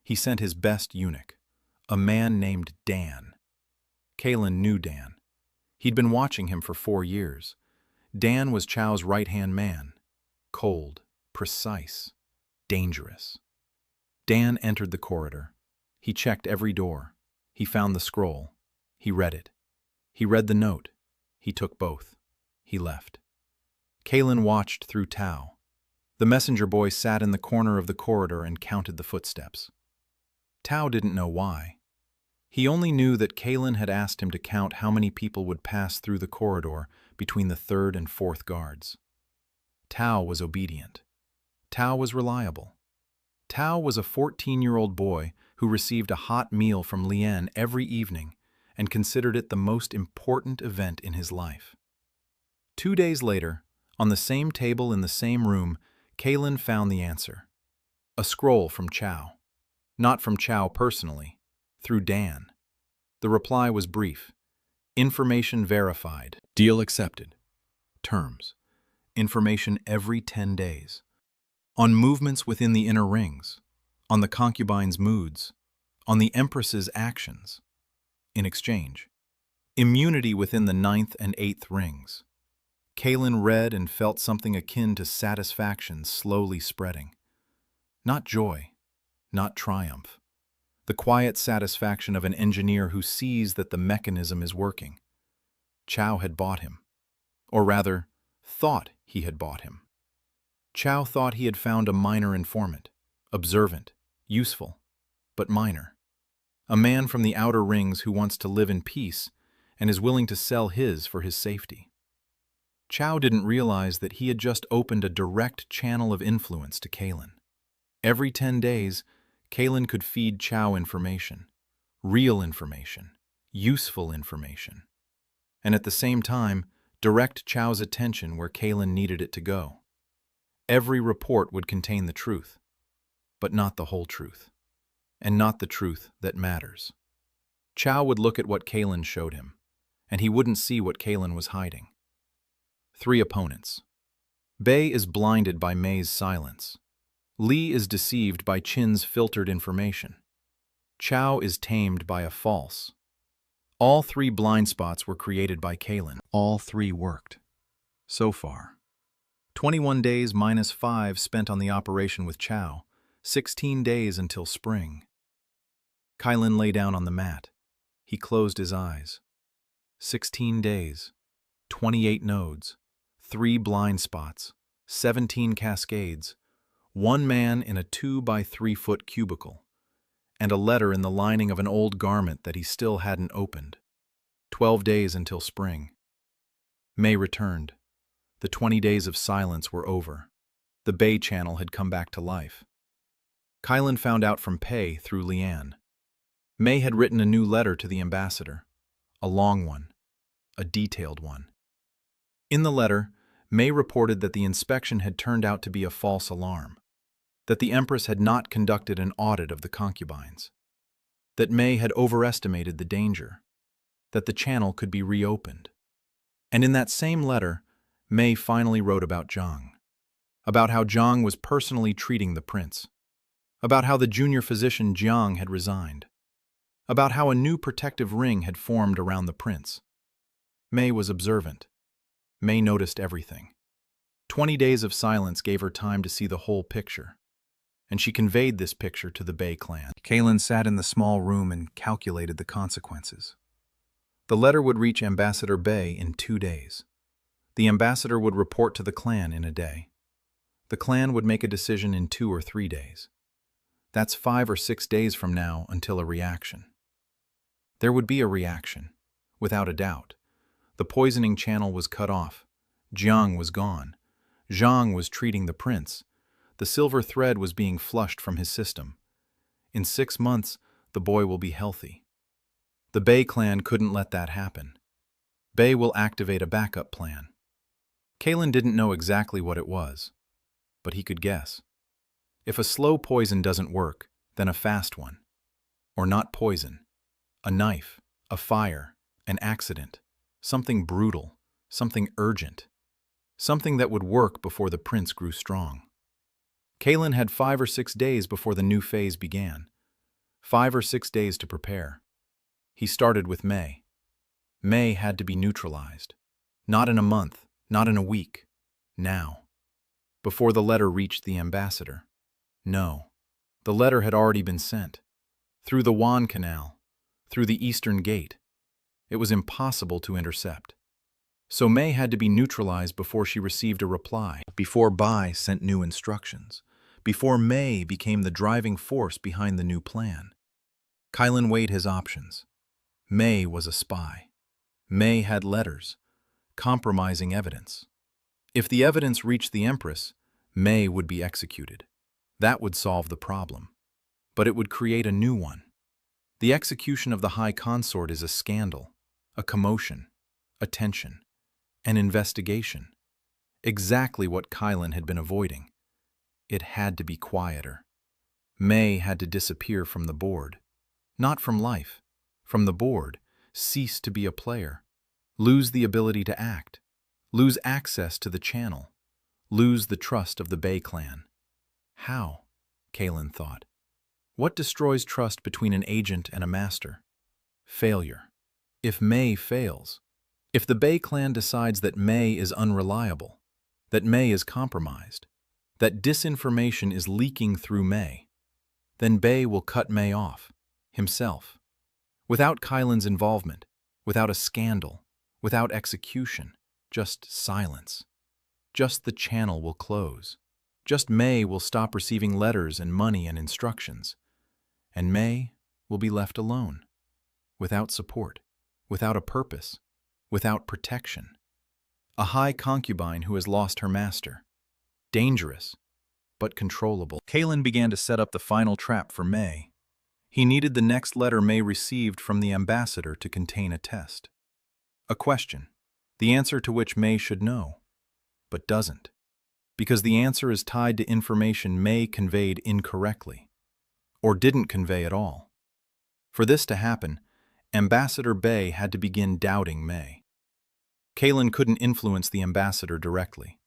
He sent his best eunuch, a man named Dan. Kalen knew Dan. He'd been watching him for 4 years. Dan was Chao's right-hand man. Cold, precise, dangerous. Dan entered the corridor. He checked every door. He found the scroll. He read it. He read the note. He took both. He left. Kalen watched through Tao. The messenger boy sat in the corner of the corridor and counted the footsteps. Tao didn't know why. He only knew that Kalen had asked him to count how many people would pass through the corridor between the 3rd and 4th guards. Tao was obedient. Tao was reliable. Tao was a 14-year-old boy who received a hot meal from Lian every evening and considered it the most important event in his life. 2 days later, on the same table in the same room, Kalen found the answer. A scroll from Cao. Not from Cao personally, through Dan. The reply was brief. Information verified. Deal accepted. Terms. Information every 10 days. On movements within the inner rings. On the concubine's moods. On the empress's actions. In exchange. Immunity within the 9th and 8th rings. Kaelin read and felt something akin to satisfaction slowly spreading. Not joy, not triumph. The quiet satisfaction of an engineer who sees that the mechanism is working. Chow had bought him. Or rather, thought he had bought him. Chow thought he had found a minor informant, observant, useful, but minor. A man from the outer rings who wants to live in peace and is willing to sell his for his safety. Chow didn't realize that he had just opened a direct channel of influence to Kaelin. Every 10 days, Kaelin could feed Chow information, real information, useful information, and at the same time, direct Chow's attention where Kaelin needed it to go. Every report would contain the truth, but not the whole truth, and not the truth that matters. Chow would look at what Kaelin showed him, and he wouldn't see what Kaelin was hiding. 3 opponents. Bei is blinded by Mei's silence. Li is deceived by Qin's filtered information. Chow is tamed by a false. All 3 blind spots were created by Kaelin. All 3 worked. So far. 21 days minus 5 spent on the operation with Chow, 16 days until spring. Kaelin lay down on the mat. He closed his eyes. 16 days, 28 nodes, 3 blind spots, 17 cascades, 1 man in a 2 by 3 foot cubicle, and a letter in the lining of an old garment that he still hadn't opened. 12 days until spring. Mei returned. The 20 days of silence were over. The Bei channel had come back to life. Kaelin found out from Pei through Lian. Mei had written a new letter to the ambassador. A long one. A detailed one. In the letter, Mei reported that the inspection had turned out to be a false alarm. That the Empress had not conducted an audit of the concubines. That Mei had overestimated the danger. That the channel could be reopened. And in that same letter, Mei finally wrote about Zhang. About how Zhang was personally treating the prince. About how the junior physician Jiang had resigned. About how a new protective ring had formed around the prince. Mei was observant. Mei noticed everything. 20 days of silence gave her time to see the whole picture. And she conveyed this picture to the Bei clan. Kaelin sat in the small room and calculated the consequences. The letter would reach Ambassador Bei in 2 days. The ambassador would report to the clan in a day. The clan would make a decision in 2 or 3 days. That's 5 or 6 days from now until a reaction. There would be a reaction, without a doubt. The poisoning channel was cut off. Jiang was gone. Zhang was treating the prince. The silver thread was being flushed from his system. In 6 months, the boy will be healthy. The Bei clan couldn't let that happen. Bei will activate a backup plan. Kaelin didn't know exactly what it was, but he could guess. If a slow poison doesn't work, then a fast one. Or not poison. A knife, a fire, an accident, something brutal, something urgent, something that would work before the prince grew strong. Kaelin had 5 or 6 days before the new phase began. 5 or 6 days to prepare. He started with Mei. Mei had to be neutralized. Not in a month, not in a week. Now. Before the letter reached the ambassador. No. The letter had already been sent. Through the Wan Canal. Through the Eastern Gate. It was impossible to intercept. So Mei had to be neutralized before she received a reply, before Bai sent new instructions, before Mei became the driving force behind the new plan. Kaelin weighed his options. Mei was a spy. Mei had letters, compromising evidence. If the evidence reached the Empress, Mei would be executed. That would solve the problem. But it would create a new one. The execution of the High Consort is a scandal, a commotion, a tension, an investigation. Exactly what Kaelin had been avoiding. It had to be quieter. Mei had to disappear from the board. Not from life. From the board. Cease to be a player. Lose the ability to act. Lose access to the channel. Lose the trust of the Bei clan. How? Kaelin thought. What destroys trust between an agent and a master? Failure. If Mei fails, If the Bei clan decides that Mei is unreliable, that Mei is compromised, that disinformation is leaking through Mei, then Bei will cut Mei off, himself. Without Kylan's involvement, without a scandal, without execution, just silence. Just the channel will close. Just Mei will stop receiving letters and money and instructions. And Mei will be left alone, without support, without a purpose, without protection. A high concubine who has lost her master. Dangerous, but controllable. Kylan began to set up the final trap for Mei. He needed the next letter Mei received from the ambassador to contain a test. A question, the answer to which Mei should know, but doesn't, because the answer is tied to information Mei conveyed incorrectly, or didn't convey at all. For this to happen, Ambassador Bei had to begin doubting Mei. Kylan couldn't influence the ambassador directly.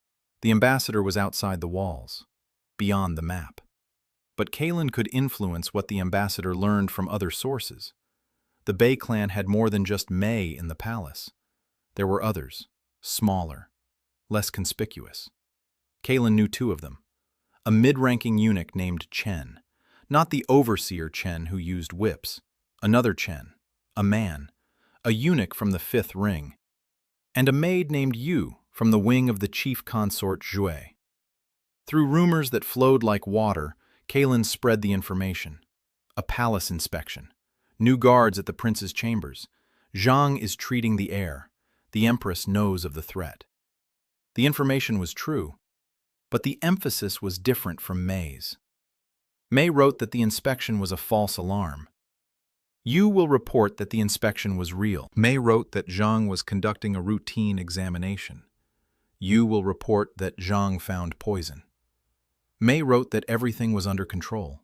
The ambassador was outside the walls, beyond the map. But Kylan could influence what the ambassador learned from other sources. The Bei clan had more than just Mei in the palace. There were others, smaller, less conspicuous. Kylan knew two of them. A mid-ranking eunuch named Chen, not the overseer Chen who used whips, another Chen, a man, a eunuch from the fifth ring, and a maid named Yu from the wing of the chief consort Jue. Through rumors that flowed like water, Kylan spread the information. A palace inspection. New guards at the prince's chambers. Zhang is treating the heir. The empress knows of the threat. The information was true, but the emphasis was different from Mei's. Mei wrote that the inspection was a false alarm. Yu will report that the inspection was real. Mei wrote that Zhang was conducting a routine examination. Yu will report that Zhang found poison. Mei wrote that everything was under control.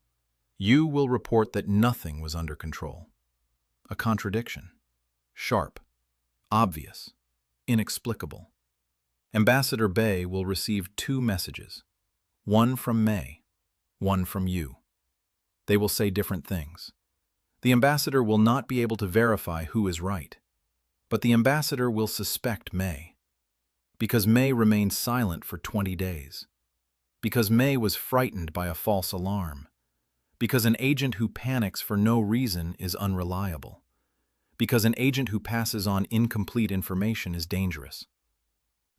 Yu will report that nothing was under control. A contradiction. Sharp. Obvious. Inexplicable. Ambassador Bei will receive two messages. One from Mei, one from Yu. They will say different things. The ambassador will not be able to verify who is right, but the ambassador will suspect Mei, because Mei remained silent for 20 days, because Mei was frightened by a false alarm, because an agent who panics for no reason is unreliable, because an agent who passes on incomplete information is dangerous.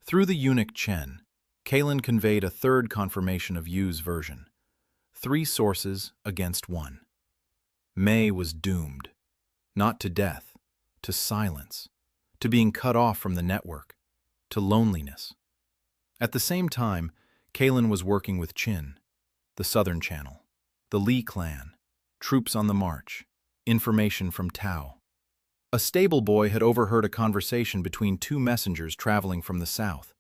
Through the eunuch Chen, Kylan conveyed a third confirmation of Yu's version. 3 sources against 1. Mei was doomed, not to death, to silence, to being cut off from the network, to loneliness. At the same time, Kylan was working with Qin, the Southern Channel, the Li clan, troops on the march, information from Tao. A stable boy had overheard a conversation between 2 messengers traveling from the south.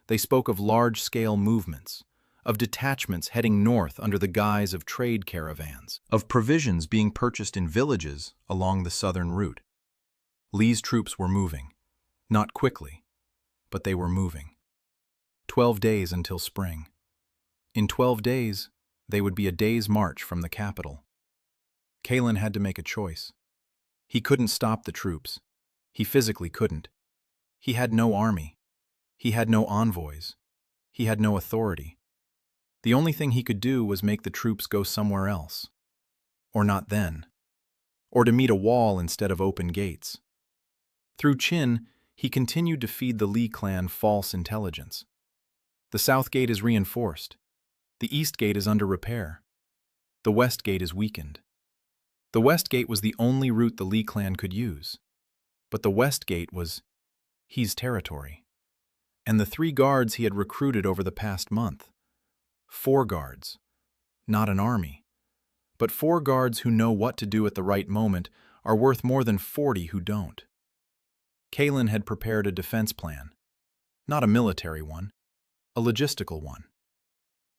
They spoke of large-scale movements, of detachments heading north under the guise of trade caravans, of provisions being purchased in villages along the southern route. Li's troops were moving. Not quickly, but they were moving. 12 days until spring. In 12 days, they would be a day's march from the capital. Kylan had to make a choice. He couldn't stop the troops. He physically couldn't. He had no army. He had no envoys. He had no authority. The only thing he could do was make the troops go somewhere else. Or not then. Or to meet a wall instead of open gates. Through Qin, he continued to feed the Li clan false intelligence. The south gate is reinforced. The east gate is under repair. The west gate is weakened. The west gate was the only route the Li clan could use. But the west gate was his territory. And the 3 guards he had recruited over the past month. 4 guards. Not an army. But 4 guards who know what to do at the right moment are worth more than 40 who don't. Kylan had prepared a defense plan. Not a military one, a logistical one.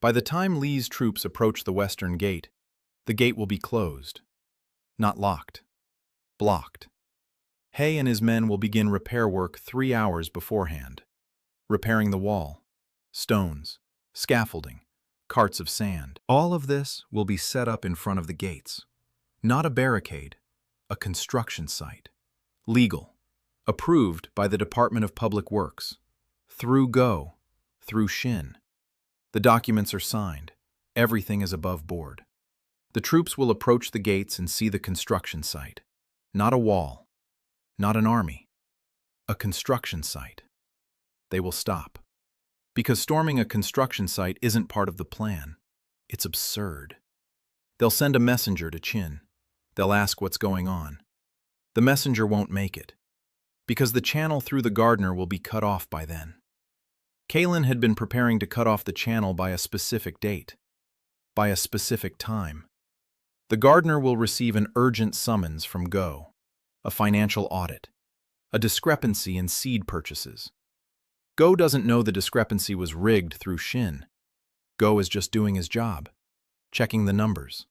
By the time Li's troops approach the western gate, the gate will be closed. Not locked. Blocked. He and his men will begin repair work 3 hours beforehand. Repairing the wall, stones, scaffolding, carts of sand. All of this will be set up in front of the gates. Not a barricade, a construction site. Legal. Approved by the Department of Public Works. Through Go. Through Shin. The documents are signed. Everything is above board. The troops will approach the gates and see the construction site. Not a wall. Not an army. A construction site. They will stop. Because storming a construction site isn't part of the plan. It's absurd. They'll send a messenger to Chin. They'll ask what's going on. The messenger won't make it, because the channel through the gardener will be cut off by then. Kalen had been preparing to cut off the channel by a specific date, by a specific time. The gardener will receive an urgent summons from Go, a financial audit, a discrepancy in seed purchases. Go doesn't know the discrepancy was rigged through Shin. Go is just doing his job, checking the numbers.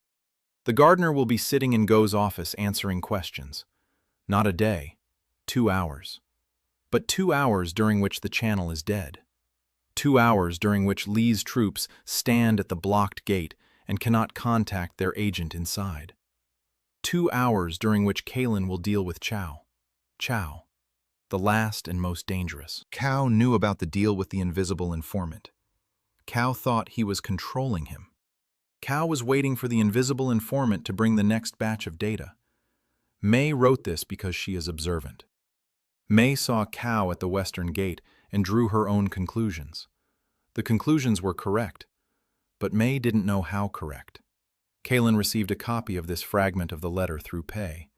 The gardener will be sitting in Go's office answering questions. Not a day, 2 hours. But 2 hours during which the channel is dead. 2 hours during which Lee's troops stand at the blocked gate and cannot contact their agent inside. 2 hours during which Kalen will deal with Chow. Chow, the last and most dangerous. Cow knew about the deal with the invisible informant. Cow thought he was controlling him. Cow was waiting for the invisible informant to bring the next batch of data. May wrote this because she is observant. May saw Cow at the western gate and drew her own conclusions. The conclusions were correct, but May didn't know how correct. Kalen received a copy of this fragment of the letter through Pei.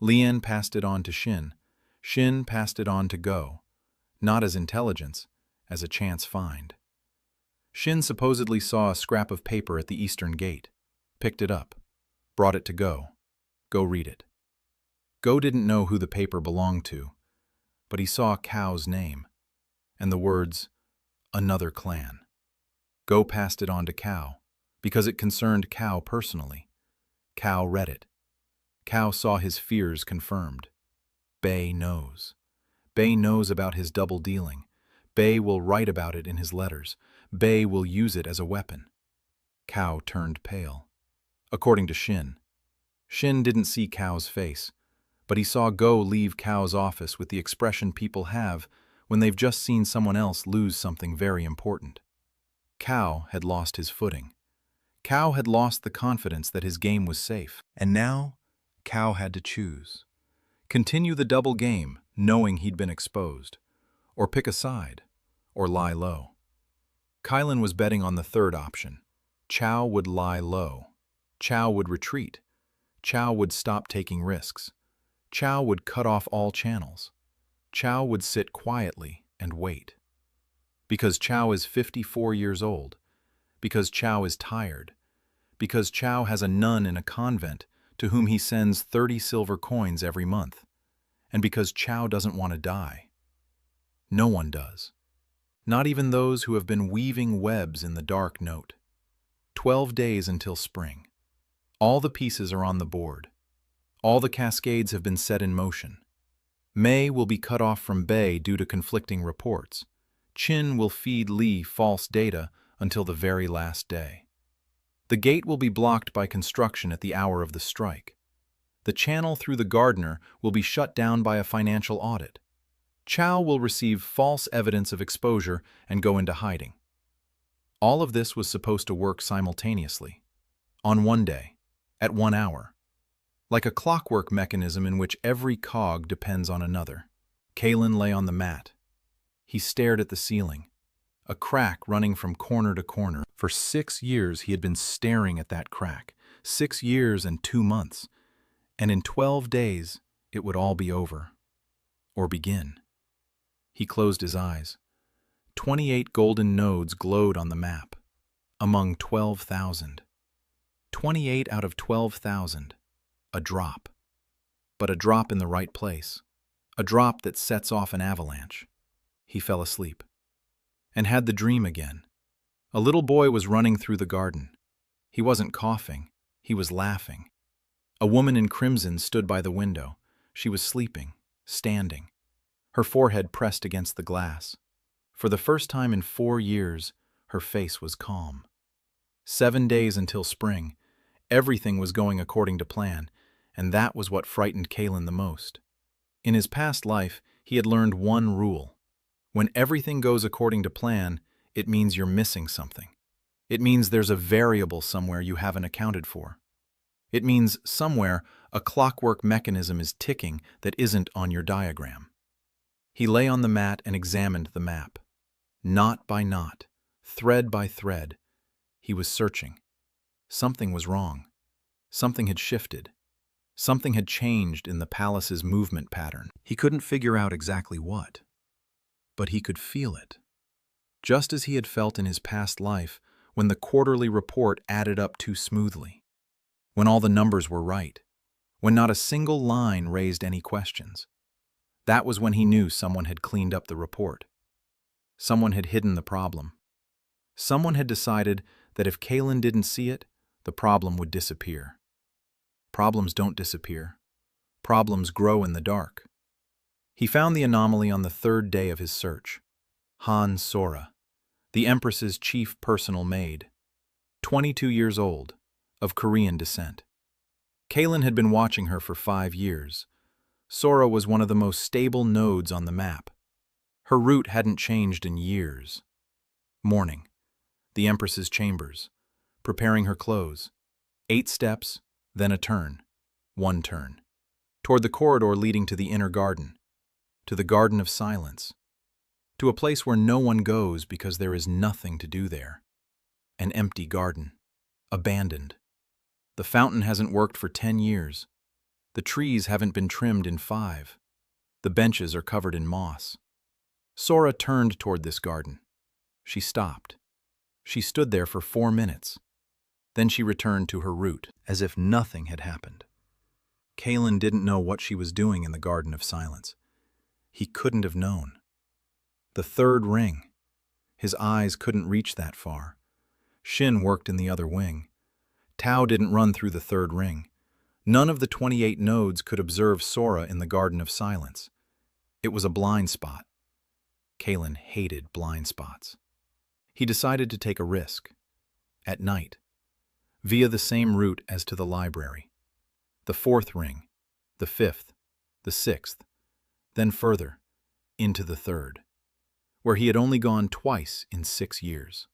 Lian passed it on to Shin. Shin passed it on to Go, not as intelligence, as a chance find. Shin supposedly saw a scrap of paper at the eastern gate, picked it up, brought it to Go. Go read it. Go didn't know who the paper belonged to, but he saw Cow's name, and the words, "Another clan." Go passed it on to Cow, because it concerned Cow personally. Cow read it. Cow saw his fears confirmed. Bei knows. Bei knows about his double dealing. Bei will write about it in his letters. Bei will use it as a weapon. Cow turned pale. According to Shin. Shin didn't see Cow's face, but he saw Go leave Cow's office with the expression people have when they've just seen someone else lose something very important. Cow had lost his footing. Cow had lost the confidence that his game was safe. And now, Cow had to choose. Continue the double game, knowing he'd been exposed. Or pick a side. Or lie low. Kylan was betting on the third option. Chow would lie low. Chow would retreat. Chow would stop taking risks. Chow would cut off all channels. Chow would sit quietly and wait. Because Chow is 54 years old. Because Chow is tired. Because Chow has a nun in a convent to whom he sends 30 silver coins every month. And because Chow doesn't want to die. No one does. Not even those who have been weaving webs in the dark note. 12 days until spring. All the pieces are on the board. All the cascades have been set in motion. May will be cut off from Bei due to conflicting reports. Chin will feed Lee false data until the very last day. The gate will be blocked by construction at the hour of the strike. The channel through the gardener will be shut down by a financial audit. Chow will receive false evidence of exposure and go into hiding. All of this was supposed to work simultaneously, on one day, at 1 hour, like a clockwork mechanism in which every cog depends on another. Kalen lay on the mat. He stared at the ceiling, a crack running from corner to corner. For 6 years he had been staring at that crack, 6 years and 2 months, and in 12 days it would all be over, or begin. He closed his eyes. 28 golden nodes glowed on the map, among 12,000. 28 out of 12,000. A drop. But a drop in the right place. A drop that sets off an avalanche. He fell asleep. And had the dream again. A little boy was running through the garden. He wasn't coughing. He was laughing. A woman in crimson stood by the window. She was sleeping, standing. Her forehead pressed against the glass. For the first time in 4 years, her face was calm. 7 days until spring. Everything was going according to plan, and that was what frightened Kalen the most. In his past life, He had learned one rule. When everything goes according to plan, it means you're missing something. It means there's a variable somewhere you haven't accounted for. It means somewhere a clockwork mechanism is ticking that isn't on your diagram. He lay on the mat and examined the map. Knot by knot, thread by thread, he was searching. Something was wrong. Something had shifted. Something had changed in the palace's movement pattern. He couldn't figure out exactly what, but he could feel it. Just as he had felt in his past life when the quarterly report added up too smoothly, when all the numbers were right, when not a single line raised any questions. That was when he knew someone had cleaned up the report. Someone had hidden the problem. Someone had decided that if Kalen didn't see it, the problem would disappear. Problems don't disappear. Problems grow in the dark. He found the anomaly on the third day of his search. Consort, the Empress's chief personal maid, 22 years old, of Korean descent. Kalen had been watching her for 5 years. Sora was one of the most stable nodes on the map. Her route hadn't changed in years. Morning. The Empress's chambers. Preparing her clothes. 8 steps, then a turn. 1 turn. Toward the corridor leading to the inner garden. To the Garden of Silence. To a place where no one goes because there is nothing to do there. An empty garden. Abandoned. The fountain hasn't worked for 10 years. The trees haven't been trimmed in 5. The benches are covered in moss. Sora turned toward this garden. She stopped. She stood there for 4 minutes. Then she returned to her route, as if nothing had happened. Kalen didn't know what she was doing in the Garden of Silence. He couldn't have known. The 3rd ring. His eyes couldn't reach that far. Shin worked in the other wing. Tao didn't run through the 3rd ring. None of the 28 nodes could observe Sora in the Garden of Silence. It was a blind spot. Kalen hated blind spots. He decided to take a risk. At night. Via the same route as to the library. The 4th ring. The 5th. The 6th. Then further. Into the 3rd. Where he had only gone twice in 6 years.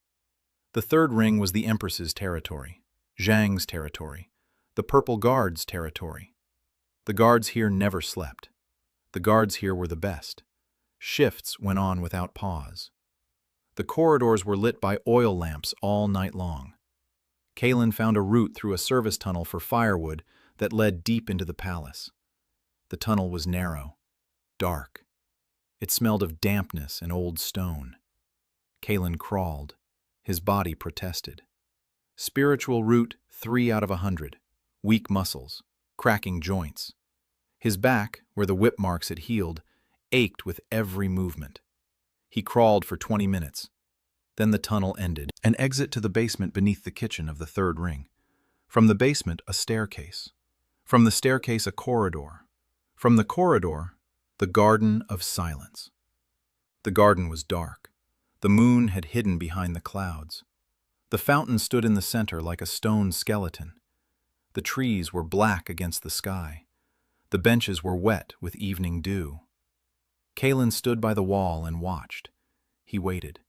The 3rd ring was the Empress's territory. Zhang's territory. The Purple Guard's territory. The guards here never slept. The guards here were the best. Shifts went on without pause. The corridors were lit by oil lamps all night long. Kalen found a route through a service tunnel for firewood that led deep into the palace. The tunnel was narrow, dark. It smelled of dampness and old stone. Kalen crawled. His body protested. Spiritual route 3 out of 100. Weak muscles, cracking joints. His back, where the whip marks had healed, ached with every movement. He crawled for 20 minutes. Then the tunnel ended. An exit to the basement beneath the kitchen of the 3rd ring. From the basement, a staircase. From the staircase, a corridor. From the corridor, the Garden of Silence. The garden was dark. The moon had hidden behind the clouds. The fountain stood in the center like a stone skeleton. The trees were black against the sky. The benches were wet with evening dew. Kalen stood by the wall and watched. He waited.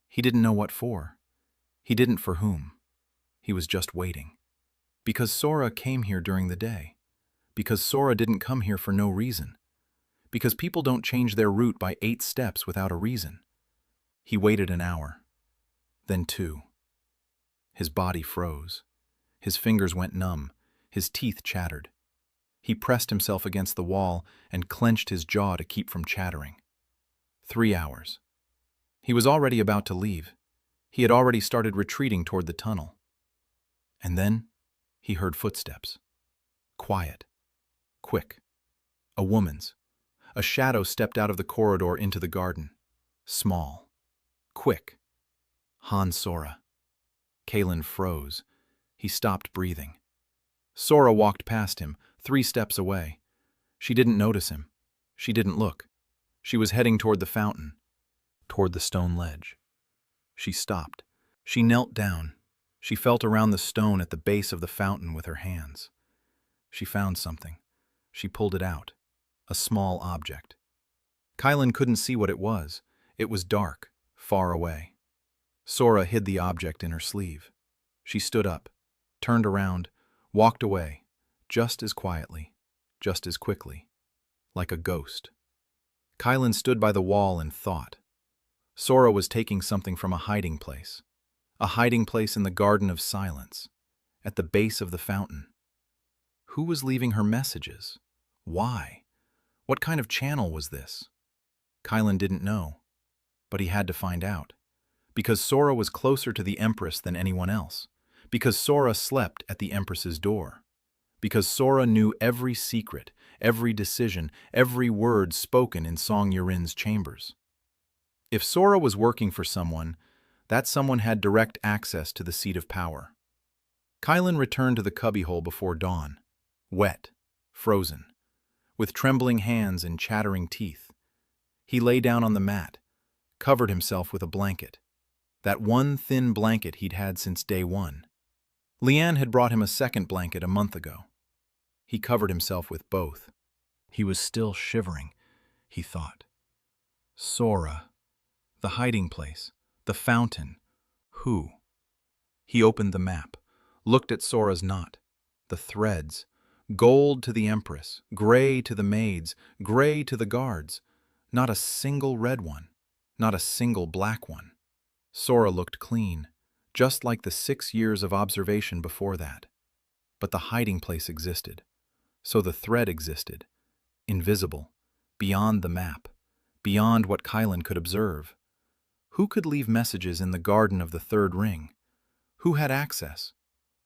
He didn't know what for. He didn't for whom. He was just waiting. Because Sora came here during the day. Because Sora didn't come here for no reason. Because people don't change their route by 8 steps without a reason. He waited an hour. Then 2. His body froze. His fingers went numb. His teeth chattered. He pressed himself against the wall and clenched his jaw to keep from chattering. 3 hours. He was already about to leave. He had already started retreating toward the tunnel. And then he heard footsteps. Quiet. Quick. A woman's. A shadow stepped out of the corridor into the garden. Small. Quick. Sora. Kalen froze. He stopped breathing. Sora walked past him, 3 steps away. She didn't notice him. She didn't look. She was heading toward the fountain, toward the stone ledge. She stopped. She knelt down. She felt around the stone at the base of the fountain with her hands. She found something. She pulled it out. A small object. Kylan couldn't see what it was. It was dark, far away. Sora hid the object in her sleeve. She stood up, turned around, walked away, just as quietly, just as quickly, like a ghost. Kylan stood by the wall and thought. Sora was taking something from a hiding place in the Garden of Silence, at the base of the fountain. Who was leaving her messages? Why? What kind of channel was this? Kylan didn't know, but he had to find out. Because Sora was closer to the Empress than anyone else. Because Sora slept at the Empress's door. Because Sora knew every secret, every decision, every word spoken in Song Yurin's chambers. If Sora was working for someone, that someone had direct access to the seat of power. Kylan returned to the cubbyhole before dawn, wet, frozen, with trembling hands and chattering teeth. He lay down on the mat, covered himself with a blanket, that one thin blanket he'd had since day one. Leanne had brought him a second blanket a month ago. He covered himself with both. He was still shivering, he thought. Sora, the hiding place, the fountain, who? He opened the map, looked at Sora's knot, the threads, gold to the Empress, gray to the maids, gray to the guards, not a single red one, not a single black one. Sora looked clean, just like the 6 years of observation before that. But the hiding place existed. So the thread existed, invisible, beyond the map, beyond what Kylan could observe. Who could leave messages in the garden of the third ring? Who had access?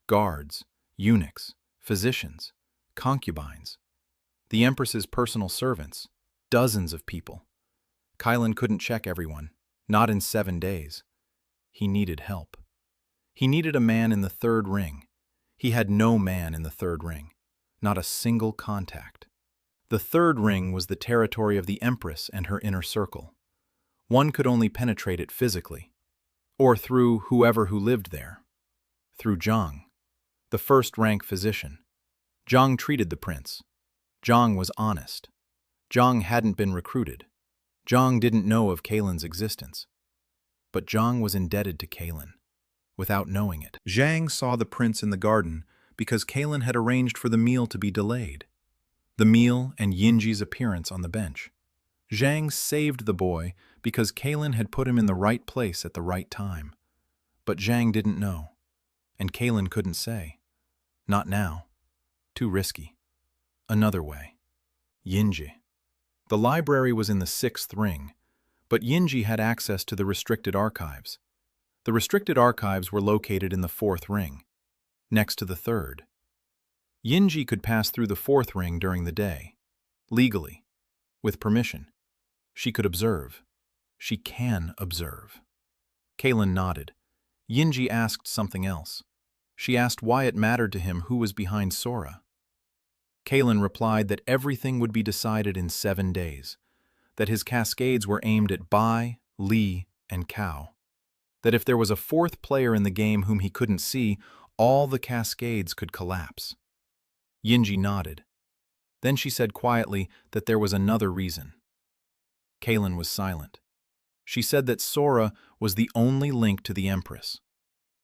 Guards, eunuchs, physicians, concubines. The Empress's personal servants, dozens of people. Kylan couldn't check everyone, not in 7 days. He needed help. He needed a man in the third ring. He had no man in the third ring, not a single contact. The third ring was the territory of the Empress and her inner circle. One could only penetrate it physically, or through whoever who lived there. Through Zhang, the first-rank physician. Zhang treated the prince. Zhang was honest. Zhang hadn't been recruited. Zhang didn't know of Kylan's existence. But Zhang was indebted to Kylan, without knowing it. Zhang saw the prince in the garden because Kylan had arranged for the meal to be delayed. The meal and Yinji's appearance on the bench. Zhang saved the boy because Kylan had put him in the right place at the right time. But Zhang didn't know, and Kylan couldn't say. Not now. Too risky. Another way. Yinji. The library was in the 6th ring, but Yinji had access to the restricted archives. The restricted archives were located in the 4th ring, next to the 3rd. Yinji could pass through the 4th ring during the day, legally, with permission. She could observe. She can observe. Kylan nodded. Yinji asked something else. She asked why it mattered to him who was behind Sora. Kylan replied that everything would be decided in 7 days, that his cascades were aimed at Bai, Li, and Cao, that if there was a 4th player in the game whom he couldn't see, all the cascades could collapse. Yinji nodded. Then she said quietly that there was another reason. Kylan was silent. She said that Sora was the only link to the Empress,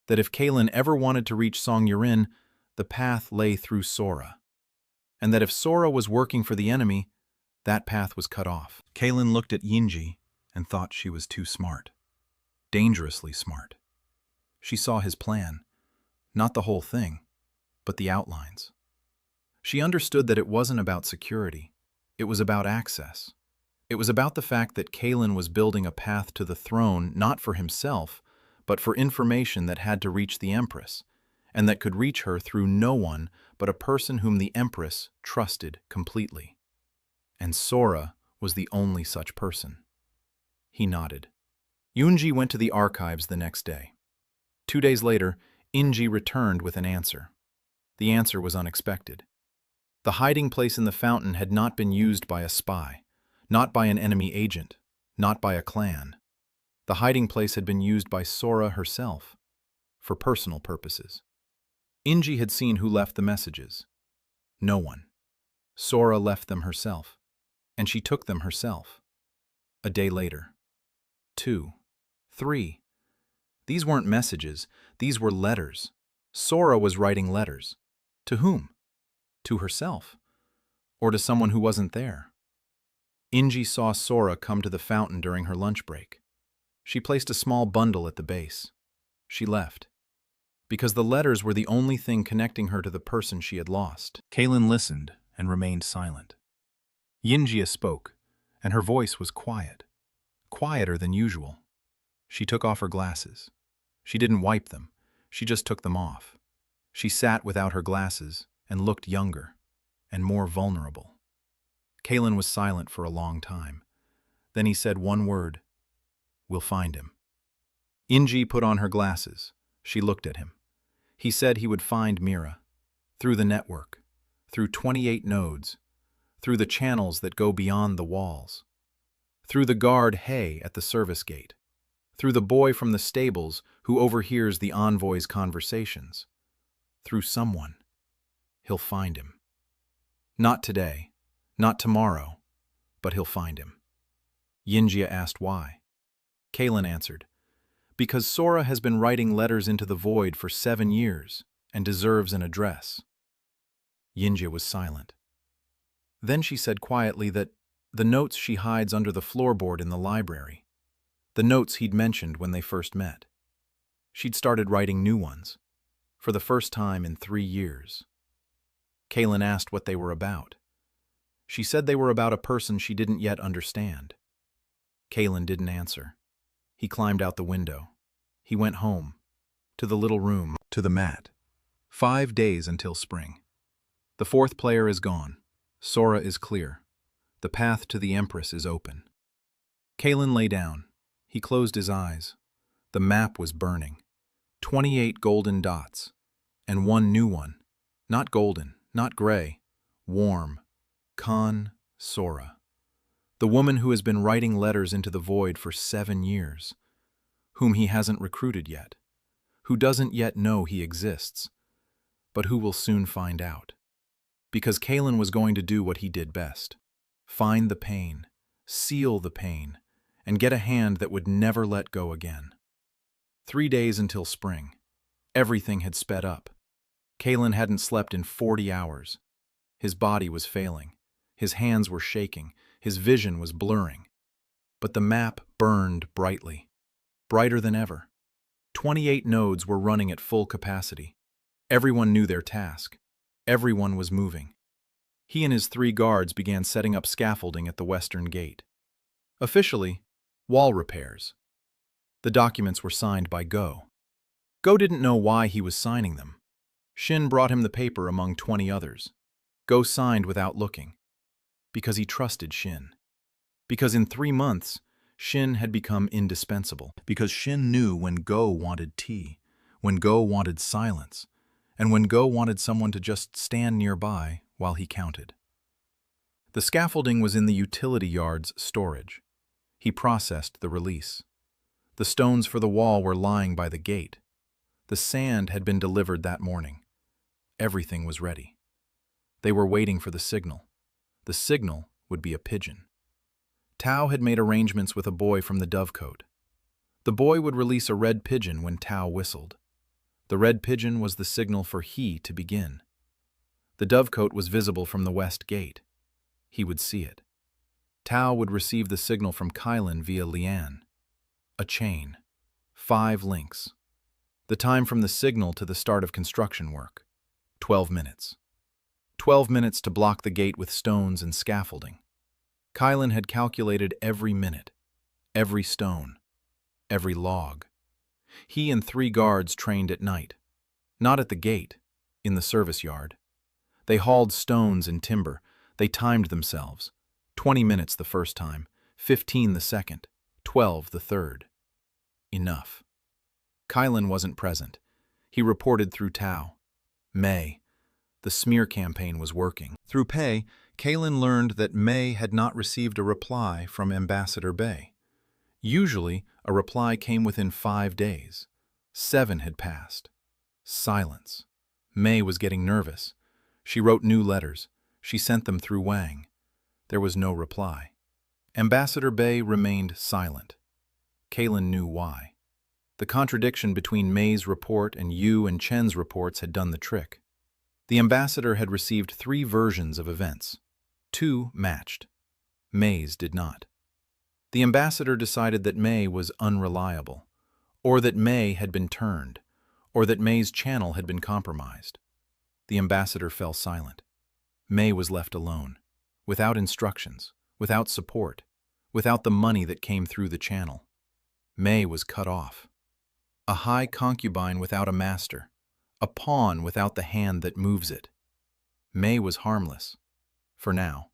that if Kylan ever wanted to reach Song Yurin, the path lay through Sora, and that if Sora was working for the enemy, that path was cut off. Kylan looked at Yinji and thought she was too smart. Dangerously smart. She saw his plan, not the whole thing, but the outlines. She understood that it wasn't about security, it was about access. It was about the fact that Kylan was building a path to the throne not for himself, but for information that had to reach the Empress, and that could reach her through no one but a person whom the Empress trusted completely. And Sora was the only such person. He nodded. Yunji went to the archives the next day. 2 days later, Inji returned with an answer. The answer was unexpected. The hiding place in the fountain had not been used by a spy, not by an enemy agent, not by a clan. The hiding place had been used by Sora herself, for personal purposes. Inji had seen who left the messages. No one. Sora left them herself, and she took them herself. A day later. 2. 3. These weren't messages, these were letters. Sora was writing letters. To whom? To herself? Or to someone who wasn't there? Inji saw Sora come to the fountain during her lunch break. She placed a small bundle at the base. She left. Because the letters were the only thing connecting her to the person she had lost. Kaylin listened and remained silent. Yinjia spoke, and her voice was quiet. Quieter than usual. She took off her glasses. She didn't wipe them. She just took them off. She sat without her glasses and looked younger and more vulnerable. Kaylin was silent for a long time. Then he said one word. "We'll find him." Inji put on her glasses. She looked at him. He said he would find Mira. Through the network. Through 28 nodes. Through the channels that go beyond the walls. Through the guard Hay at the service gate. Through the boy from the stables who overhears the envoy's conversations. Through someone. He'll find him. Not today, not tomorrow, but he'll find him. Yinjia asked why. Kaylin answered, because Sora has been writing letters into the void for 7 years and deserves an address. Yinjia was silent. Then she said quietly that the notes she hides under the floorboard in the library, the notes he'd mentioned when they first met. She'd started writing new ones, for the first time in 3 years. Kaylin asked what they were about. She said they were about a person she didn't yet understand. Kaylin didn't answer. He climbed out the window. He went home, to the little room, to the mat. 5 days until spring. The 4th player is gone. Sora is clear. The path to the Empress is open. Kaylin lay down. He closed his eyes. The map was burning. 28 golden dots. And one new one. Not golden, not gray. Warm. Consort. The woman who has been writing letters into the void for 7 years. Whom he hasn't recruited yet. Who doesn't yet know he exists. But who will soon find out. Because Kaylin was going to do what he did best. Find the pain, seal the pain, and get a hand that would never let go again. 3 days until spring. Everything had sped up. Kaylin hadn't slept in 40 hours. His body was failing. His hands were shaking. His vision was blurring. But the map burned brightly. Brighter than ever. 28 nodes were running at full capacity. Everyone knew their task. Everyone was moving. He and his 3 guards began setting up scaffolding at the western gate. Officially, wall repairs. The documents were signed by Go. Go didn't know why he was signing them. Shin brought him the paper among 20 others. Go signed without looking. Because he trusted Shin. Because in 3 months, Shin had become indispensable. Because Shin knew when Go wanted tea, when Go wanted silence, and when Go wanted someone to just stand nearby while he counted. The scaffolding was in the utility yard's storage. He processed the release. The stones for the wall were lying by the gate. The sand had been delivered that morning. Everything was ready. They were waiting for the signal. The signal would be a pigeon. Tao had made arrangements with a boy from the dovecote. The boy would release a red pigeon when Tao whistled. The red pigeon was the signal for he to begin. The dovecote was visible from the west gate. He would see it. Tao would receive the signal from Kaylin via Lian. A chain. 5 links. The time from the signal to the start of construction work. 12 minutes. 12 minutes to block the gate with stones and scaffolding. Kaylin had calculated every minute, every stone, every log. He and 3 guards trained at night. Not at the gate, in the service yard. They hauled stones and timber. They timed themselves. 20 minutes the first time, 15 the second, 12 the third. Enough. Kaylin wasn't present. He reported through Tao. May. The smear campaign was working. Through Pei, Kaylin learned that May had not received a reply from Ambassador Bei. Usually, a reply came within 5 days. 7 had passed. Silence. May was getting nervous. She wrote new letters. She sent them through Wang. There was no reply. Ambassador Bei remained silent. Kalin knew why. The contradiction between May's report and Yu and Chen's reports had done the trick. The ambassador had received 3 versions of events. 2 matched. May's did not. The ambassador decided that May was unreliable, or that May had been turned, or that May's channel had been compromised. The ambassador fell silent. May was left alone, without instructions, without support, without the money that came through the channel. May was cut off. A high concubine without a master, a pawn without the hand that moves it. May was harmless, for now.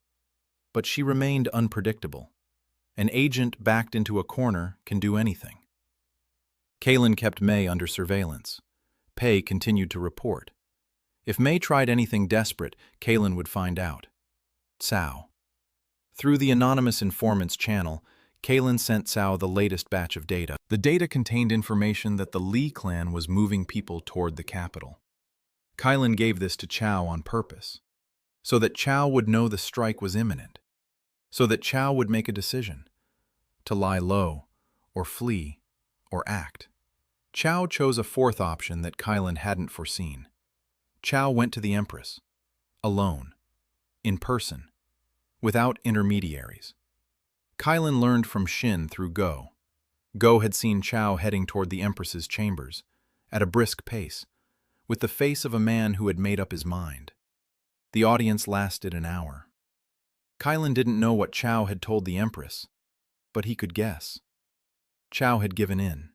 But she remained unpredictable. An agent backed into a corner can do anything. Kalin kept May under surveillance. Pei continued to report. If May tried anything desperate, Kalin would find out. Cao. Through the anonymous informant's channel, Kalin sent Cao the latest batch of data. The data contained information that the Li clan was moving people toward the capital. Kalin gave this to Cao on purpose, so that Cao would know the strike was imminent, so that Cao would make a decision, to lie low, or flee, or act. Cao chose a 4th option that Kalin hadn't foreseen. Cao went to the Empress, alone, in person, without intermediaries. Kalin learned from Xin through Go. Go had seen Cao heading toward the Empress's chambers, at a brisk pace, with the face of a man who had made up his mind. The audience lasted an hour. Kalin didn't know what Cao had told the Empress, but he could guess. Cao had given in.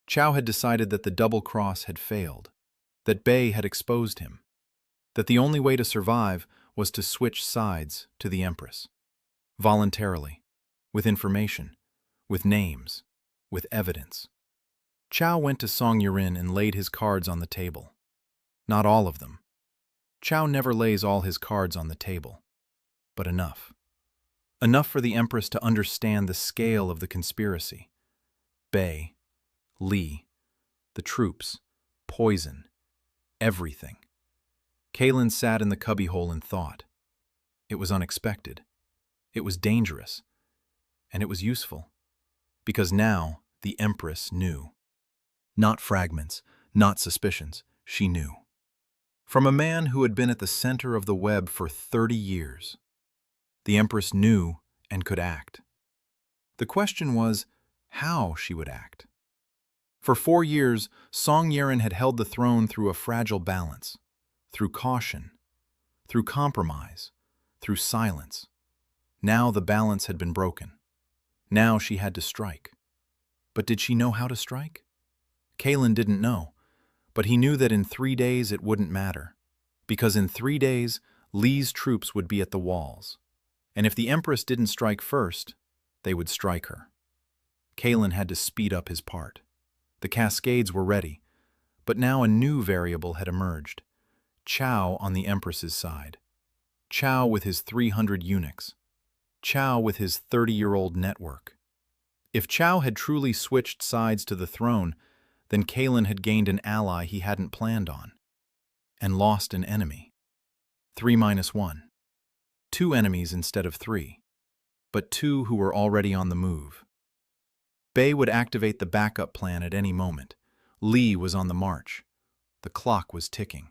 Cao had decided that the double cross had failed, that Bei had exposed him, that the only way to survive was to switch sides to the Empress. Voluntarily, with information, with names, with evidence. Cao went to Song Yurin and laid his cards on the table. Not all of them. Cao never lays all his cards on the table, but enough. Enough for the Empress to understand the scale of the conspiracy. Bei, Li, the troops, poison, everything. Kalin sat in the cubbyhole and thought. It was unexpected. It was dangerous. And it was useful. Because now the Empress knew. Not fragments, not suspicions, she knew. From a man who had been at the center of the web for 30 years. The Empress knew and could act. The question was how she would act. For 4 years, Song Yurin had held the throne through a fragile balance, through caution, through compromise, through silence. Now the balance had been broken. Now she had to strike. But did she know how to strike? Kalin didn't know, but he knew that in 3 days it wouldn't matter, because in 3 days Li's troops would be at the walls, and if the Empress didn't strike first, they would strike her. Kalin had to speed up his part. The cascades were ready, but now a new variable had emerged. Cao on the Empress's side. Cao with his 300 eunuchs. Cao with his 30-year-old network. If Cao had truly switched sides to the throne, then Kalin had gained an ally he hadn't planned on, and lost an enemy. 3-1. 2 enemies instead of 3, but 2 who were already on the move. Bei would activate the backup plan at any moment. Li was on the march. The clock was ticking.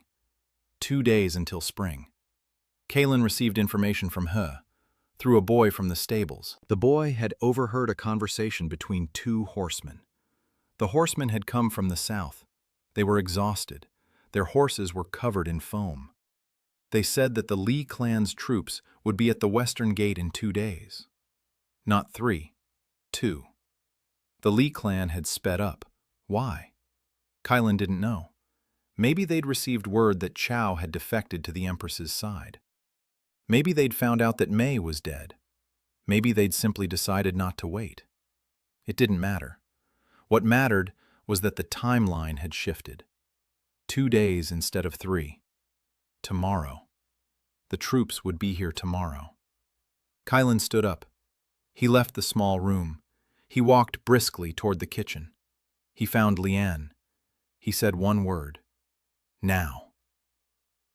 2 days until spring. Kalin received information from He, through a boy from the stables. The boy had overheard a conversation between 2 horsemen. The horsemen had come from the south. They were exhausted. Their horses were covered in foam. They said that the Li clan's troops would be at the western gate in 2 days. Not 3, 2. The Li clan had sped up. Why? Kalin didn't know. Maybe they'd received word that Cao had defected to the Empress's side. Maybe they'd found out that May was dead. Maybe they'd simply decided not to wait. It didn't matter. What mattered was that the timeline had shifted. 2 days instead of 3. Tomorrow. The troops would be here tomorrow. Kalin stood up. He left the small room. He walked briskly toward the kitchen. He found Lian. He said one word. Now.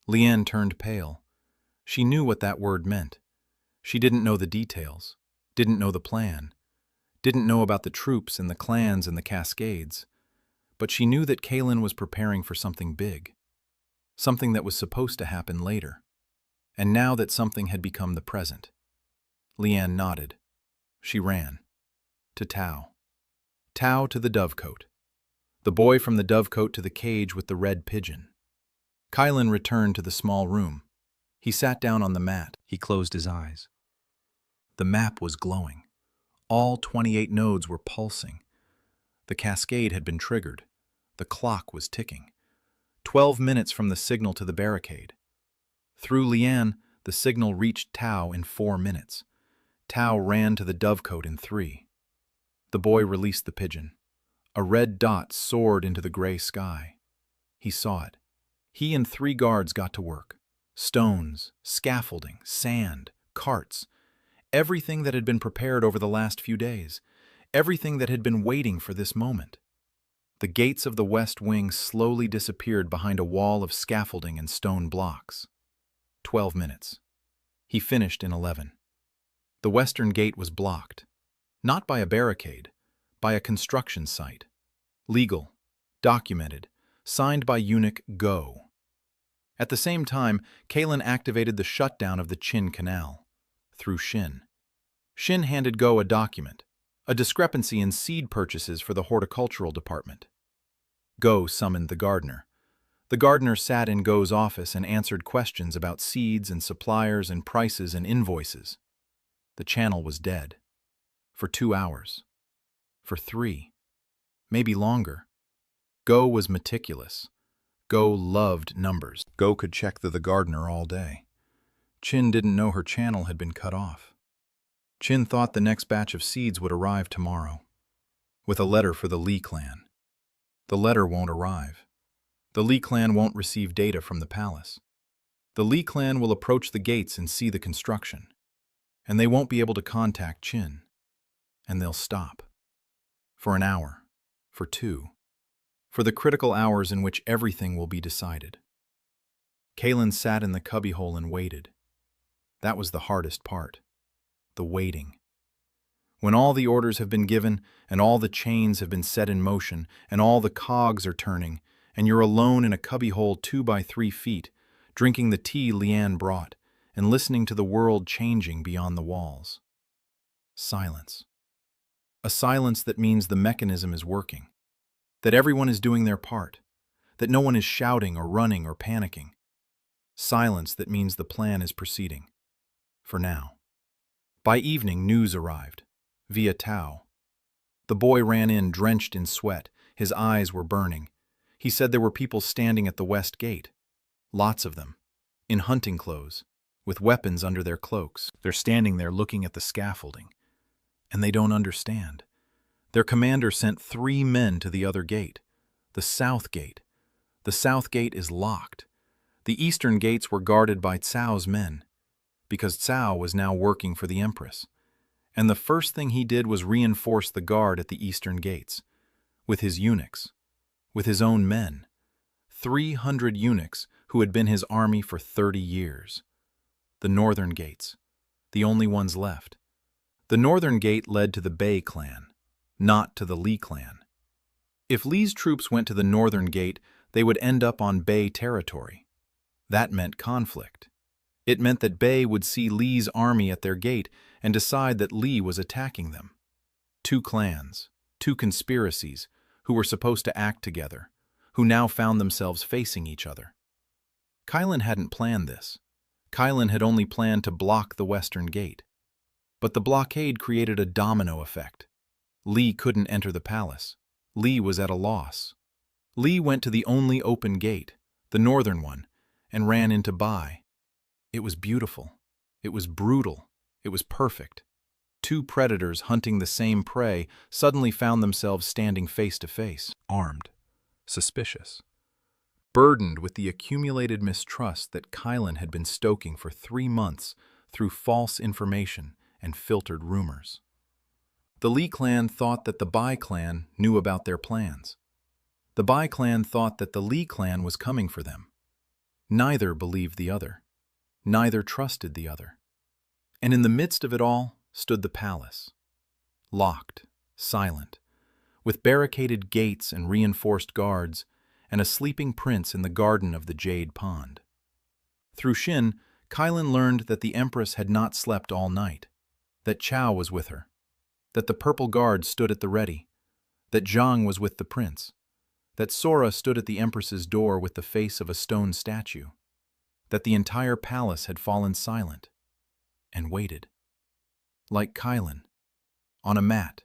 Lian turned pale. She knew what that word meant. She didn't know the details, didn't know the plan, didn't know about the troops and the clans and the cascades, but she knew that Kaelin was preparing for something big, something that was supposed to happen later, and now that something had become the present. Leanne nodded. She ran. To Tao. Tao to the dovecote. The boy from the dovecote to the cage with the red pigeon. Kaelin returned to the small room. He sat down on the mat. He closed his eyes. The map was glowing. All 28 nodes were pulsing. The cascade had been triggered. The clock was ticking. 12 minutes from the signal to the barricade. Through Leanne, the signal reached Tao in 4 minutes. Tao ran to the dovecote in 3. The boy released the pigeon. A red dot soared into the gray sky. He saw it. He and 3 guards got to work. Stones, scaffolding, sand, carts. Everything that had been prepared over the last few days. Everything that had been waiting for this moment. The gates of the west wing slowly disappeared behind a wall of scaffolding and stone blocks. 12 minutes. He finished in 11. The western gate was blocked. Not by a barricade, by a construction site. Legal, documented, signed by eunuch Go. At the same time, Kaelin activated the shutdown of the Qin Canal. Through Shin. Shin handed Go a document, a discrepancy in seed purchases for the horticultural department. Go summoned the gardener. The gardener sat in Go's office and answered questions about seeds and suppliers and prices and invoices. The channel was dead. For 2 hours. For 3. Maybe longer. Go was meticulous. Go loved numbers. Go could check the gardener all day. Qin didn't know her channel had been cut off. Qin thought the next batch of seeds would arrive tomorrow, with a letter for the Li clan. The letter won't arrive. The Li clan won't receive data from the palace. The Li clan will approach the gates and see the construction, and they won't be able to contact Qin. And they'll stop. For an hour. For 2. For the critical hours in which everything will be decided. Kaelin sat in the cubbyhole and waited. That was the hardest part. The waiting. When all the orders have been given, and all the chains have been set in motion, and all the cogs are turning, and you're alone in a cubbyhole 2 by 3 feet, drinking the tea Leanne brought, and listening to the world changing beyond the walls. Silence. A silence that means the mechanism is working, that everyone is doing their part, that no one is shouting or running or panicking. Silence that means the plan is proceeding. For now. By evening, news arrived, via Tao. The boy ran in drenched in sweat. His eyes were burning. He said there were people standing at the west gate. Lots of them. In hunting clothes, with weapons under their cloaks. They're standing there looking at the scaffolding. And they don't understand. Their commander sent 3 men to the other gate, the south gate. The south gate is locked. The eastern gates were guarded by Cao's men, because Cao was now working for the Empress. And the first thing he did was reinforce the guard at the eastern gates, with his eunuchs, with his own men. 300 eunuchs who had been his army for 30 years. The northern gates, the only ones left. The northern gate led to the Bei clan, not to the Li clan. If Li's troops went to the northern gate, they would end up on Bei territory. That meant conflict. It meant that Bei would see Li's army at their gate and decide that Li was attacking them. 2 clans, 2 conspiracies, who were supposed to act together, who now found themselves facing each other. Kaelin hadn't planned this. Kaelin had only planned to block the western gate. But the blockade created a domino effect. Li couldn't enter the palace. Li was at a loss. Li went to the only open gate, the northern one, and ran into Bai. It was beautiful. It was brutal. It was perfect. 2 predators hunting the same prey suddenly found themselves standing face to face, armed, suspicious, burdened with the accumulated mistrust that Kaelin had been stoking for 3 months through false information and filtered rumors. The Li clan thought that the Bai clan knew about their plans. The Bai clan thought that the Li clan was coming for them. Neither believed the other. Neither trusted the other. And in the midst of it all, stood the palace, locked, silent, with barricaded gates and reinforced guards, and a sleeping prince in the garden of the Jade Pond. Through Shin, Kylan learned that the Empress had not slept all night, that Chao was with her, that the Purple Guard stood at the ready, that Zhang was with the prince, that Sora stood at the Empress's door with the face of a stone statue, that the entire palace had fallen silent and waited. Like Kylan, on a mat,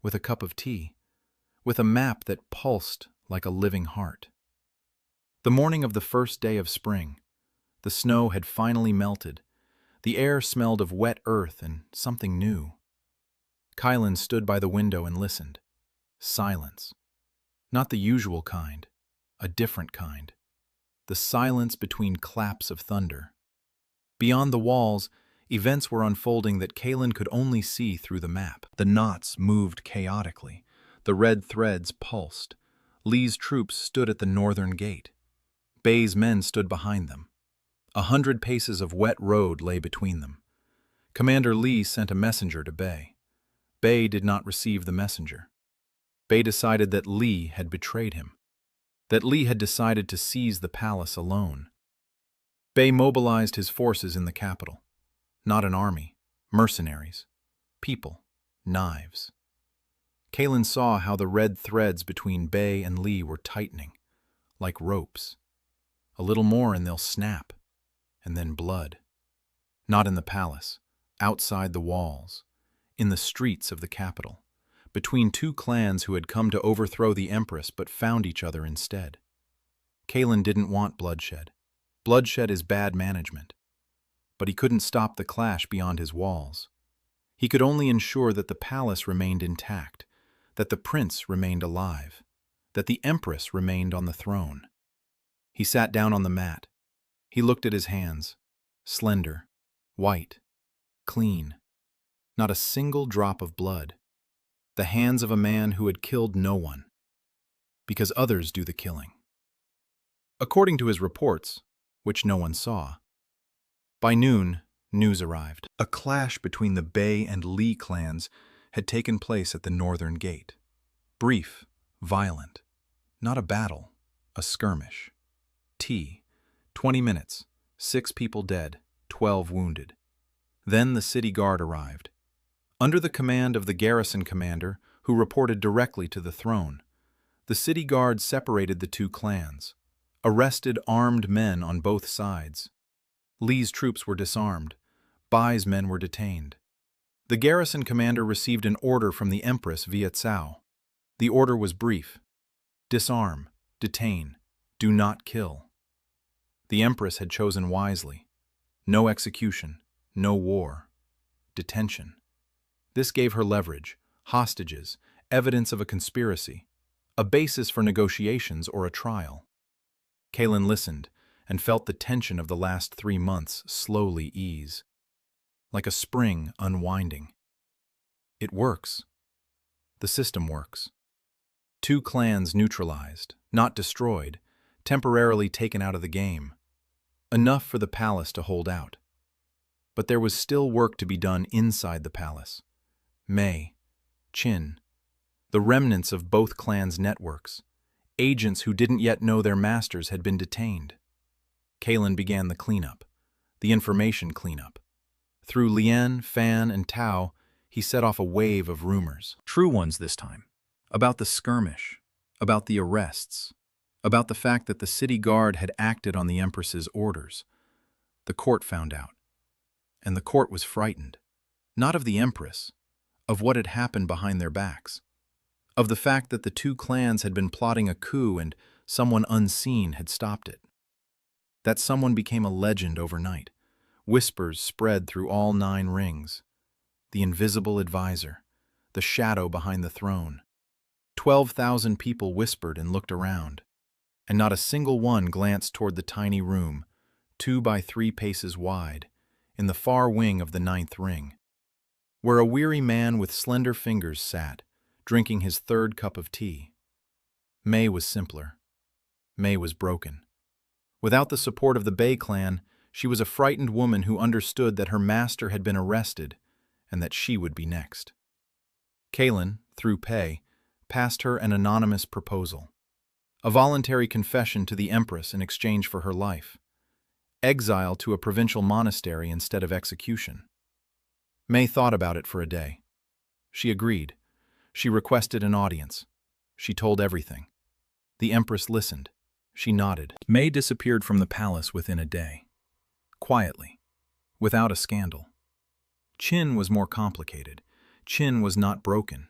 with a cup of tea, with a map that pulsed like a living heart. The morning of the first day of spring, the snow had finally melted. The air smelled of wet earth and something new. Kylan stood by the window and listened. Silence. Not the usual kind, a different kind. The silence between claps of thunder. Beyond the walls, events were unfolding that Kylan could only see through the map. The knots moved chaotically. The red threads pulsed. Li's troops stood at the northern gate. Bei's men stood behind them. 100 paces of wet road lay between them. Commander Li sent a messenger to Bei. Bei did not receive the messenger. Bei decided that Li had betrayed him, that Li had decided to seize the palace alone. Bei mobilized his forces in the capital. Not an army, mercenaries, people, knives. Kylan saw how the red threads between Bei and Li were tightening, like ropes. A little more and they'll snap, and then blood. Not in the palace, outside the walls, in the streets of the capital, between two clans who had come to overthrow the Empress but found each other instead. Kylan didn't want bloodshed. Bloodshed is bad management. But he couldn't stop the clash beyond his walls. He could only ensure that the palace remained intact, that the prince remained alive, that the Empress remained on the throne. He sat down on the mat. He looked at his hands, slender, white, clean. Not a single drop of blood. The hands of a man who had killed no one, because others do the killing. According to his reports, which no one saw, by noon, news arrived. A clash between the Bei and Li clans had taken place at the northern gate. Brief, violent, not a battle, a skirmish. 20 minutes, 6 people dead, 12 wounded. Then the city guard arrived. Under the command of the garrison commander, who reported directly to the throne, the city guard separated the two clans, arrested armed men on both sides. Li's troops were disarmed. Bai's men were detained. The garrison commander received an order from the Empress via Cao. The order was brief. Disarm, detain, do not kill. The Empress had chosen wisely. No execution, no war. Detention. This gave her leverage, hostages, evidence of a conspiracy, a basis for negotiations or a trial. Kylan listened and felt the tension of the last 3 months slowly ease, like a spring unwinding. It works. The system works. 2 clans neutralized, not destroyed, temporarily taken out of the game. Enough for the palace to hold out. But there was still work to be done inside the palace. Mei, Qin, the remnants of both clans' networks, agents who didn't yet know their masters had been detained. Kylan began the cleanup, the information cleanup. Through Lian, Fan, and Tao, he set off a wave of rumors. True ones this time. About the skirmish, about the arrests, about the fact that the city guard had acted on the Empress's orders. The court found out. And the court was frightened. Not of the Empress, of what had happened behind their backs. Of the fact that the 2 clans had been plotting a coup and someone unseen had stopped it. That someone became a legend overnight. Whispers spread through all 9 rings. The invisible advisor, the shadow behind the throne. 12,000 people whispered and looked around, and not a single one glanced toward the tiny room, 2 by 3 paces wide, in the far wing of the 9th ring, where a weary man with slender fingers sat, drinking his 3rd cup of tea. Mei was simpler. Mei was broken. Without the support of the Bei clan, she was a frightened woman who understood that her master had been arrested and that she would be next. Kalin, through pay, passed her an anonymous proposal. A voluntary confession to the Empress in exchange for her life. Exile to a provincial monastery instead of execution. May thought about it for a day. She agreed. She requested an audience. She told everything. The Empress listened. She nodded. May disappeared from the palace within a day. Quietly. Without a scandal. Qin was more complicated. Qin was not broken.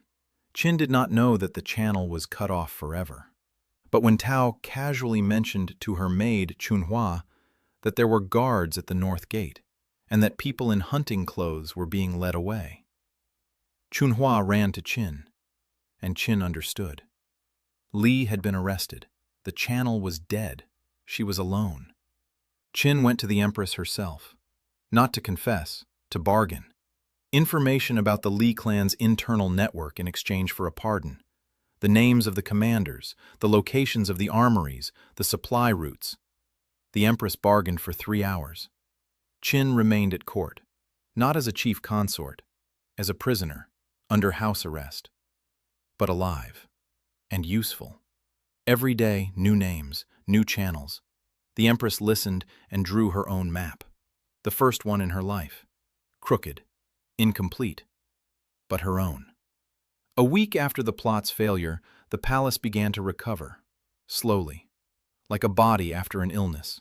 Qin did not know that the channel was cut off forever. But when Tao casually mentioned to her maid, Chunhua, that there were guards at the north gate, and that people in hunting clothes were being led away, Chunhua ran to Qin, and Qin understood. Li had been arrested. The channel was dead. She was alone. Qin went to the Empress herself, not to confess, to bargain. Information about the Li clan's internal network in exchange for a pardon. The names of the commanders, the locations of the armories, the supply routes. The Empress bargained for 3 hours. Qin remained at court, not as a chief consort, as a prisoner, under house arrest, but alive and useful. Every day, new names, new channels. The Empress listened and drew her own map. The first one in her life. Crooked, incomplete, but her own. A week after the plot's failure, the palace began to recover, slowly, like a body after an illness.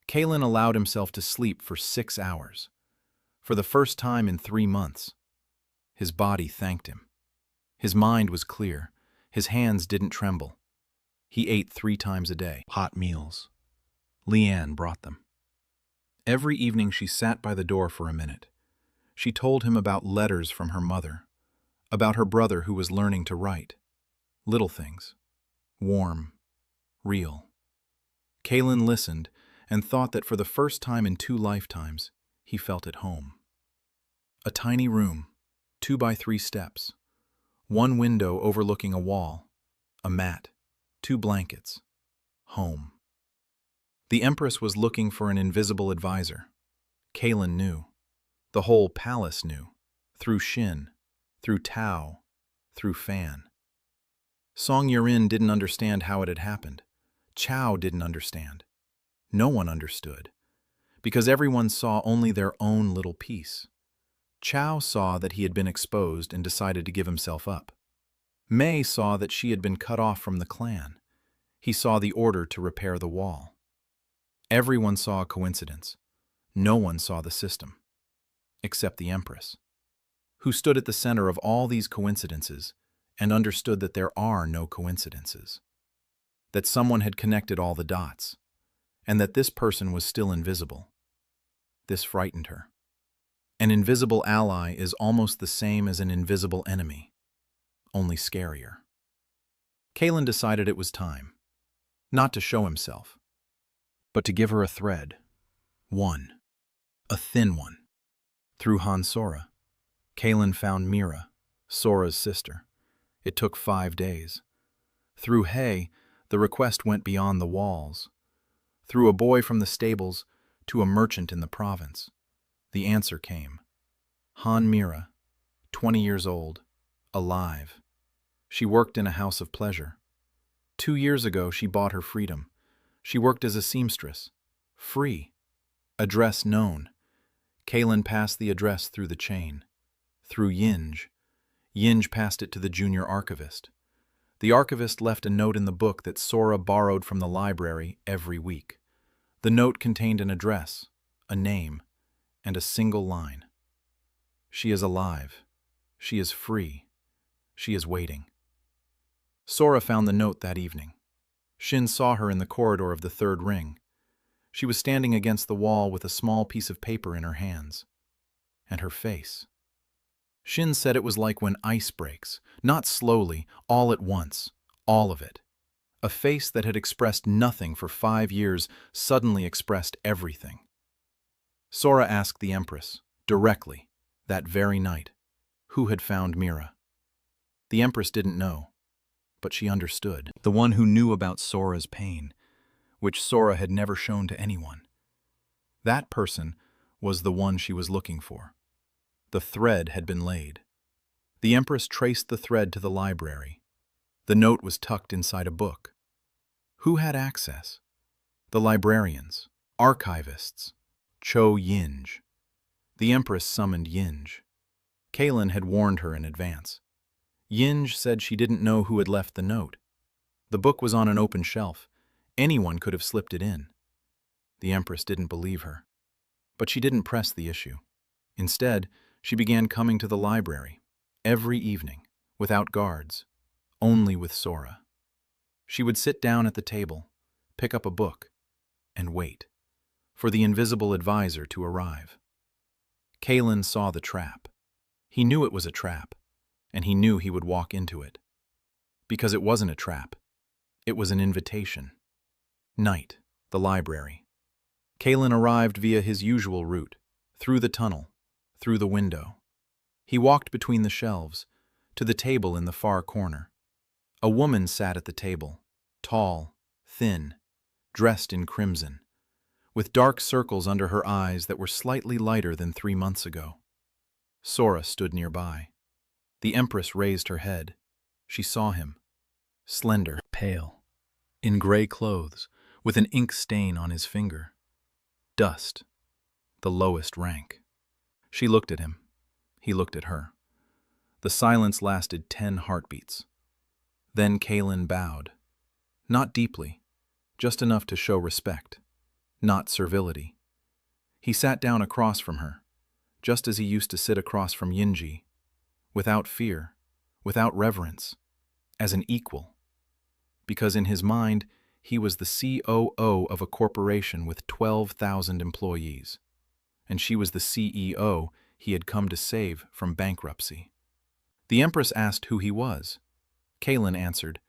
Kalin allowed himself to sleep for 6 hours. For the first time in 3 months. His body thanked him. His mind was clear. His hands didn't tremble. He ate 3 times a day. Hot meals. Leanne brought them. Every evening she sat by the door for a minute. She told him about letters from her mother, about her brother who was learning to write. Little things. Warm. Real. Kalin listened and thought that for the first time in 2 lifetimes, he felt at home. A tiny room, 2 by 3 steps, 1 window overlooking a wall, a mat, 2 blankets. Home. The Empress was looking for an invisible advisor. Kalin knew. The whole palace knew. Through Shin, through Tao, through Fan. Song Yurin didn't understand how it had happened. Chao didn't understand. No one understood, because everyone saw only their own little piece. Chao saw that he had been exposed and decided to give himself up. May saw that she had been cut off from the clan. He saw the order to repair the wall. Everyone saw a coincidence. No one saw the system, except the Empress, who stood at the center of all these coincidences and understood that there are no coincidences, that someone had connected all the dots, and that this person was still invisible. This frightened her. An invisible ally is almost the same as an invisible enemy, only scarier. Kalin decided it was time, not to show himself, but to give her a thread. One. A thin one. Through Han Sora, Kalin found Mira, Sora's sister. It took 5 days. Through Hay, the request went beyond the walls. Through a boy from the stables to a merchant in the province, the answer came. Han Mira, 20 years old, alive. She worked in a house of pleasure. 2 years ago, she bought her freedom. She worked as a seamstress. Free. Address known. Kalin passed the address through the chain. Through Yinj. Yinj passed it to the junior archivist. The archivist left a note in the book that Sora borrowed from the library every week. The note contained an address, a name, and a single line. She is alive. She is free. She is waiting. Sora found the note that evening. Shin saw her in the corridor of the 3rd ring. She was standing against the wall with a small piece of paper in her hands. And her face. Shin said it was like when ice breaks, not slowly, all at once, all of it. A face that had expressed nothing for 5 years suddenly expressed everything. Sora asked the Empress, directly, that very night, who had found Mira. The Empress didn't know, but she understood. The one who knew about Sora's pain, which Sora had never shown to anyone. That person was the one she was looking for. The thread had been laid. The Empress traced the thread to the library. The note was tucked inside a book. Who had access? The librarians, archivists, Cho Yinj. The Empress summoned Yinj. Kalen had warned her in advance. Yinj said she didn't know who had left the note. The book was on an open shelf. Anyone could have slipped it in. The Empress didn't believe her. But she didn't press the issue. Instead, she began coming to the library, every evening, without guards, only with Sora. She would sit down at the table, pick up a book, and wait for the invisible advisor to arrive. Kalen saw the trap. He knew it was a trap, and he knew he would walk into it. Because it wasn't a trap, it was an invitation. Night, the library. Kalen arrived via his usual route, through the tunnel, through the window. He walked between the shelves, to the table in the far corner. A woman sat at the table, tall, thin, dressed in crimson, with dark circles under her eyes that were slightly lighter than 3 months ago. Sora stood nearby. The Empress raised her head. She saw him, slender, pale, in gray clothes, with an ink stain on his finger. Dust, the lowest rank. She looked at him. He looked at her. The silence lasted 10 heartbeats. Then Kalen bowed. Not deeply, just enough to show respect, not servility. He sat down across from her, just as he used to sit across from Yinji, without fear, without reverence, as an equal. Because in his mind, he was the COO of a corporation with 12,000 employees, and she was the CEO he had come to save from bankruptcy. The Empress asked who he was. Kalen answered,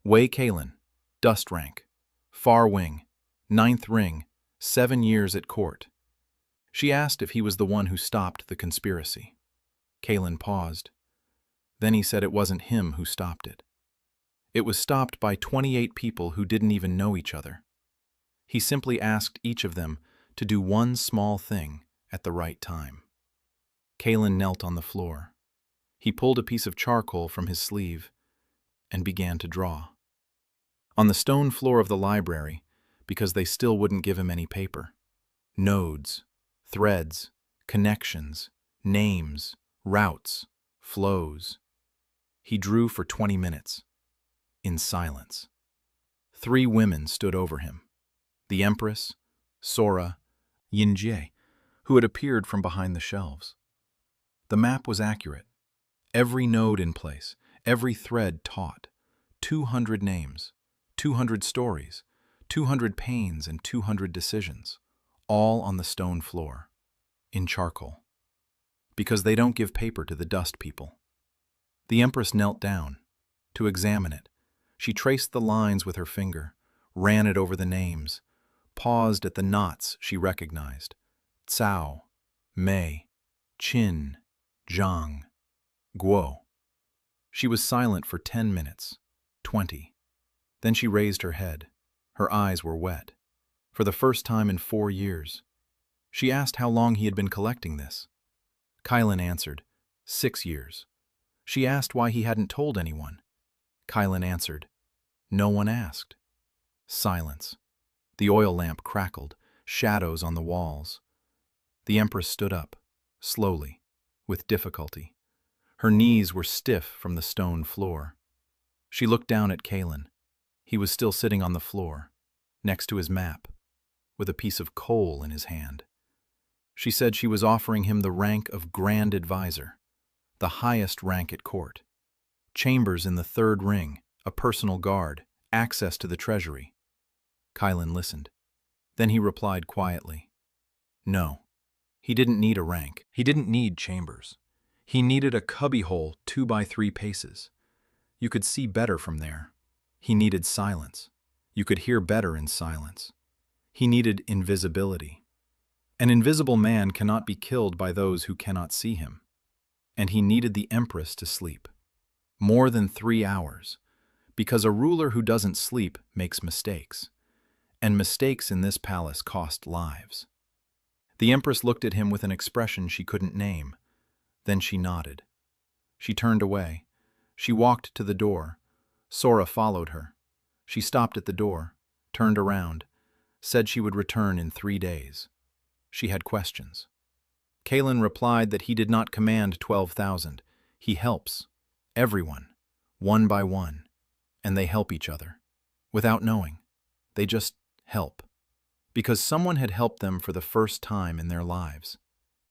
Wei Kalen, dust rank, far wing, 9th ring, 7 years at court. She asked if he was the one who stopped the conspiracy. Kalen paused. Then he said it wasn't him who stopped it. It was stopped by 28 people who didn't even know each other. He simply asked each of them to do one small thing at the right time. Kalen knelt on the floor. He pulled a piece of charcoal from his sleeve and began to draw. On the stone floor of the library, because they still wouldn't give him any paper. Nodes, threads, connections, names, routes, flows. He drew for 20 minutes. In silence. 3 women stood over him. The Empress, Sora, Yinjie, who had appeared from behind the shelves. The map was accurate. Every node in place, every thread taut. 200 names, 200 stories, 200 pains and 200 decisions, all on the stone floor, in charcoal. Because they don't give paper to the dust people. The Empress knelt down to examine it. She traced the lines with her finger, ran it over the names, paused at the knots she recognized. Cao, Mei, Qin, Zhang, Guo. She was silent for 10 minutes, 20. Then she raised her head. Her eyes were wet. For the first time in 4 years. She asked how long he had been collecting this. Kalen answered, 6 years. She asked why he hadn't told anyone. Kalen answered, no one asked. Silence. The oil lamp crackled, shadows on the walls. The Empress stood up, slowly, with difficulty. Her knees were stiff from the stone floor. She looked down at Kalen. He was still sitting on the floor, next to his map, with a piece of coal in his hand. She said she was offering him the rank of Grand Advisor, the highest rank at court. Chambers in the 3rd ring, a personal guard, access to the treasury. Kalen listened. Then he replied quietly. No, he didn't need a rank. He didn't need chambers. He needed a cubbyhole 2 by 3 paces. You could see better from there. He needed silence. You could hear better in silence. He needed invisibility. An invisible man cannot be killed by those who cannot see him. And he needed the Empress to sleep. More than 3 hours, because a ruler who doesn't sleep makes mistakes, and mistakes in this palace cost lives. The Empress looked at him with an expression she couldn't name, Then she nodded. She turned away. She walked to the door. Sora followed her. She stopped at the door, turned around, said she would return in 3 days. She had questions. Kalen replied that he did not command 12,000. He helps. Everyone. One by one. And they help each other. Without knowing. They just help. Because someone had helped them for the first time in their lives.